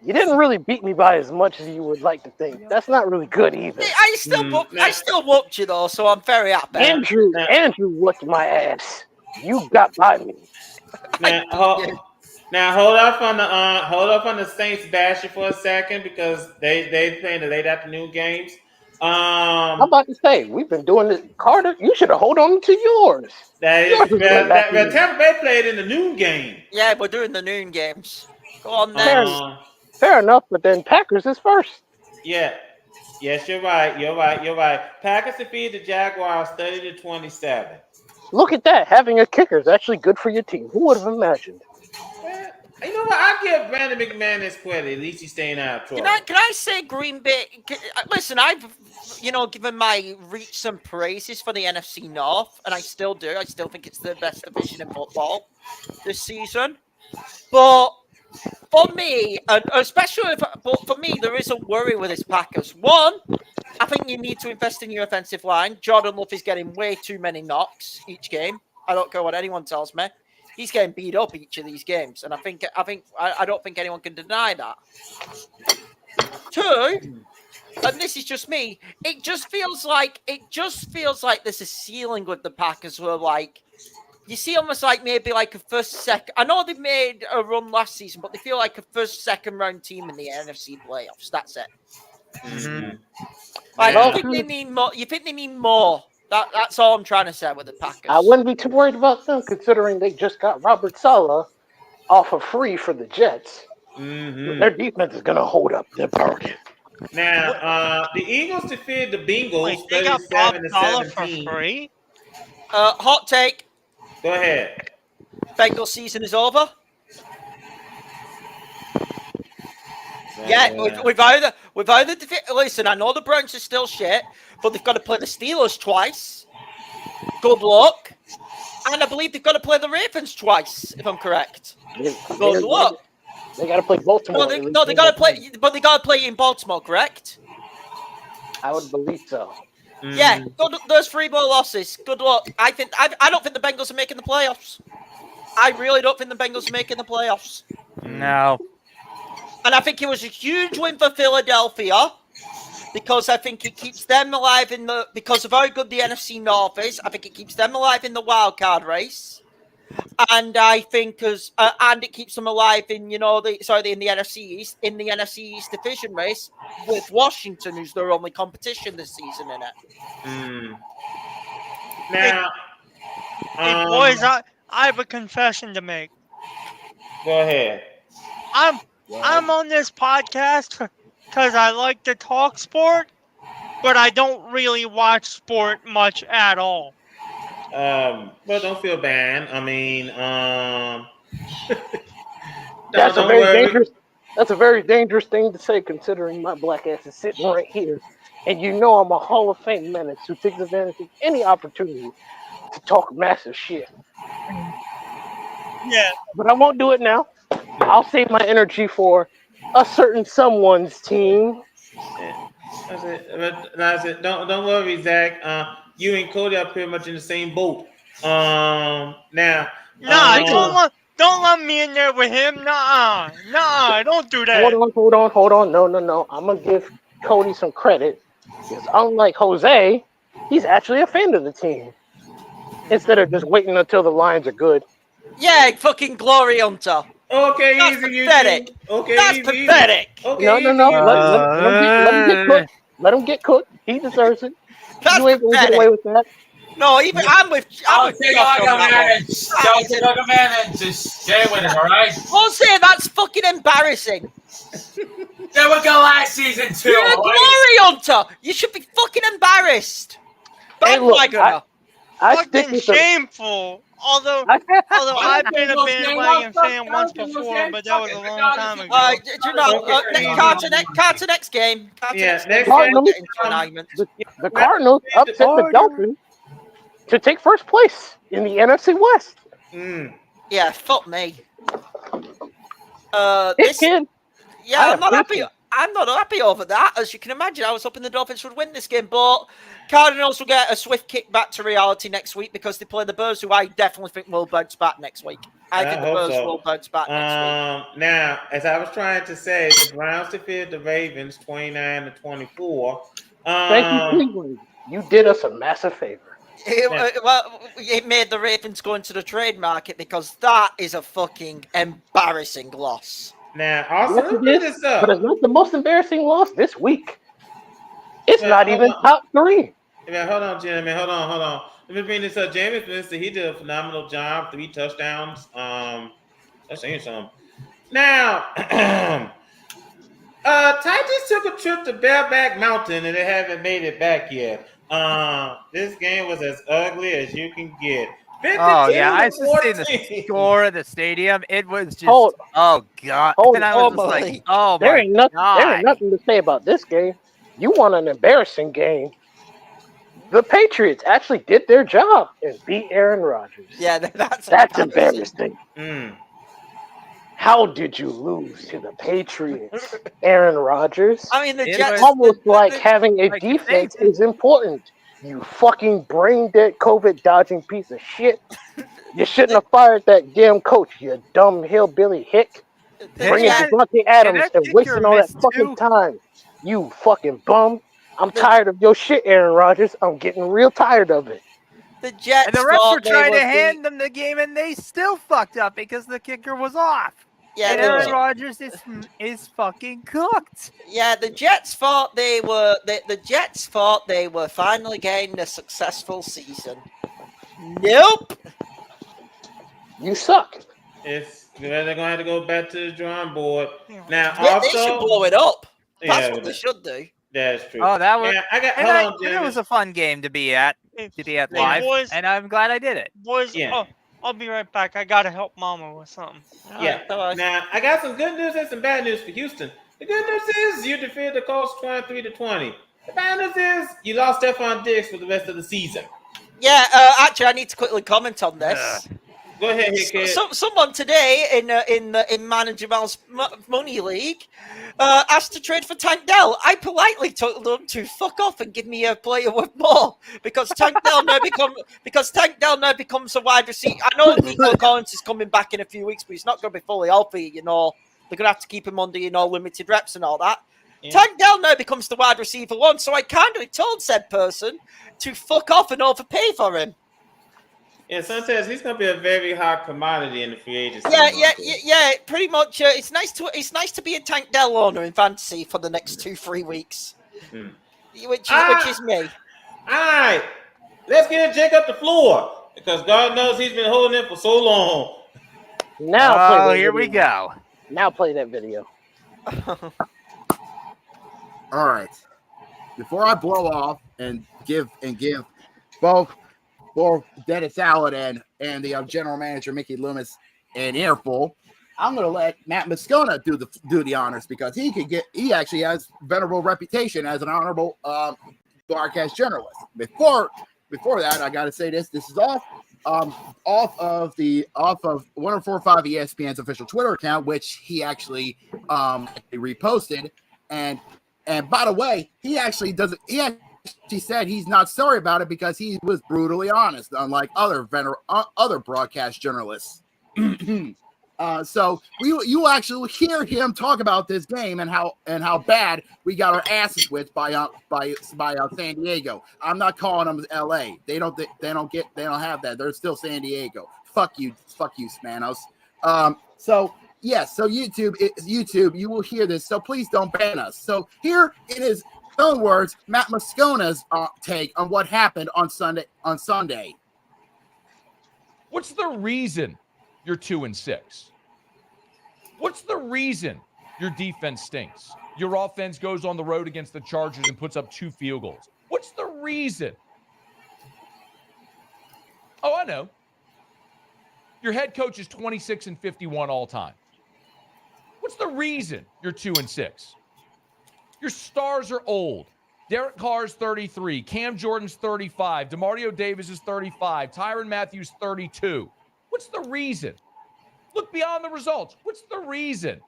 you didn't really beat me by as much as you would like to think. That's not really good either.
I still whooped you though, so I'm very happy.
Andrew whooped my ass. You got by me.
Now hold up on the Saints bashing for a second because they playing the late afternoon games.
I'm about to say we've been doing this. Carter, you should have hold on to yours.
Tampa Bay played in the noon game.
Yeah, we're doing the noon games. Go on then.
Fair enough, but then Packers is first.
Yeah. Yes, you're right. Packers defeated the Jaguars 30-27.
Look at that. Having a kicker is actually good for your team. Who would have imagined?
You know what? I give Brandon McMahon this credit. At least he's staying out of trouble.
Can I say Green Bay? Listen, I've given my reach some praises for the NFC North, and I still do. I still think it's the best division in football this season. But for me, and especially for me, there is a worry with this Packers. One, I think you need to invest in your offensive line. Jordan Love is getting way too many knocks each game. I don't care what anyone tells me. He's getting beat up each of these games, and I don't think anyone can deny that. Two, and this is just me, it just feels like there's a ceiling with the Packers where you see almost like maybe like a second. I know they made a run last season, but they feel like a second round team in the NFC playoffs. That's it.
Mm-hmm.
You think they mean more? You think they mean more? That's all I'm trying to say with the Packers.
I wouldn't be too worried about them, considering they just got Robert Saleh off of free for the Jets.
Mm-hmm.
Their defense is going to hold up their burden.
Now, the Eagles defeated the Bengals 37-17.
For free?
Hot take.
Go ahead.
Bengals season is over. Yeah, we've either listen, I know the Browns are still shit, but they've got to play the Steelers twice. Good luck. And I believe they've got to play the Ravens twice, if I'm correct. Good luck.
They got to play Baltimore.
They got to play in Baltimore, correct?
I would believe so.
Mm-hmm.
Yeah, those 3 more losses. Good luck. I don't think the Bengals are making the playoffs. I really don't think the Bengals are making the playoffs.
No.
And I think it was a huge win for Philadelphia because I think it keeps them alive because of how good the NFC North is. I think it keeps them alive in the wild card race. And I think and it keeps them alive in in the NFC East, division race with Washington, who's their only competition this season in it.
Now,
hey boys, I have a confession to make.
Go ahead.
I'm on this podcast because I like to talk sport, but I don't really watch sport much at all.
Well, don't feel bad. I mean,
that's a very dangerous thing to say, considering my black ass is sitting right here, and I'm a Hall of Fame menace who takes advantage of any opportunity to talk massive shit.
Yeah,
but I won't do it now. I'll save my energy for a certain someone's team.
That's it. Don't worry, Zach. You and Cody are pretty much in the same boat. Now.
Don't let me in there with him. Nah, don't do that.
Hold on. No. I'm gonna give Cody some credit because unlike Jose, he's actually a fan of the team. Instead of just waiting until the Lions are good.
Yeah, fucking Glory Hunter.
Okay,
that's
easy.
Pathetic.
Okay,
that's
easy.
Pathetic.
Okay, no. Let him get cooked. Let him get cooked. He deserves it. You ain't gonna get away with that.
No, even I'm with.
Take like a man and just stay with it, all right?
Jose, that's fucking embarrassing.
There we go last season too.
You're a Glory Hunter. You should be fucking embarrassed.
Hey, look, I
fucking shameful. Although I've been a bandwagon fan once before, but that was a long time ago.
Carter, next game.
The Cardinals upset the Dolphins to take first place in the NFC West.
Yeah, fuck me.
Yeah,
I'm not happy. I'm not happy over that. As you can imagine, I was hoping the Dolphins would win this game, but Cardinals will get a swift kick back to reality next week because they play the Bears, who I definitely think will bounce back next week. I think the Bears will bounce back next week.
Now, as I was trying to say, the Browns defeated the Ravens 29-24.
Thank you, Cleveland. You did us a massive favor.
It made the Ravens go into the trade market because that is a fucking embarrassing loss.
Now, also,
but it's not the most embarrassing loss this week. It's not even top 3.
Man, hold on, gentlemen. Hold on. Let me bring this up. Jameis Winston, he did a phenomenal job. 3 touchdowns. That's saying something. Now, Titans took a trip to Bareback Mountain, and they haven't made it back yet. This game was as ugly as you can get.
Oh yeah, I just seen the score of the stadium. It was just oh god, and I was just like, oh
there
my
ain't nothing,
god.
There ain't nothing to say about this game. You want an embarrassing game? The Patriots actually did their job and beat Aaron Rodgers.
Yeah, that's
embarrassing. How did you lose to the Patriots, Aaron Rodgers?
I mean, the Jets
almost like having a defense is important. You fucking brain-dead, COVID-dodging piece of shit. You shouldn't have fired that damn coach, you dumb hillbilly hick. Bringing Devontae Adams and wasting all that fucking time. You fucking bum. I'm tired of your shit, Aaron Rodgers. I'm getting real tired of it.
The Jets
and the refs were trying to hand them the game, and they still fucked up because the kicker was off.
Yeah,
and Aaron Rodgers is fucking cooked.
Yeah, the Jets thought they were finally getting a successful season. Nope.
You suck.
They're gonna have to go back to the drawing board. Now,
they should blow it up. That's what they should do.
That's true.
Oh, that was.
Yeah,
it was a fun game to be at live,
boys,
and I'm glad I did it.
Boys, I'll be right back. I gotta help Mama with something.
Now I got some good news and some bad news for Houston. The good news is you defeated the Colts 23-20. The bad news is you lost Stephon Diggs for the rest of the season.
Yeah, actually, I need to quickly comment on this.
Go ahead, kid.
Someone today in Manager Mal's Money League asked to trade for Tank Dell. I politely told them to fuck off and give me a player worth more because Tank Dell now becomes a wide receiver. I know Nico Collins is coming back in a few weeks, but he's not going to be fully healthy. They're going to have to keep him under, limited reps and all that. Yeah. Tank Dell now becomes the wide receiver 1, so I kindly told said person to fuck off and overpay for him.
Yeah, sometimes he's going to be a very hot commodity in the free agency.
Yeah. Pretty much. It's nice to be a Tank Dell owner in fantasy for the next 2-3 weeks, which is me.
All right, let's get Jake up the floor because God knows he's been holding it for so long.
Now,
here we go.
Now play that video.
All right. Before I blow off and give both Dennis Allen and the general manager Mickey Loomis an earful, I'm going to let Matt Moscona do the honors because he actually has venerable reputation as an honorable broadcast journalist. Before that, I got to say this is off of 1045 ESPN's official Twitter account, which he actually reposted. And by the way, he actually said he's not sorry about it because he was brutally honest, unlike other broadcast journalists. So you actually hear him talk about this game and how bad we got our asses whipped by San Diego. I'm not calling them LA. They don't have that. They're still San Diego. Fuck you, Spanos. So YouTube, you will hear this. So please don't ban us. So here in his own words, Matt Moscona's take on what happened on Sunday.
What's the reason you're 2-6? What's the reason your defense stinks? Your offense goes on the road against the Chargers and puts up 2 field goals. What's the reason? Oh, I know. Your head coach is 26-51 all time. What's the reason you're 2-6? Your stars are old. Derek Carr's 33. Cam Jordan's 35. DeMario Davis is 35. Tyrann Mathieu 32. What's the reason? Look beyond the results. What's the reason?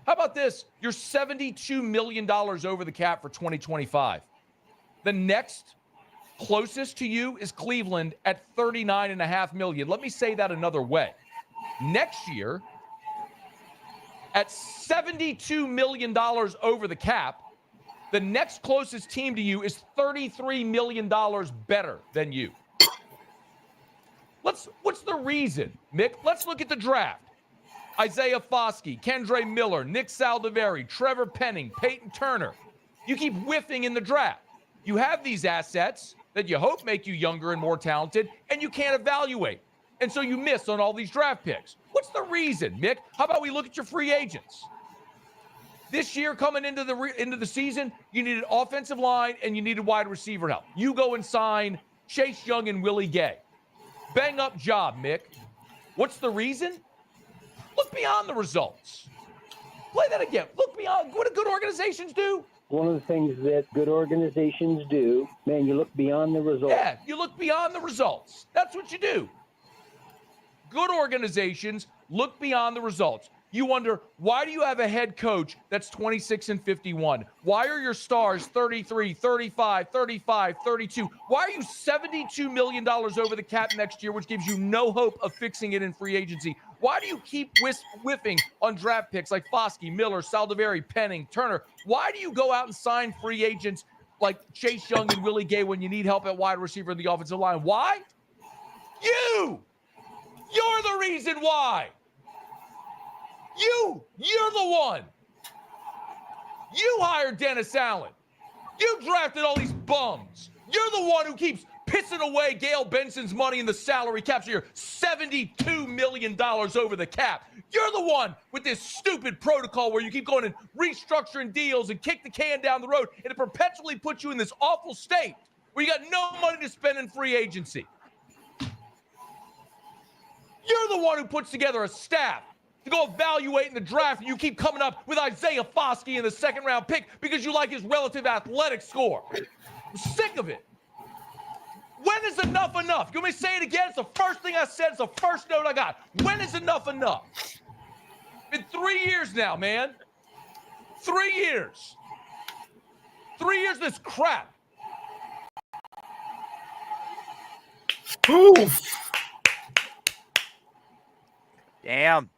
How about this? You're $72 million over the cap for 2025. The next closest to you is Cleveland at $39.5 million. Let me say that another way. Next year, at $72 million over the cap, the next closest team to you is $33 million better than you. What's the reason, Mick? Let's look at the draft. Isaiah Foskey, Kendre Miller, Nick Saldiveri, Trevor Penning, Peyton Turner. You keep whiffing in the draft. You have these assets that you hope make you younger and more talented, and you can't evaluate. And so you miss on all these draft picks. What's the reason, Mick? How about we look at your free agents? This year coming into the season, you needed offensive line and you needed wide receiver help. You go and sign Chase Young and Willie Gay. Bang up job, Mick. What's the reason? Look beyond the results. Play that again. Look beyond. What do good organizations do?
One of the things that good organizations do, man, you look beyond the results.
Yeah, you look beyond the results. That's what you do. Good organizations look beyond the results. You wonder, why do you have a head coach that's 26-51? Why are your stars 33, 35, 35, 32? Why are you $72 million over the cap next year, which gives you no hope of fixing it in free agency? Why do you keep whiffing on draft picks like Foskey, Miller, Saldiveri, Penning, Turner? Why do you go out and sign free agents like Chase Young and Willie Gay when you need help at wide receiver in the offensive line? Why? You're the reason why. You're the one. You hired Dennis Allen. You drafted all these bums. You're the one who keeps pissing away Gail Benson's money in the salary cap. So you're $72 million over the cap. You're the one with this stupid protocol where you keep going and restructuring deals and kick the can down the road, and it perpetually puts you in this awful state where you got no money to spend in free agency. You're the one who puts together a staff to go evaluate in the draft, and you keep coming up with Isaiah Foskey in the second-round pick because you like his relative athletic score. I'm sick of it. When is enough enough? You want me to say it again? It's the first thing I said. It's the first note I got. When is enough enough? Been 3 years now, man. 3 years. 3 years of this crap.
Damn.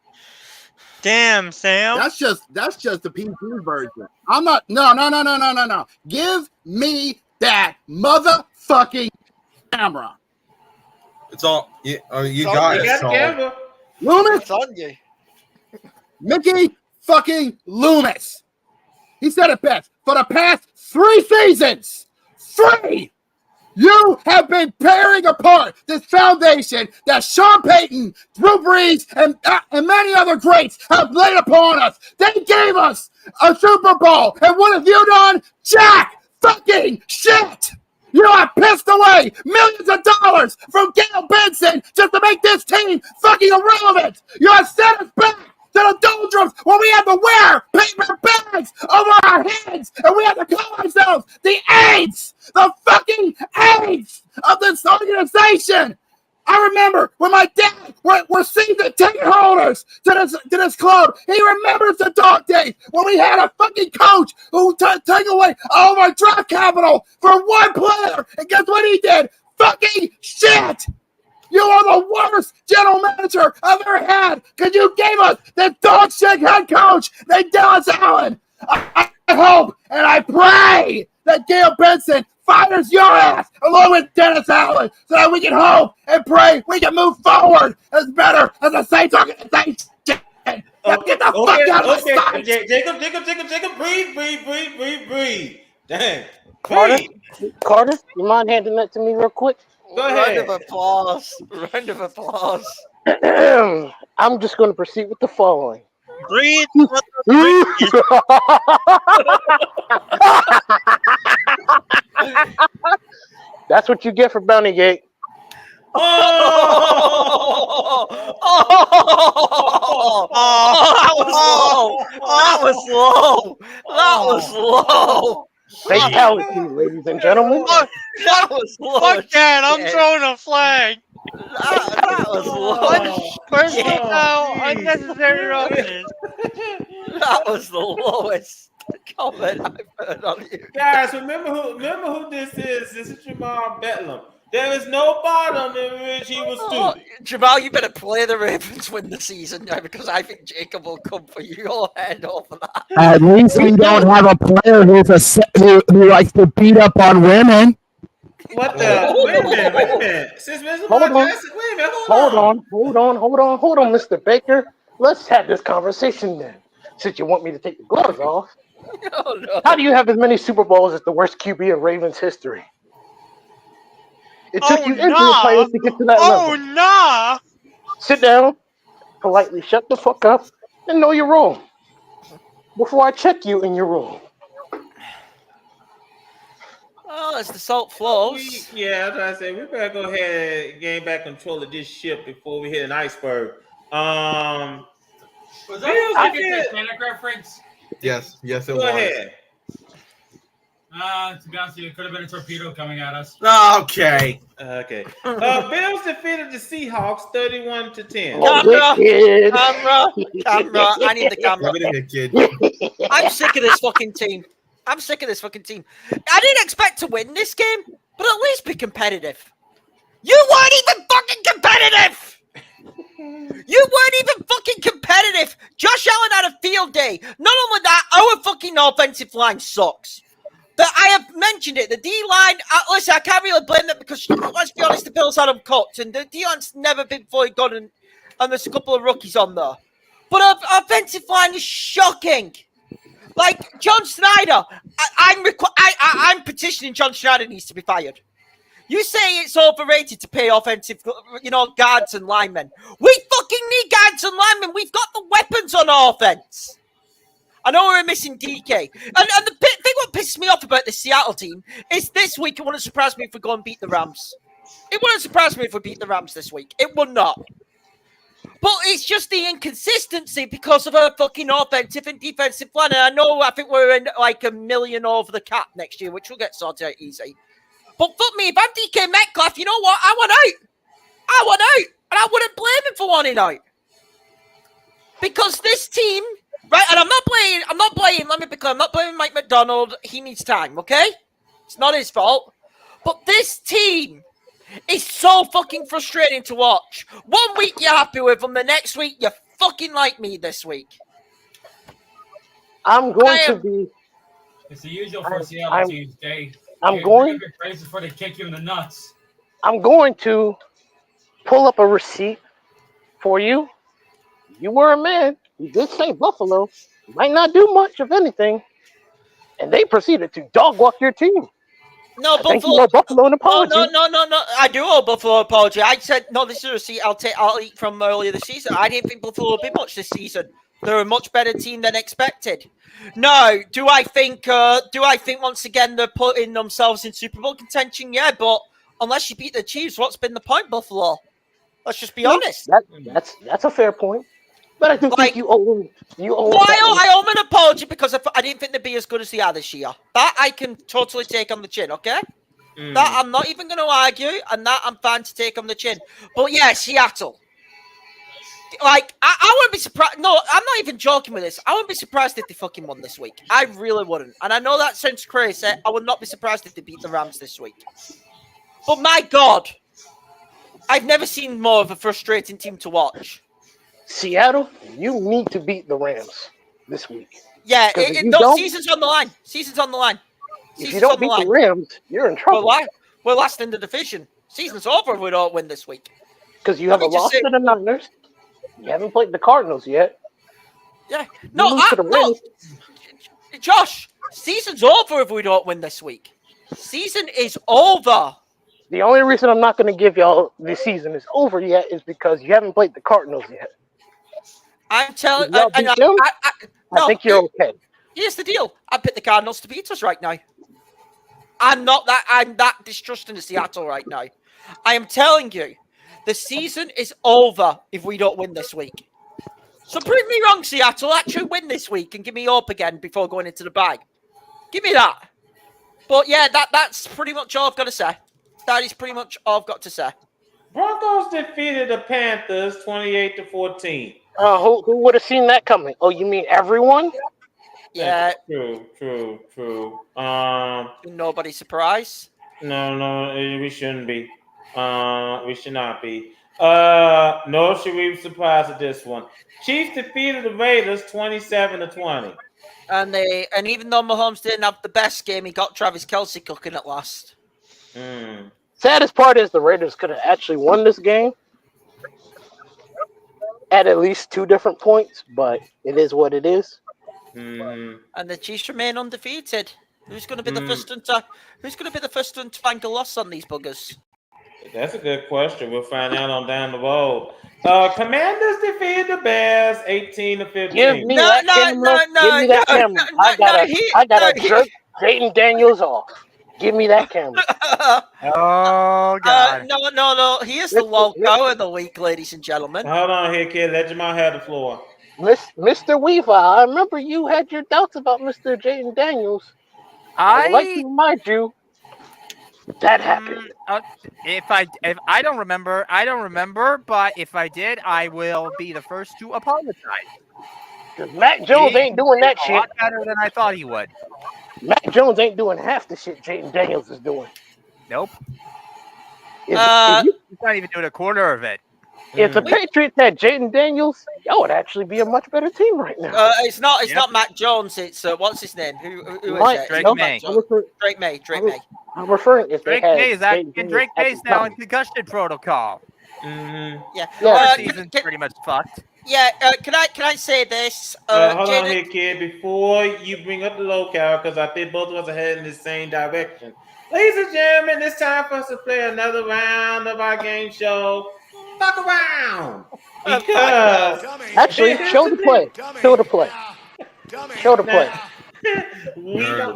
Damn, Sam.
That's just the PG version. I'm not. No. Give me that motherfucking camera.
It's all you got it.
Camera.
Loomis.
It's on you.
Mickey fucking Loomis. He said it best. For the past 3 seasons, 3, you have been tearing apart this foundation that Sean Payton, Drew Brees, and many other greats have laid upon us. They gave us a Super Bowl, and what have you done? Jack fucking shit! You have pissed away millions of dollars from Gail Benson just to make this team fucking irrelevant. You have set us back to the doldrums where we had to wear paper bags over our heads and we had to call ourselves the AIDS, the fucking AIDS of this organization. I remember when my dad were season ticket holders to this club. He remembers the dark days when we had a fucking coach who took away all of our draft capital for one player. And guess what he did? Fucking shit! You are the worst general manager I've ever had because you gave us the dog shit head coach named Dallas Allen. I hope and I pray that Gail Benson fires your ass along with Dennis Allen so that we can hope and pray we can move forward as better as a Saints organization. Get the fuck out of my sight.
Jacob, breathe. Dang.
Carter, you mind handing that to me real quick?
Go ahead.
Round of applause.
I'm just going to proceed with the following.
Breathe.
That's what you get for Bounty Gate.
That was low.
Fatality, ladies and gentlemen.
That was low.
Fuck that. I'm throwing a flag.
That was low.
Personal unnecessary roughness.
That was the lowest comment I've heard on you.
Guys, remember who this is. This is Jamal Bedlam. There is no bottom in which he was stupid.
Jamal, you better play the Ravens win the season now because I think Jacob will come for your head over that.
At least we don't have a player who likes to beat up on women.
What the? Wait a minute.
Hold on, Mr. Baker. Let's have this conversation then. Since you want me to take the gloves off.
No.
How do you have as many Super Bowls as the worst QB in Ravens history? It took you injury players to get to that level.
Oh, nah!
Sit down, politely shut the fuck up, and know you're wrong. Before I check you and you're wrong.
Oh, as the salt flows.
That's what I say. We better go ahead and gain back control of this ship before we hit an iceberg.
Was that a Titanic reference?
Yes, it was.
Go ahead.
To be honest with you, it could have been a torpedo coming at us.
Okay.
Bills defeated the Seahawks 31-10.
Camera. I need the camera. I'm sick of this fucking team. I didn't expect to win this game, but at least be competitive. You weren't even fucking competitive! Josh Allen had a field day. Not only that, our fucking offensive line sucks. But I have mentioned it. The D-line, listen, I can't really blame them because, let's be honest, the Bills had them cut. And the D-line's never been fully good, and there's a couple of rookies on there. But our offensive line is shocking. Like, John Schneider, I'm petitioning John Schneider needs to be fired. You say it's overrated to pay offensive, guards and linemen. We fucking need guards and linemen. We've got the weapons on offense. I know we're missing DK. And the thing what pisses me off about the Seattle team is this week it wouldn't surprise me if we go and beat the Rams. It wouldn't surprise me if we beat the Rams this week. It would not. But it's just the inconsistency because of our fucking offensive and defensive plan. And I think we're in like $1 million over the cap next year, which will get sorted out easy. But fuck me, if I'm DK Metcalf, you know what? I want out. And I wouldn't blame him for wanting out. Because this team... Right, and I'm not blaming, let me be clear, I'm not blaming Mike McDonald. He needs time, okay? It's not his fault. But this team It's so fucking frustrating to watch. 1 week you're happy with them, the next week you fucking like me this week.
I'm going to be.
It's the usual for Seattle teams, Jay.
I'm going.
Phrases before they kick you in the nuts.
I'm going to pull up a receipt for you. You were a man. You did say Buffalo might not do much of anything, and they proceeded to dog walk your team.
No,
Buffalo an apology.
No. I do owe Buffalo an apology. I said no. This is a receipt I'll eat from earlier this season. I didn't think Buffalo would be much this season. They're a much better team than expected. No, do I think once again they're putting themselves in Super Bowl contention? Yeah, but unless you beat the Chiefs, what's been the point, Buffalo? Let's just be honest.
That's a fair point. But I do think you owe them.
I owe them an apology because I didn't think they'd be as good as they are this year. That I can totally take on the chin, okay? That I'm not even going to argue, and that I'm fine to take on the chin. But yeah, Seattle. Like, I wouldn't be surprised. No, I'm not even joking with this. I wouldn't be surprised if they fucking won this week. I really wouldn't. And I know that sounds crazy. I would not be surprised if they beat the Rams this week. But my God, I've never seen more of a frustrating team to watch.
Seattle, you need to beat the Rams this week.
Yeah, season's on the line. Season's on the line.
If you don't beat the Rams, you're in trouble.
We're last in the division. Season's over if we don't win this week.
Because you have a loss to the Niners. You haven't played the Cardinals yet.
Yeah. No, Josh, season's over if we don't win this week. Season is over.
The only reason I'm not going to give y'all the season is over yet is because you haven't played the Cardinals yet.
I'm telling
you. I think you're okay.
Here's the deal. I picked the Cardinals to beat us right now. I'm that distrusting of Seattle right now. I am telling you, the season is over if we don't win this week. So prove me wrong, Seattle. Actually win this week and give me hope again before going into the bag. Give me that. But yeah, that's pretty much all I've got to say. That is pretty much all I've got to say.
Broncos defeated the Panthers 28-14.
Who would have seen that coming? Oh, you mean everyone?
Yeah.
True.
Nobody surprised?
No, we shouldn't be. We should not be. Nor should we be surprised at this one. Chiefs defeated the Raiders 27-20.
And even though Mahomes didn't have the best game, he got Travis Kelce cooking at last.
Saddest part is the Raiders could have actually won this game at least 2 different points, but it is what it is.
And the Chiefs remain undefeated. Who's going to be the first one to? Who's going to be the first one to find a loss on these buggers?
That's a good question. We'll find out on down the road. Commanders defeated the Bears 18-15.
Give me that camera. I gotta jerk Jayden Daniels off. Give me that camera.
Oh, God.
No. Here's the logo of the week, ladies and gentlemen.
Hold on here, kid. Let Jamal have the floor.
Mr. Weaver, I remember you had your doubts about Mr. Jayden Daniels. I'd like to remind you that happened.
If I don't remember, but if I did, I will be the first to apologize.
Because Mac Jones ain't doing that shit.
A lot better than I thought he would.
Mac Jones ain't doing half the shit Jayden Daniels is doing.
Nope. He's not even doing a quarter of it.
If the Patriots had Jayden Daniels, y'all would actually be a much better team right now.
It's not Mac Jones. It's what's his name? Who is it?
Drake May.
Drake May.
I'm referring if
Drake May is Drake May's now in concussion protocol.
Yeah.
Season's pretty much fucked.
Yeah. Can I say this?
Hold on here, kid. Before you bring up the locale, because I think both of us are heading in the same direction. Ladies and gentlemen, it's time for us to play another round of our game show. Fuck around. Because
actually, show the play.
I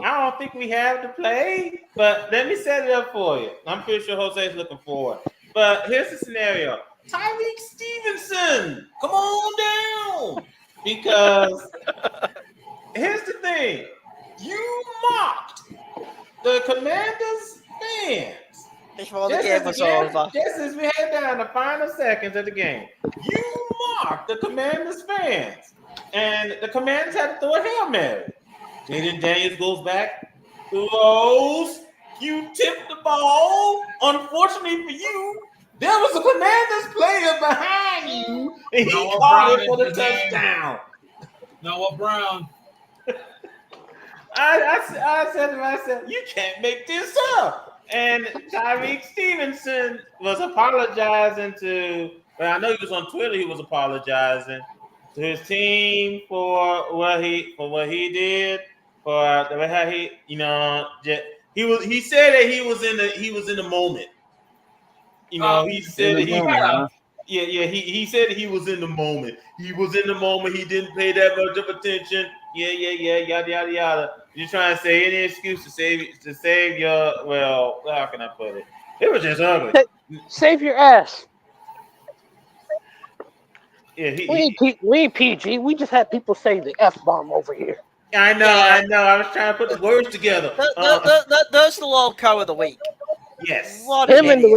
don't think we have to play, but let me set it up for you. I'm pretty sure Jose's looking forward. But here's the scenario. Tyreek Stevenson, come on down. Because here's the thing. You mocked the Commanders fans.
Before the game was over.
Just as we head down the final seconds of the game. You mocked the Commanders fans. And the Commanders had to throw a Hail Mary. Jayden Daniels goes back, throws, You tipped the ball. Unfortunately for you, there was a Commanders player behind you, and he caught it for the touchdown.
Noah Brown.
I said to myself, you can't make this up. And Tyreek Stevenson was apologizing to, well, I know he was on Twitter, he was apologizing to his team for what he did, for how he, he said that he was in the moment. He said that he said he was in the moment. He was in the moment. He didn't pay that much of attention. Yada yada yada. You're trying to say any excuse to save your, well, how can I put it? It was just ugly.
Save your ass.
Yeah,
we ain't PG. We just had people say the F-bomb over here.
I know. I was trying to put the words together.
There's the loco of the week.
Yes.
Him and the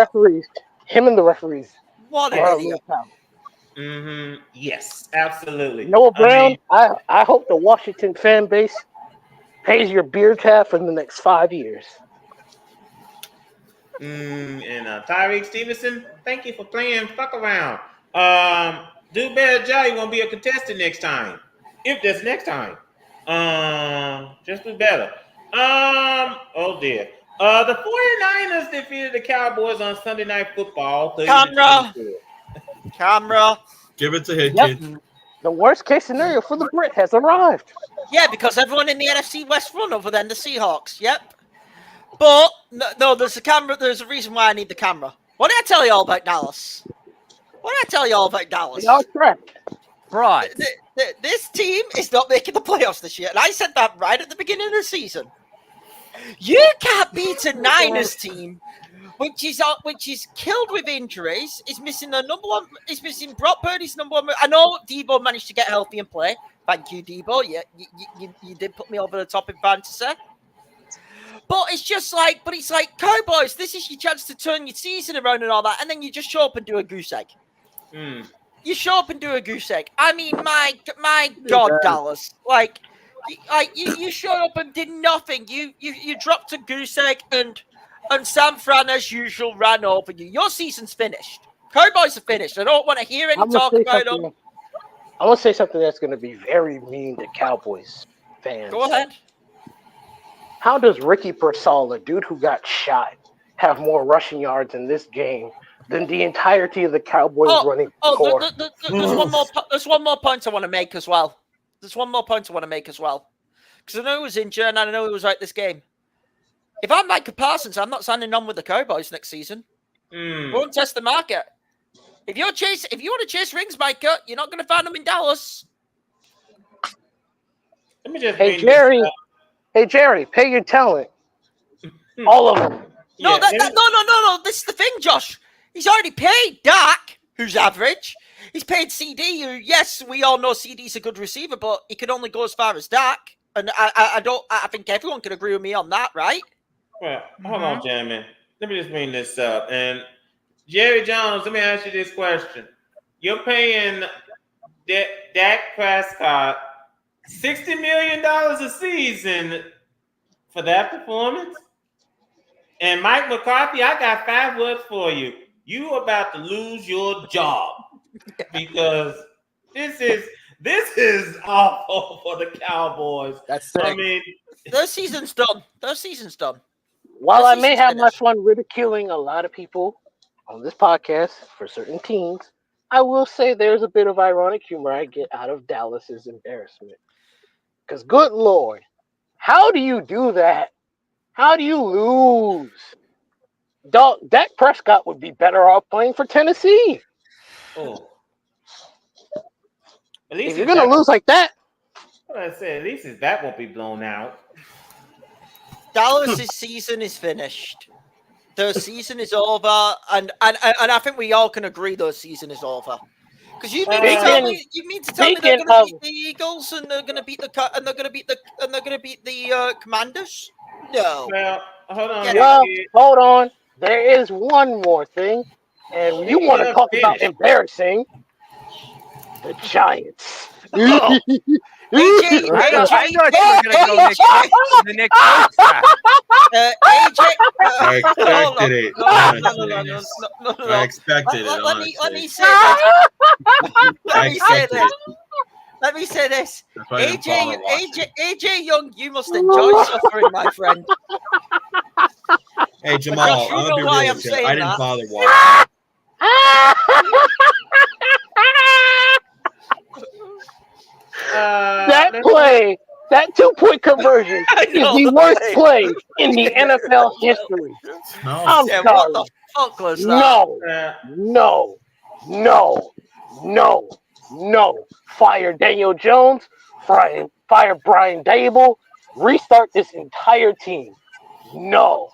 referees.
What an idiot.
Mm-hmm. Yes, absolutely.
Noah Brown, I hope the Washington fan base pays your beer tab for the next 5 years.
And Tyreek Stevenson, thank you for playing fuck around. Do better job. You won't be a contestant next time. If there's next time. Just do better. Oh dear. The 49ers defeated the Cowboys on Sunday Night Football.
Camera.
Give it to him, kid.
The worst case scenario for the Brit has arrived.
Yeah, because everyone in the NFC West won other than the Seahawks. Yep. But no, there's a camera. There's a reason why I need the camera. What did I tell you all about Dallas?
Y'all correct.
Right.
This team is not making the playoffs this year, and I said that right at the beginning of the season. You can't beat a Niners team, which is killed with injuries. Is missing the number one. Is missing Brock Purdy's number one. I know Debo managed to get healthy and play. Thank you, Debo. Yeah, you did put me over the top in fantasy. But it's like Cowboys. This is your chance to turn your season around and all that, and then you just show up and do a goose egg. You show up and do a goose egg. I mean, my God, Dallas. You showed up and did nothing. You dropped a goose egg, and San Fran, as usual, ran over you. Your season's finished. Cowboys are finished. I don't want to hear any talk about them.
I want to say something that's going to be very mean to Cowboys fans.
Go ahead.
How does Ricky Pearsall, a dude who got shot, have more rushing yards in this game than the entirety of the Cowboys running core?
There's one more point I want to make as well. Because I know he was injured and I know he was out this game. If I'm Micah Parsons, I'm not signing on with the Cowboys next season. Won't test the market. If you want to chase rings, Micah, you're not going to find them in Dallas.
Let me just
Hey Jerry, pay your talent. All of them.
No. This is the thing, Josh. He's already paid Dak, who's average. He's paid CD, who, yes, we all know CD's a good receiver, but he can only go as far as Dak. And I think everyone can agree with me on that, right?
Well, hold on, gentlemen. Let me just bring this up. And Jerry Jones, let me ask you this question. You're paying Dak Prescott $60 million a season for that performance? And Mike McCarthy, I got 5 words for you. You about to lose your job because this is awful for the Cowboys.
That's sick.
I mean, their season's done.
While I may have my fun ridiculing a lot of people on this podcast for certain teams, I will say there's a bit of ironic humor I get out of Dallas's embarrassment. Because, good Lord, how do you do that? How do you lose? Dak Prescott would be better off playing for Tennessee.
Oh.
If you're going to lose like that.
What I said, at least his back won't be blown out.
Dallas' season is finished. Their season is over, and I think we all can agree their season is over. Because you mean to tell me they're going to beat the Eagles and they're going to beat the Commanders? No.
Well, hold on.
Hold on. There is one more thing, and you want to talk about embarrassing the Giants.
AJ,
I thought you were going to go the Nick Foles track.
I expected it. I expected it.
Let me say this. Let me say this. AJ Young, you must enjoy suffering, my friend.
Hey, Jamal,
you
I'm
know
gonna be
why
real
I'm
with you.
saying
I didn't
that.
bother watching.
That play, that 2-point conversion is the worst play in the NFL history. I'm sorry.
What the fuck was that?
No. Fire Daniel Jones. Fire Brian Dable. Restart this entire team. No.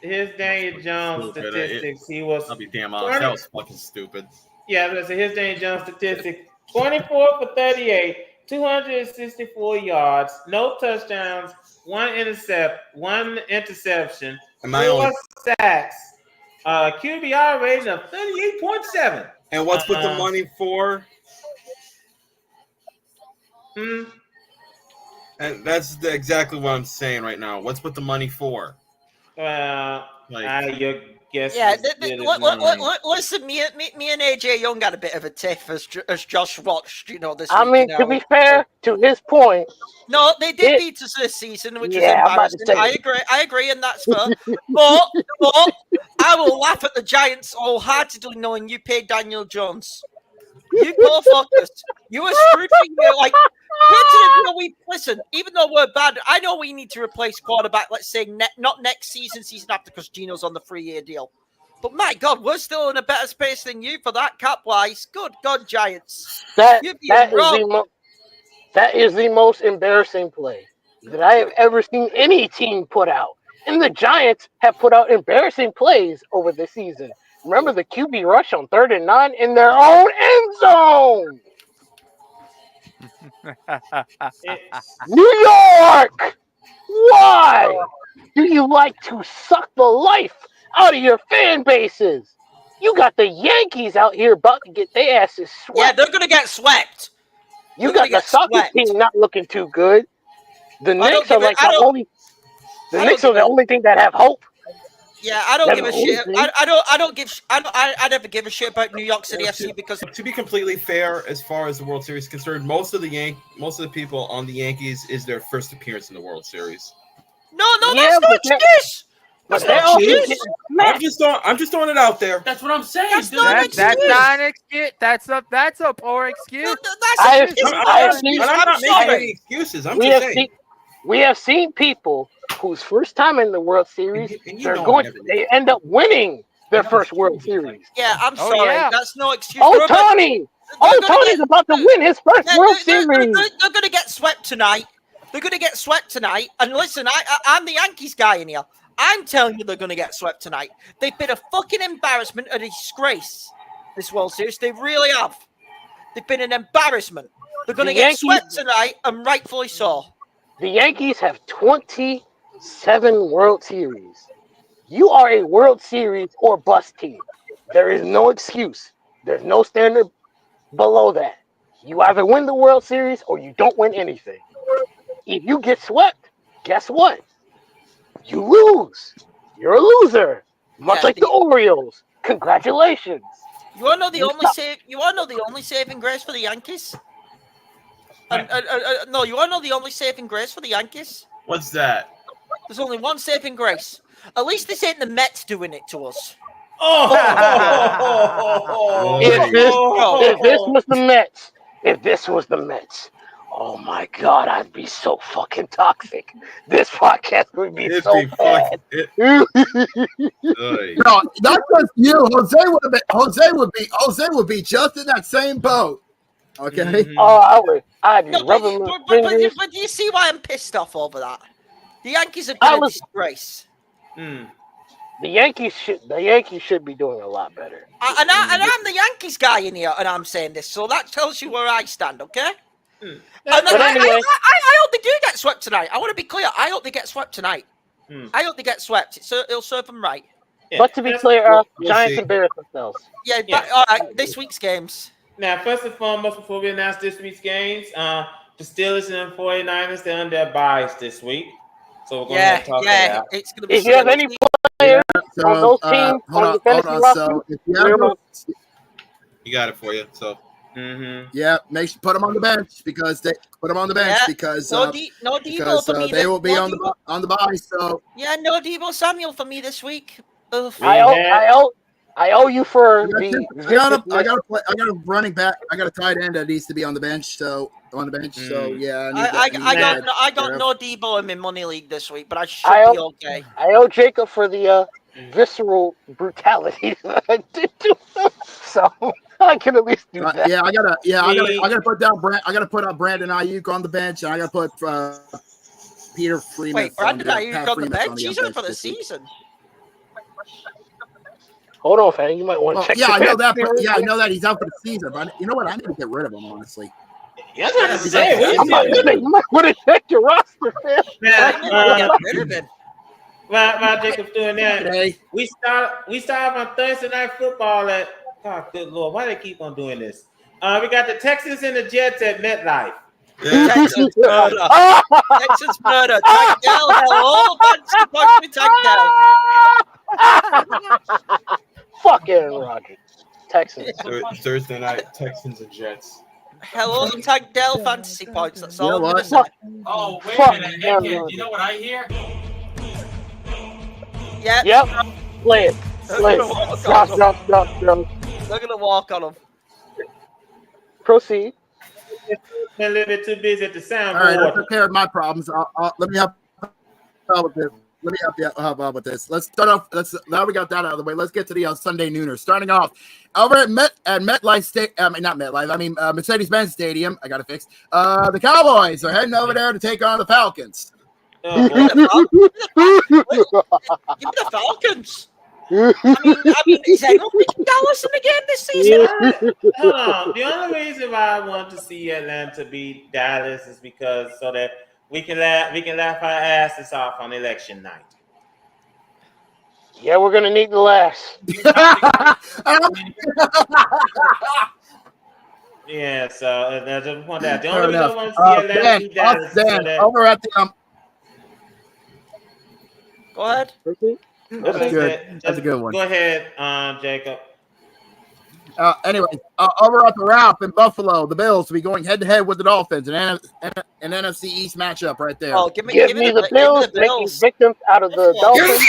Here's Daniel Jones statistics.
I'll be damn honest. That was fucking stupid.
Yeah, but here's Daniel Jones statistics. 24 for 38, 264 yards, no touchdowns, one interception, 4 sacks, QBR rating of 38.7.
And what's with the money for? And that's exactly what I'm saying right now. What's with the money for?
Your guess.
Yeah, listen, me and AJ Young got a bit of a tiff as Josh watched, this
I mean, to be fair, to his point.
No, they did beat us this season, which is embarrassing. I agree, and that's fair. but I will laugh at the Giants wholeheartedly knowing you paid Daniel Jones. You go fuckers. You were screwed for you. Like, listen, even though we're bad, I know we need to replace quarterback, let's say, not next season after, because Gino's on the 3-year deal. But my God, we're still in a better space than you for that cap-wise. Good God, Giants.
That is the most embarrassing play that I have ever seen any team put out. And the Giants have put out embarrassing plays over the season. Remember the QB rush on 3rd and 9 in their own end zone. New York! Why do you like to suck the life out of your fan bases? You got the Yankees out here about to get their asses swept.
Yeah, they're going to get swept.
You got the soccer team not looking too good. The Knicks are like the only thing that have hope.
Yeah, I don't give a shit. I never give a shit about New York City FC because,
to be completely fair, as far as the World Series is concerned, most of the people on the Yankees is their first appearance in the World Series.
No, that's no excuse.
That's not excuse. I'm just throwing it out there.
That's what I'm saying.
That's not an excuse. That's a poor excuse.
I'm not making any excuses. I'm just saying.
We have seen people whose first time in the World Series, they end up winning their first World Series.
Yeah, I'm sorry. Yeah. That's no excuse.
Tony's about to win his first World Series.
They're going to get swept tonight. And listen, I'm the Yankees guy in here. I'm telling you they're going to get swept tonight. They've been a fucking embarrassment, a disgrace, this World Series. They really have. They've been an embarrassment. They're going to get swept tonight, and rightfully so.
The Yankees have 27 World Series. You are a World Series or bust team. There is no excuse. There's no standard below that. You either win the World Series or you don't win anything. If you get swept, guess what? You lose. You're a loser. Much like the Orioles. Congratulations.
You want to know the only saving grace for the Yankees? No, you want to know the only saving grace for the Yankees?
What's that?
There's only one saving grace. At least this ain't the Mets doing it to us.
If this was the Mets, oh my God, I'd be so fucking toxic. This podcast would be bad.
No, not just you. Jose would be just in that same boat. Okay.
Mm-hmm. Oh, I'd be rubbing my fingers.
But do you see why I'm pissed off over that? The Yankees have been a disgrace.
The Yankees should be doing a lot better.
And I'm the Yankees guy in here, and I'm saying this, so that tells you where I stand, okay? And I hope they do get swept tonight. I want to be clear. I hope they get swept tonight. I hope they get swept. It'll serve them right.
But to be clear, Giants embarrass themselves.
Yeah. All right, this week's games.
Now, first and foremost, before we announce this week's games, the Steelers and the 49ers, they're on their byes this week. So we're going to talk about it.
It's going to be.
If you have any players on those teams on the fantasy roster,
you got it for you. So.
Yeah, put them on the bench because they
no Deebo for me.
They will be on the bye. So
no Deebo Samuel for me this week.
I owe you for
I got a running back. I got a tight end that needs to be on the bench. So yeah.
I got no Deebo in my money league this week, but I should be okay.
I owe Jacob for the visceral brutality that I did to him. So I can at least do that.
I gotta put down I gotta put out Brandon Ayuk on the bench, and I gotta put Peter Freeman.
Wait, Brandon Ayuk on the bench? He's on for the season.
Hold on, fan. You might want to check.
Yeah, I know that. I know that he's out for the season. But you know what? I need to get rid of him, honestly.
Yeah, I was say.
You might want to check your roster, man.
While Jacob's doing that, we start on Thursday Night Football at. Oh, good Lord! Why do they keep on doing this? We got the Texans and the Jets at MetLife.
Texans murder. Texans murder. Tank Dell. Hello, punch me, Tank Dell.
Fuck Aaron Rodgers. Texans.
Thursday night, Texans and Jets.
Hello, Tank Dell fantasy points. That's all I'm going to say.
Oh, wait a minute. Do you know what I hear?
Yep. Play it. Drop.
They're going to walk on them.
Proceed.
Been a little bit too busy at the soundboard.
All right, I took care of my problems. Let me help with this. Let me help you out with this. Let's start off. Now we got that out of the way. Let's get to the Sunday nooners. Starting off over at MetLife State. Not MetLife. I mean Mercedes-Benz Stadium. I got it fixed. The Cowboys are heading over there to take on the Falcons.
Give me the Falcons. I mean, is anyone picking Dallas in the game this season?
Hold on. The only reason why I want to see Atlanta beat Dallas is because so that we can laugh our asses off on election night.
Yeah, we're gonna need the laughs.
Yeah, so I just want that. The only reason I want to see Atlanta beat Dallas is so that
over at the
Go ahead.
That's good. That's a good one.
Go ahead, Jacob.
Anyway, over at the Ralph in Buffalo, the Bills will be going head-to-head with the Dolphins. An NFC East matchup right there.
Oh, give me the Bills. Making victims out of the Dolphins.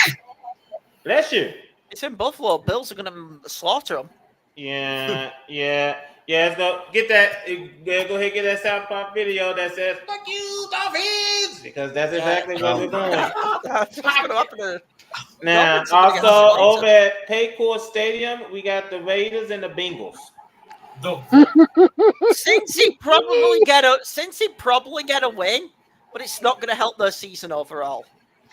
Bless you.
It's in Buffalo. Bills are going to slaughter them.
Yeah. Let's go get that. Go ahead and get that South Park video that says "Fuck you, Dolphins," because that's exactly what we're doing.
That's what's going to happen there.
Now, also over at Paycor Stadium, we got the Raiders and the Bengals.
Since he probably get a win, but it's not going to help their season overall.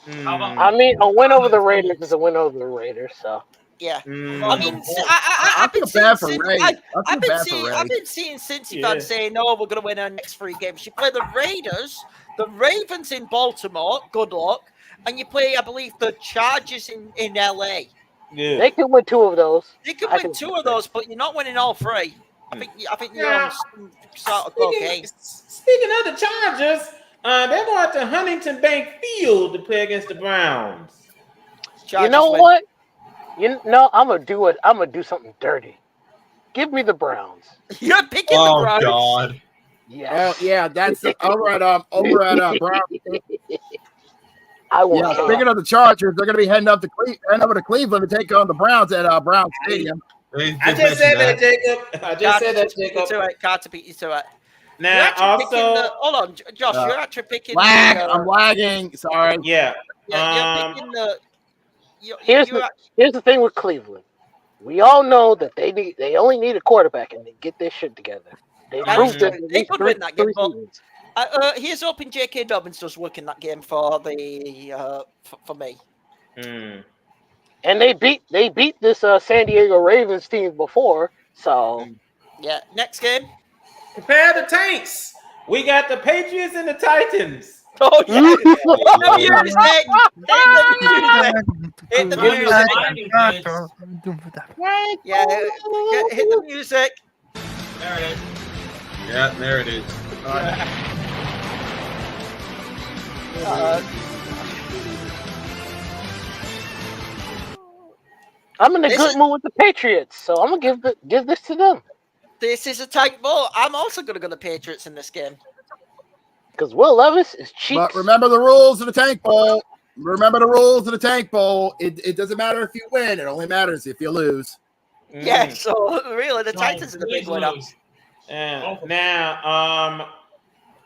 I mean, a win over the Raiders is a win over the Raiders, so.
Yeah, I mean, I've been seeing Cincy fans saying, "No, we're going to win our next 3 games." You play the Raiders, the Ravens in Baltimore. Good luck. And you play, I believe, the Chargers in LA.
Yeah.
They can win 2 of those.
They can win 2 of those, but you're not winning all 3. I think you're on some sort of game.
Speaking of the Chargers, they're going to Huntington Bank Field to play against the Browns.
Chargers what? I'm gonna do something dirty. Give me the Browns.
You're picking the Browns.
Oh God.
Yeah.
Yeah, that's over at Browns. Speaking of the Chargers, they're going to be heading over to Cleveland to take on the Browns at Brown Stadium.
I just said that, Jacob.
Can't beat you to it.
Now, also,
hold on, Josh. You're actually picking.
I'm lagging. Sorry.
Yeah.
You're picking the.
Here's the thing with Cleveland. We all know that they only need a quarterback and they get their shit together. They proved it.
They could win that game. Here's hoping J.K. Dobbins does work in that game for the for me.
And they beat this San Diego Ravens team before, so
yeah. Next game.
Prepare the tanks. We got the Patriots and the Titans.
Oh yeah! Hit the music. Yeah, hit the music.
There it is. Yeah, there it is.
I'm in a good mood with the Patriots, so I'm gonna give this to them.
This is a tank ball. I'm also gonna go the Patriots in this game.
Because Will Levis is cheap.
But remember the rules of the tank bowl. Remember the rules of the tank bowl. It doesn't matter if you win. It only matters if you lose.
Yeah, so really, the Titans are the big winner.
Now,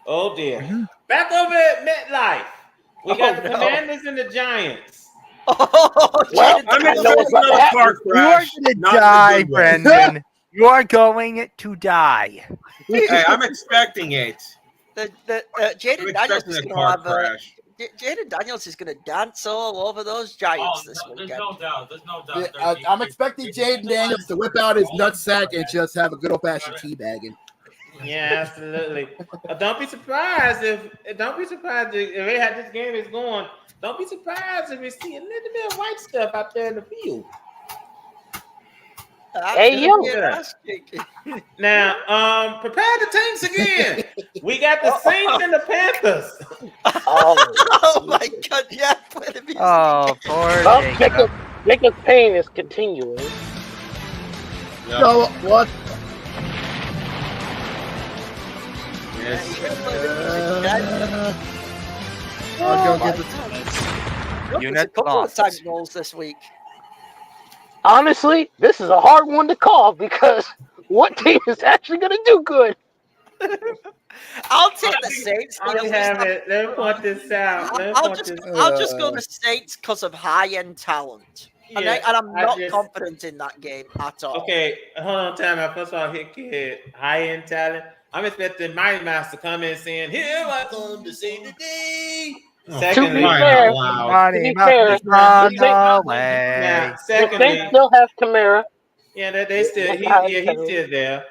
oh dear. Back over at MetLife. We got the Commanders and the Giants.
Well, I'm you are going to die, Brendan. You are going to die.
Hey, I'm expecting it.
Jaden Daniels is going to have Jaden Daniels is going to dance all over those Giants this weekend.
There's no doubt.
I'm expecting Jaden Daniels to whip out his nutsack and just have a good old fashioned teabagging.
Yeah, absolutely. Don't be surprised if this game is going. Don't be surprised if we see a little bit of white stuff out there in the field.
Hey, yo.
Now, prepare the tanks again. We got the Saints and the Panthers.
Oh my God! Yeah.
Oh, poor
Jacob's pain is continuing.
Yeah. So what?
I'll go get the
unit
couple of tag goals this week.
Honestly, this is a hard one to call because what team is actually going to do good?
I'll take the Saints.
Let me point this out.
I'll just go the Saints because of high-end talent.
Yeah,
and I'm not confident in that game at all.
Okay, hold on, time out. First of all, kid, high-end talent. I'm expecting Mighty Mouse to come in saying, "Here I come to save the day." Secondly,
the Saints still have Kamara.
Yeah, they still he's still there.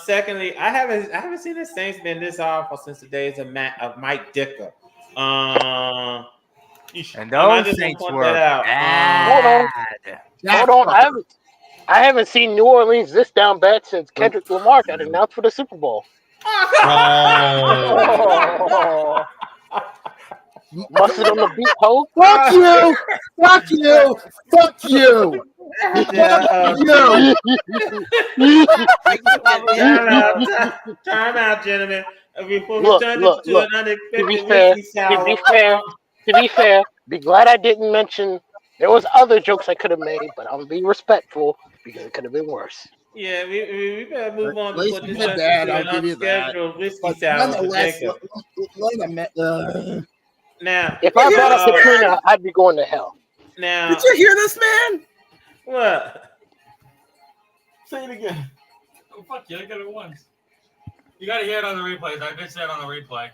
Secondly, I haven't seen the Saints been this awful since the days of Mike Dicker.
And those Saints were bad.
Hold on. I haven't seen New Orleans this down bad since Kendrick Lamar got announced for the Super Bowl. Busted on the beat, ho.
Fuck you! Fuck you! Fuck you!
Time out, gentlemen.
To be fair, be glad I didn't mention there was other jokes I could have made, but I'm being respectful because it could have been worse.
Yeah, we better move on to put this
I'll give you that.
Now,
if I brought up Katrina, I'd be going to hell.
Now,
did you hear this, man?
What?
Say it again.
Oh, fuck you! I got it once. You got to hear it on the replay. I bitched that on the replay.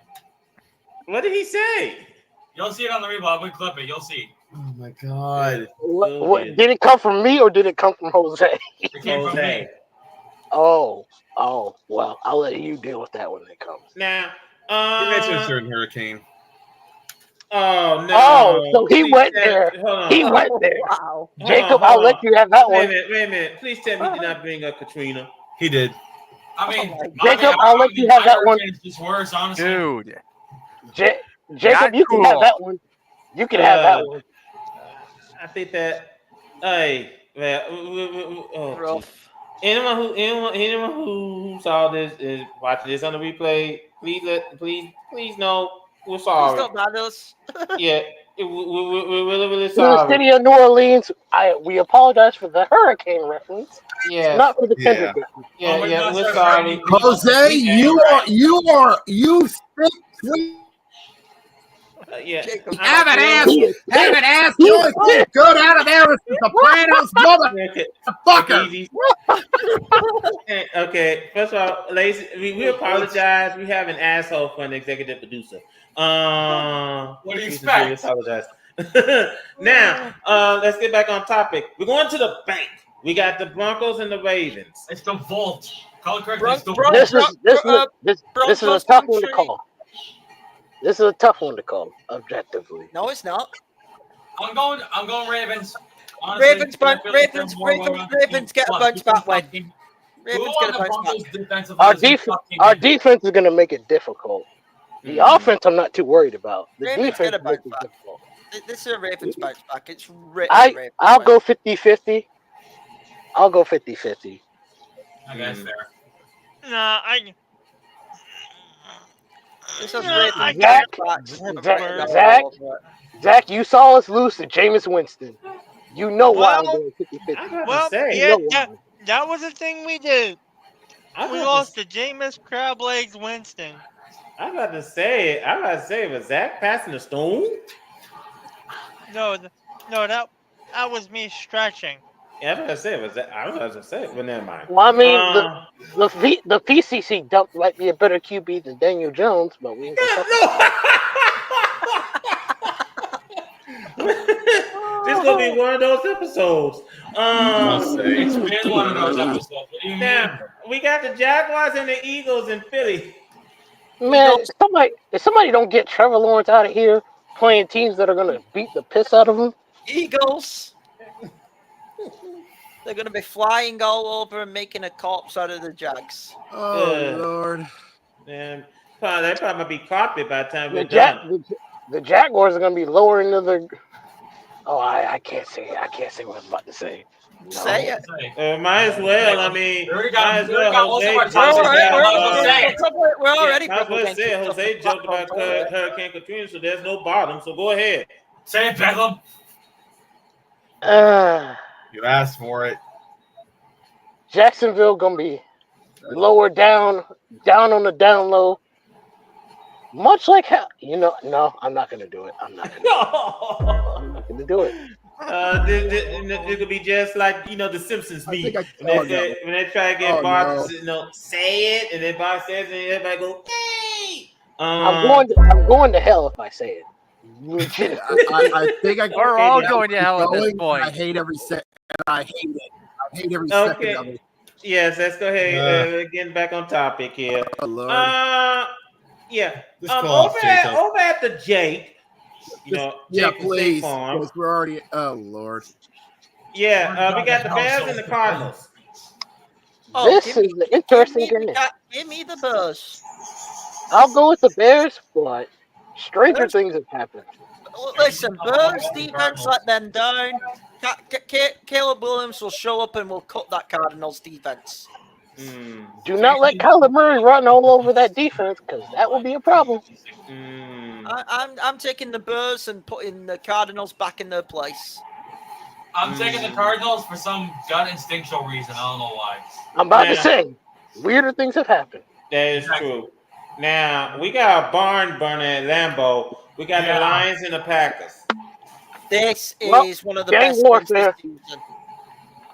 What did he say?
You'll see it on the replay. I'm gonna clip it. You'll see.
Oh my God!
What, did it come from me or did it come from Jose?
It came from me.
Oh, well, I'll let you deal with that when it comes.
Now,
you mentioned a certain hurricane.
Oh no!
Oh, so he went there. He went there. Wow. Jacob, I'll let you have that one.
Wait a minute. Please tell me you did not bring up Katrina.
He did.
I mean,
Jacob, I'll let you have that one.
It's just worse, honestly.
Dude.
Jacob, you can have that one. You can have that one.
I think that. Hey, rough. Anyone who saw this is watching this on the replay. Please know we're sorry.
Don't matter us.
Yeah, we're really sorry.
The city of New Orleans, we apologize for the hurricane reference.
Yeah,
not for the Kendrick reference.
Yeah, we're sorry.
Jose, you stink sweet.
Yeah,
haven't asked the only thing good out of there is the Sopranos motherfucker.
Okay, first of all, ladies, we apologize. We have an asshole for an executive producer.
What do you expect?
Apologize. Now, let's get back on topic. We're going to the bank. We got the Broncos and the Ravens.
It's the vault. Call it correctly.
This is a tough one to call. This is a tough one to call, objectively.
No, it's not.
I'm going Ravens. Honestly,
Ravens get a bunch back win. Ravens gonna bounce back.
Our defense is gonna make it difficult. The offense, I'm not too worried about. The
Ravens
defense
gonna
makes
bounce
it
back.
difficult.
This is a Ravens bounce back. It's
I'll go 50-50. I'll go 50-50.
I guess fair.
Nah,
Zach, you saw us lose to Jameis Winston. You know why I'm going 50-50.
Well, yeah, that was the thing we did. We lost to Jameis Crablegs Winston.
I'm about to say, was Zach passing the stone?
No, that was me stretching.
Yeah, I was about to say, but never mind.
Well, I mean, the PCC dump might be a better QB than Daniel Jones, but we.
This is gonna be one of those episodes.
It's been one of those episodes. What do you mean?
We got the Jaguars and the Eagles in Philly.
Man, if somebody don't get Trevor Lawrence out of here playing teams that are gonna beat the piss out of him.
Eagles. They're going to be flying all over and making a corpse out of the Jags.
Oh, Lord.
Man, they probably might be carpet by the time we're
done. The Jaguars are going to be lower into the... Oh, I can't say what I'm about to say. No.
Say it.
Might as well. I mean, might as well.
We're already
Jose joked about Hurricane Katrina, so there's no bottom. So go ahead.
Say it, Beckham.
You asked for it.
Jacksonville gonna be lower down on the down low. Much like how no, I'm not gonna do it. I'm not gonna do it.
This could be just like the Simpsons meet when they try to get Bart to say it, and then Bart says it, and everybody go, "Hey!"
I'm going to hell if I say it.
I think
we're all going to hell at this point.
I hate every second. I hate it. I hate every second of it.
Yes, let's go ahead. Getting back on topic here.
Oh, Lord.
Yeah. Over at the Jake.
Jake please. Because we're already. Oh Lord.
Yeah, we got the Bears and the Cardinals.
This is an interesting game.
Give me the Bears.
I'll go with the Bears, but stranger things have happened.
Listen, Bears defense let them down. Caleb Williams will show up and will cut that Cardinals defense.
Do not let Kyler Murray run all over that defense, because that will be a problem.
I'm taking the Bears and putting the Cardinals back in their place.
I'm taking the Cardinals for some gut instinctual reason. I don't know why.
I'm about to say, weirder things have happened.
That is true. Now, we got a barn burner at Lambeau. We got the Lions and the Packers.
This is one of the best
warfare.
games this season.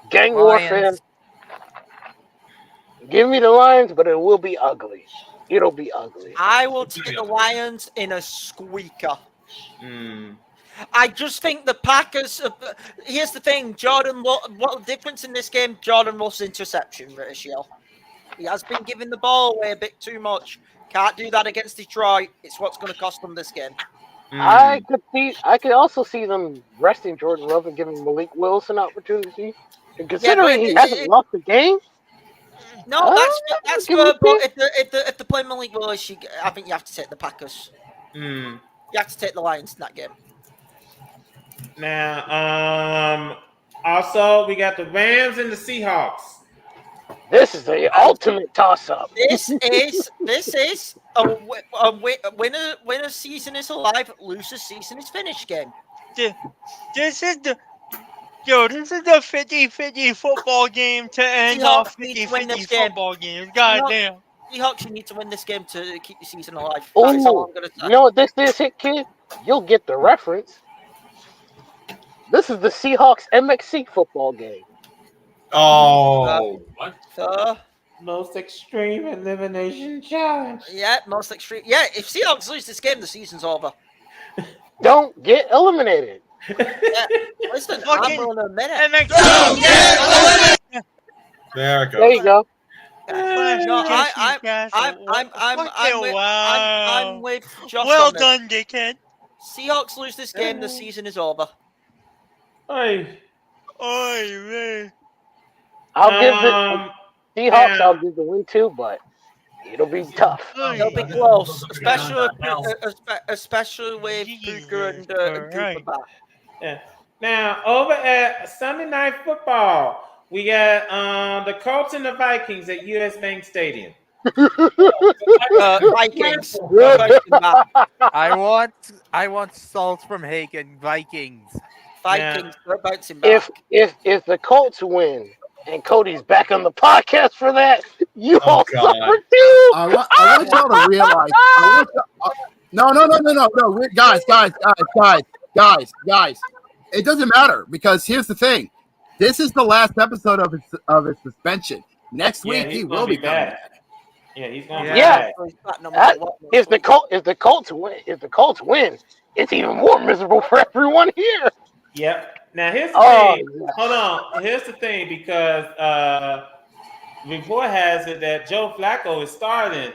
Gang warfare. Give me the Lions, but it will be ugly. It'll be ugly.
I will take the Lions in a squeaker. I just think the Packers. Here's the thing, Jordan. What the difference in this game? Jordan Love's interception ratio. He has been giving the ball away a bit too much. Can't do that against Detroit. It's what's going to cost them this game.
I could also see them resting Jordan Love and giving Malik Willis an opportunity. And considering he hasn't lost the game.
No, that's good. But if they play Malik Willis, I think you have to take the Packers. You have to take the Lions in that game.
Now, also we got the Rams and the Seahawks.
This is the ultimate toss-up.
This is a winner season is alive, loser season is finished game.
This is the 50-50 football game to end off 50-50 football games. Goddamn.
Seahawks, you need to win this game to keep the season alive.
Oh,
that's all I'm gonna say.
You know what this is, hit kid? You'll get the reference. This is the Seahawks MXC football game.
Oh,
what? Most extreme elimination challenge.
Yeah, most extreme. Yeah, if Seahawks lose this game, the season's over.
Don't get eliminated.
Yeah, listen, I'm going to admit it.
Don't get eliminated. There it goes.
There you go.
No, I'm with Josh.
Well done, dickhead.
Seahawks lose this game, the season is over.
Oi,
man.
I'll give it. Seahawks, I'll give the win too, but it'll be tough.
It'll be close, especially with Puka and Cooper back.
Yeah. Now, over at Sunday Night Football, we got the Colts and the Vikings at US Bank Stadium.
Vikings.
I want salt from Hagen. Vikings.
Vikings. They're bouncing back.
If the Colts win and Cody's back on the podcast for that, you all suffer too.
I want y'all to realize. No, guys. It doesn't matter because here's the thing. This is the last episode of his suspension. Next week he will be back.
Yeah, he's going.
If the Colts win, it's even more miserable for everyone here.
Yep. Now here's the thing. Hold on. Here's the thing because report has it that Joe Flacco is starting.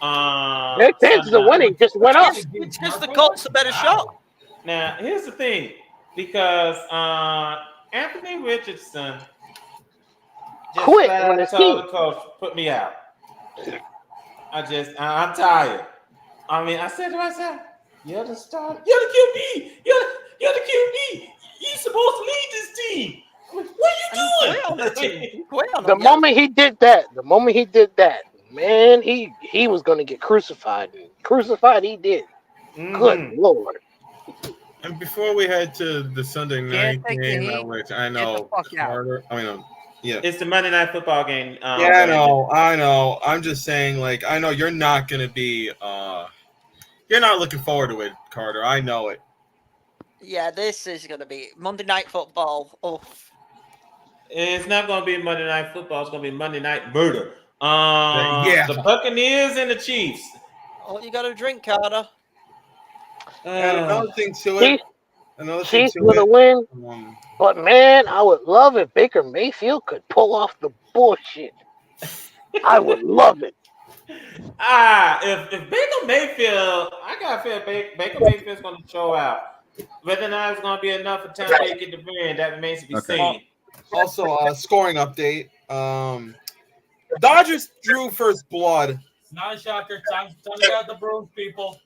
Their chances of winning just went up.
It's just the Colts a better shot.
Now here's the thing because Anthony Richardson just
quit on his
told
team.
the coach, put me out. I'm tired. I mean, I said to myself, you're the starter. You're the QB. You're the QB. You're supposed to lead this team. What are you doing?
The moment he did that, man, he was going to get crucified. Crucified he did. Good Lord.
And before we head to the Sunday night game, which I know Carter,
it's the Monday Night Football game.
I know. I'm just saying, like, I know you're not going to be, you're not looking forward to it, Carter. I know it.
Yeah, this is going to be Monday Night Football. Oh.
It's not going to be Monday Night Football. It's going to be Monday Night Murder. The Buccaneers and the Chiefs.
Oh, you got to drink, Carter.
And another thing to it.
Chiefs with a win. But, man, I would love if Baker Mayfield could pull off the bullshit. I would love it.
If Baker Mayfield, I got to feel Baker Mayfield's going to show out. Whether or not it's going to be enough for Tampa Bay to get the win, that remains to be seen.
Also, scoring update. Dodgers drew first blood.
It's not a shocker. Time to get the Bruins, people.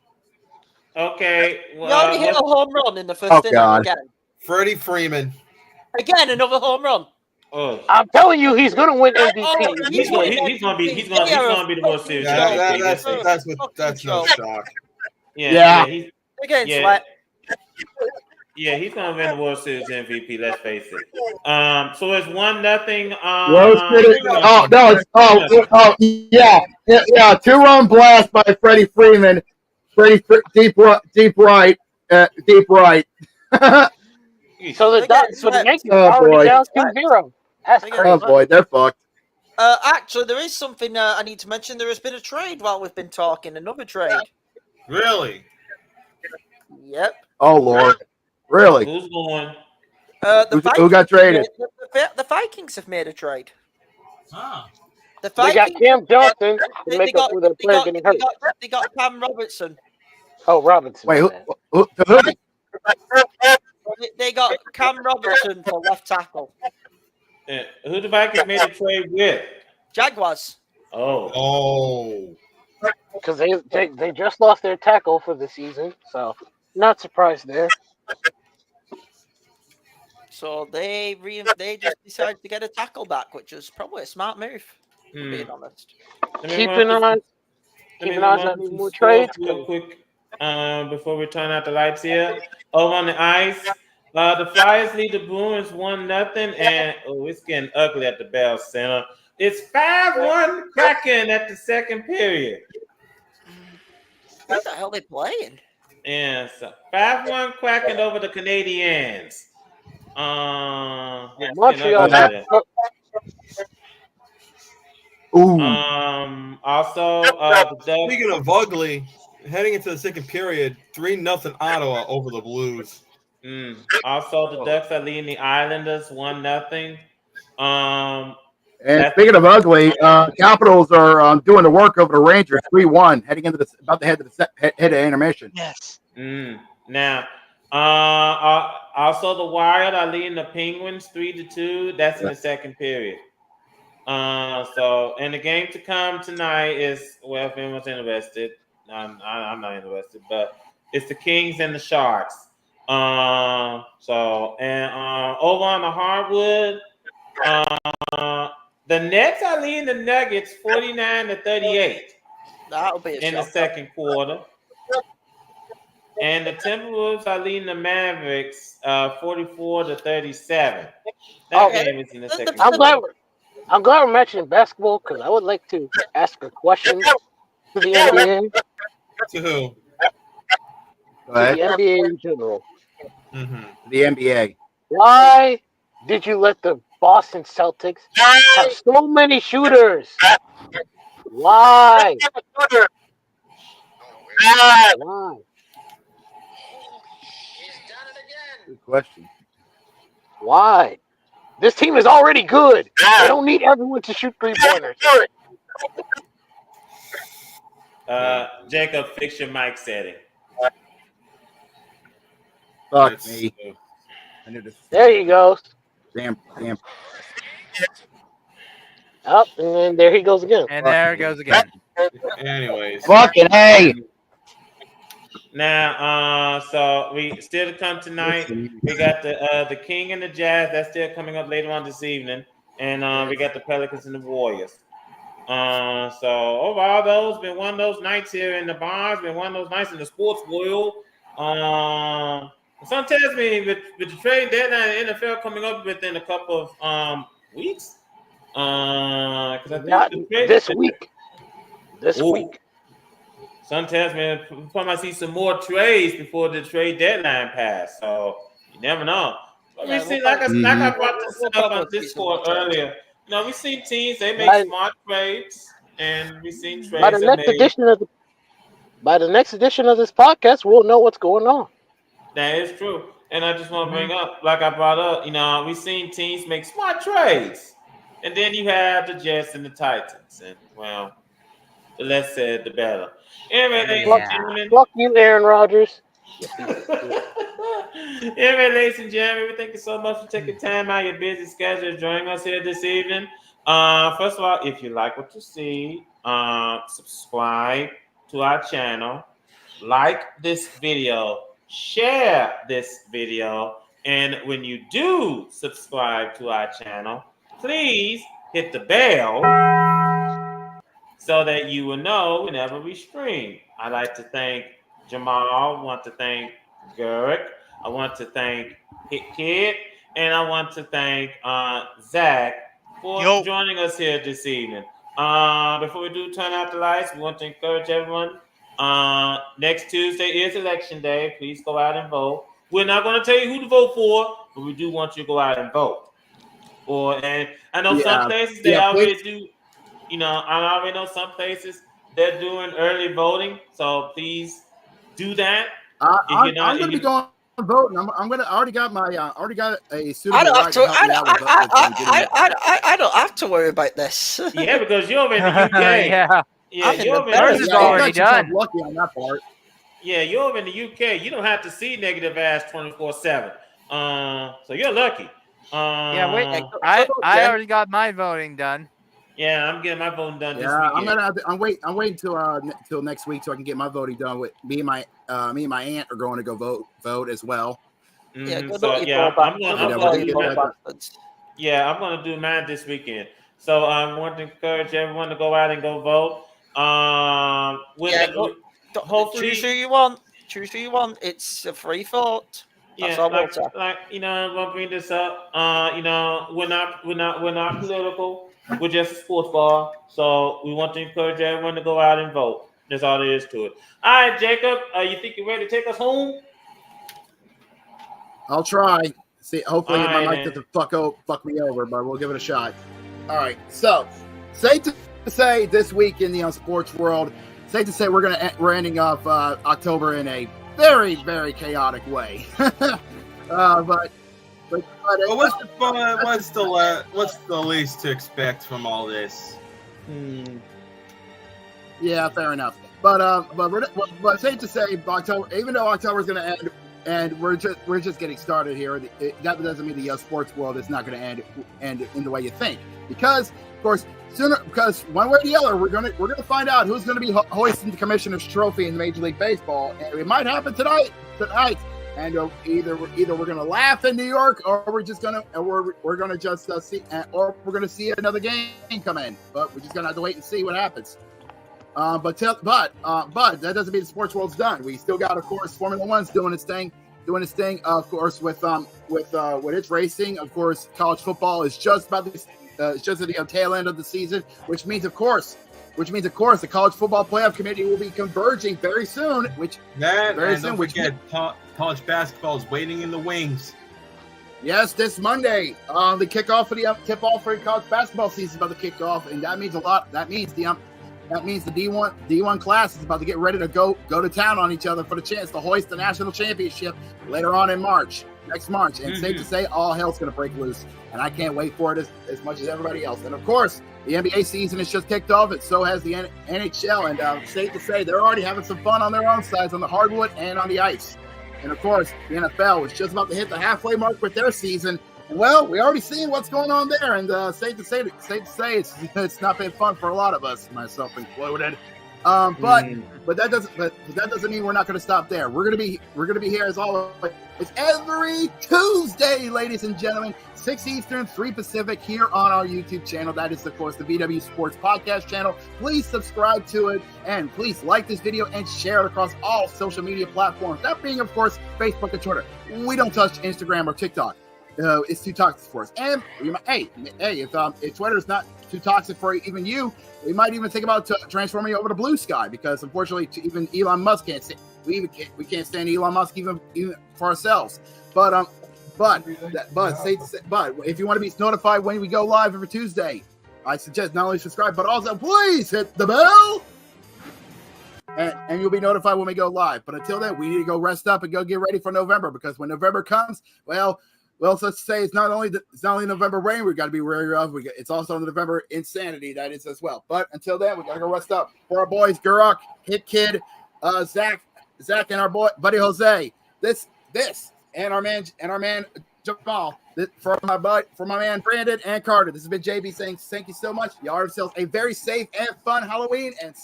Okay.
Well, you already hit a home run in the first inning again.
Freddie Freeman.
Again, another home run.
Oh.
I'm telling you, he's going to win MVP.
He's going to be the World Series.
That's no shock.
Yeah.
Again, Sweat.
Yeah, he's going to win the World Series MVP. Let's face it. So it's 1-0.
Yeah. 2-run blast by Freddie Freeman. Deep right.
So the Yankees are already down 2-0. That's crazy.
Oh boy, they're fucked.
Actually, there is something I need to mention. There has been a trade while we've been talking. Another trade.
Really?
Yep.
Oh Lord. Really?
Who's going?
Who got traded?
The Vikings have made a trade. The
Vikings, they got Cam Johnson to make up for their player getting hurt.
They got Cam Robertson.
Oh, Robinson.
Wait, who?
They got Cam Robertson for left tackle.
Who the Vikings made a trade with?
Jaguars.
Oh.
Because they just lost their tackle for the season, so not surprised there.
So they just decided to get a tackle back, which is probably a smart move, to be honest.
Keep an eye on more trades.
Real quick, before we turn out the lights here. Over on the ice, the Flyers lead the Bruins 1-0, and it's getting ugly at the Bell Center. It's 5-1 Kraken at the second period.
What the hell are they playing?
Yeah, so 5-1 Kraken over the Canadiens.
Montreal.
Also,
speaking of ugly, heading into the second period, 3-0 Ottawa over the Blues.
Also, the Ducks are leading the Islanders 1-0.
And speaking of ugly, Capitals are doing the work over the Rangers 3-1, heading into about to head to intermission.
Yes.
Now, also the Wild are leading the Penguins 3-2. That's in the second period. So, and the game to come tonight is, well, if anyone's interested, I'm not interested, but it's the Kings and the Sharks. Over on the hardwood, the Nets are leading the Nuggets 49-38.
That'll be
in the second quarter. And the Timberwolves are leading the Mavericks 44-37. That game is in the second quarter.
I'm glad we're mentioning basketball because I would like to ask a question to the NBA.
To who?
To the NBA in general.
Mm-hmm. The NBA.
Why did you let the Boston Celtics have so many shooters? Why? Why?
Good question.
Why? This team is already good. They don't need everyone to shoot 3-pointers.
Jacob, fix your mic setting.
Fuck me.
There he goes.
Damn.
Up, and then there he goes again.
And there it goes again.
Anyways.
Fucking hey.
Now, so we still to come tonight. We got the King and the Jazz. That's still coming up later on this evening. And we got the Pelicans and the Warriors. So overall, those been one of those nights here in the bars. Been one of those nights in the sports world. Some tells me with the trade deadline in the NFL coming up within a couple of weeks. Because I think
this week. This week.
Some tells me we might see some more trades before the trade deadline pass. So you never know. But we see, like I brought this up on Discord earlier. You know, we've seen teams, they make smart trades, and we've seen trades.
By the next edition of this podcast, we'll know what's going on.
That is true. And I just want to bring up, like I brought up, you know, we've seen teams make smart trades. And then you have the Jets and the Titans. And, well, the less said, the better. Anyway, ladies and gentlemen.
Fuck you, Aaron Rodgers.
Anyway, ladies and gentlemen, we thank you so much for taking time out of your busy schedule to join us here this evening. First of all, if you like what you see, subscribe to our channel, like this video, share this video, and when you do subscribe to our channel, please hit the bell so that you will know whenever we stream. I'd like to thank Jamal. I want to thank Garrick. I want to thank Hit Kid. And I want to thank Zach for joining us here this evening. Before we do turn out the lights, we want to encourage everyone. Next Tuesday is election day. Please go out and vote. We're not going to tell you who to vote for, but we do want you to go out and vote. And I know some places they already do. You know, I already know some places they're doing early voting, so please do that.
I'm going to be going voting. I already got a suitable.
I don't have to worry about this.
Yeah, because you're over in the UK.
Yours is already done.
Lucky on that part.
Yeah, you're over in the UK. You don't have to see negative ass 24/7. So you're lucky.
I already got my voting done.
Yeah, I'm getting my voting done this
weekend.
I'm
waiting till next week so I can get my voting done. With me and my aunt are going to go vote as well.
Mm-hmm. I'm going to do mine this weekend. So I want to encourage everyone to go out and go vote. Hopefully,
choose who you want. It's a free vote.
That's like you know, I'm gonna bring this up. You know, we're not political. We're just a sports bar, so we want to encourage everyone to go out and vote. That's all there is to it. All right, Jacob, you think you're ready to take us home?
I'll try. See, hopefully my mic doesn't fuck me over, but we'll give it a shot. All right, so safe to say this week in the sports world, safe to say we're ending off October in a very, very chaotic way.
What's the least to expect from all this?
Yeah, fair enough. But safe to say, October, even though October's going to end, and we're just getting started here, that doesn't mean the sports world is not going to end in the way you think. because of course sooner, because one way or the other we're gonna find out who's gonna be hoisting the commissioner's trophy in Major League Baseball, and it might happen tonight. And either we're gonna laugh in New York, or we're just gonna see, or we're gonna see another game come in. But we're just gonna have to wait and see what happens. But that doesn't mean the sports world's done. We still got, of course, Formula One's doing its thing. Of course, with its racing. Of course, college football is just about at the tail end of the season, which means, of course, the college football playoff committee will be converging very soon.
College basketball is waiting in the wings.
Yes, this Monday, the kickoff for the tip-off for the college basketball season is about to kick off, and that means a lot. That means the D1 class is about to get ready to go to town on each other for the chance to hoist the national championship later on in next March. And safe to say, all hell's going to break loose, and I can't wait for it as much as everybody else. And of course, the NBA season has just kicked off, and so has the NHL. And safe to say, they're already having some fun on their own sides, on the hardwood and on the ice. And of course, the NFL is just about to hit the halfway mark with their season. Well, we already seen what's going on there, and safe to say, it's not been fun for a lot of us, myself included. But that doesn't mean we're not going to stop there. We're going to be here as always. It's every Tuesday, ladies and gentlemen, 6 Eastern, 3 Pacific, here on our YouTube channel. That is, of course, the VWU Sports Podcast channel. Please subscribe to it, and please like this video and share it across all social media platforms. That being, of course, Facebook and Twitter. We don't touch Instagram or TikTok. It's too toxic for us. And if Twitter's not too toxic for even you, we might even think about transforming you over to Blue Sky, because unfortunately, even Elon Musk can't stand. We can't stand Elon Musk even for ourselves. But if you want to be notified when we go live every Tuesday, I suggest not only subscribe but also please hit the bell, and you'll be notified when we go live. But until then, we need to go rest up and go get ready for November, because when November comes, well, so let's say it's not only November rain we've got to be wary of. It's also the November insanity that is as well. But until then, we got to go rest up. For our boys, Gurok, Hit Kid, Zach, and our buddy Jose. This and our man Jamal. For my man Brandon and Carter. This has been JB saying thank you so much. Y'all have yourselves a very safe and fun Halloween, and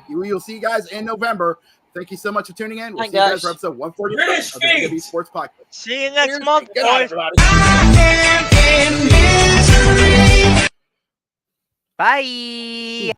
we'll see you guys in November. Thank you so much for tuning in. We'll see you guys for episode 141 of the VWU Sports Podcast.
See you next month,
boys.
Bye.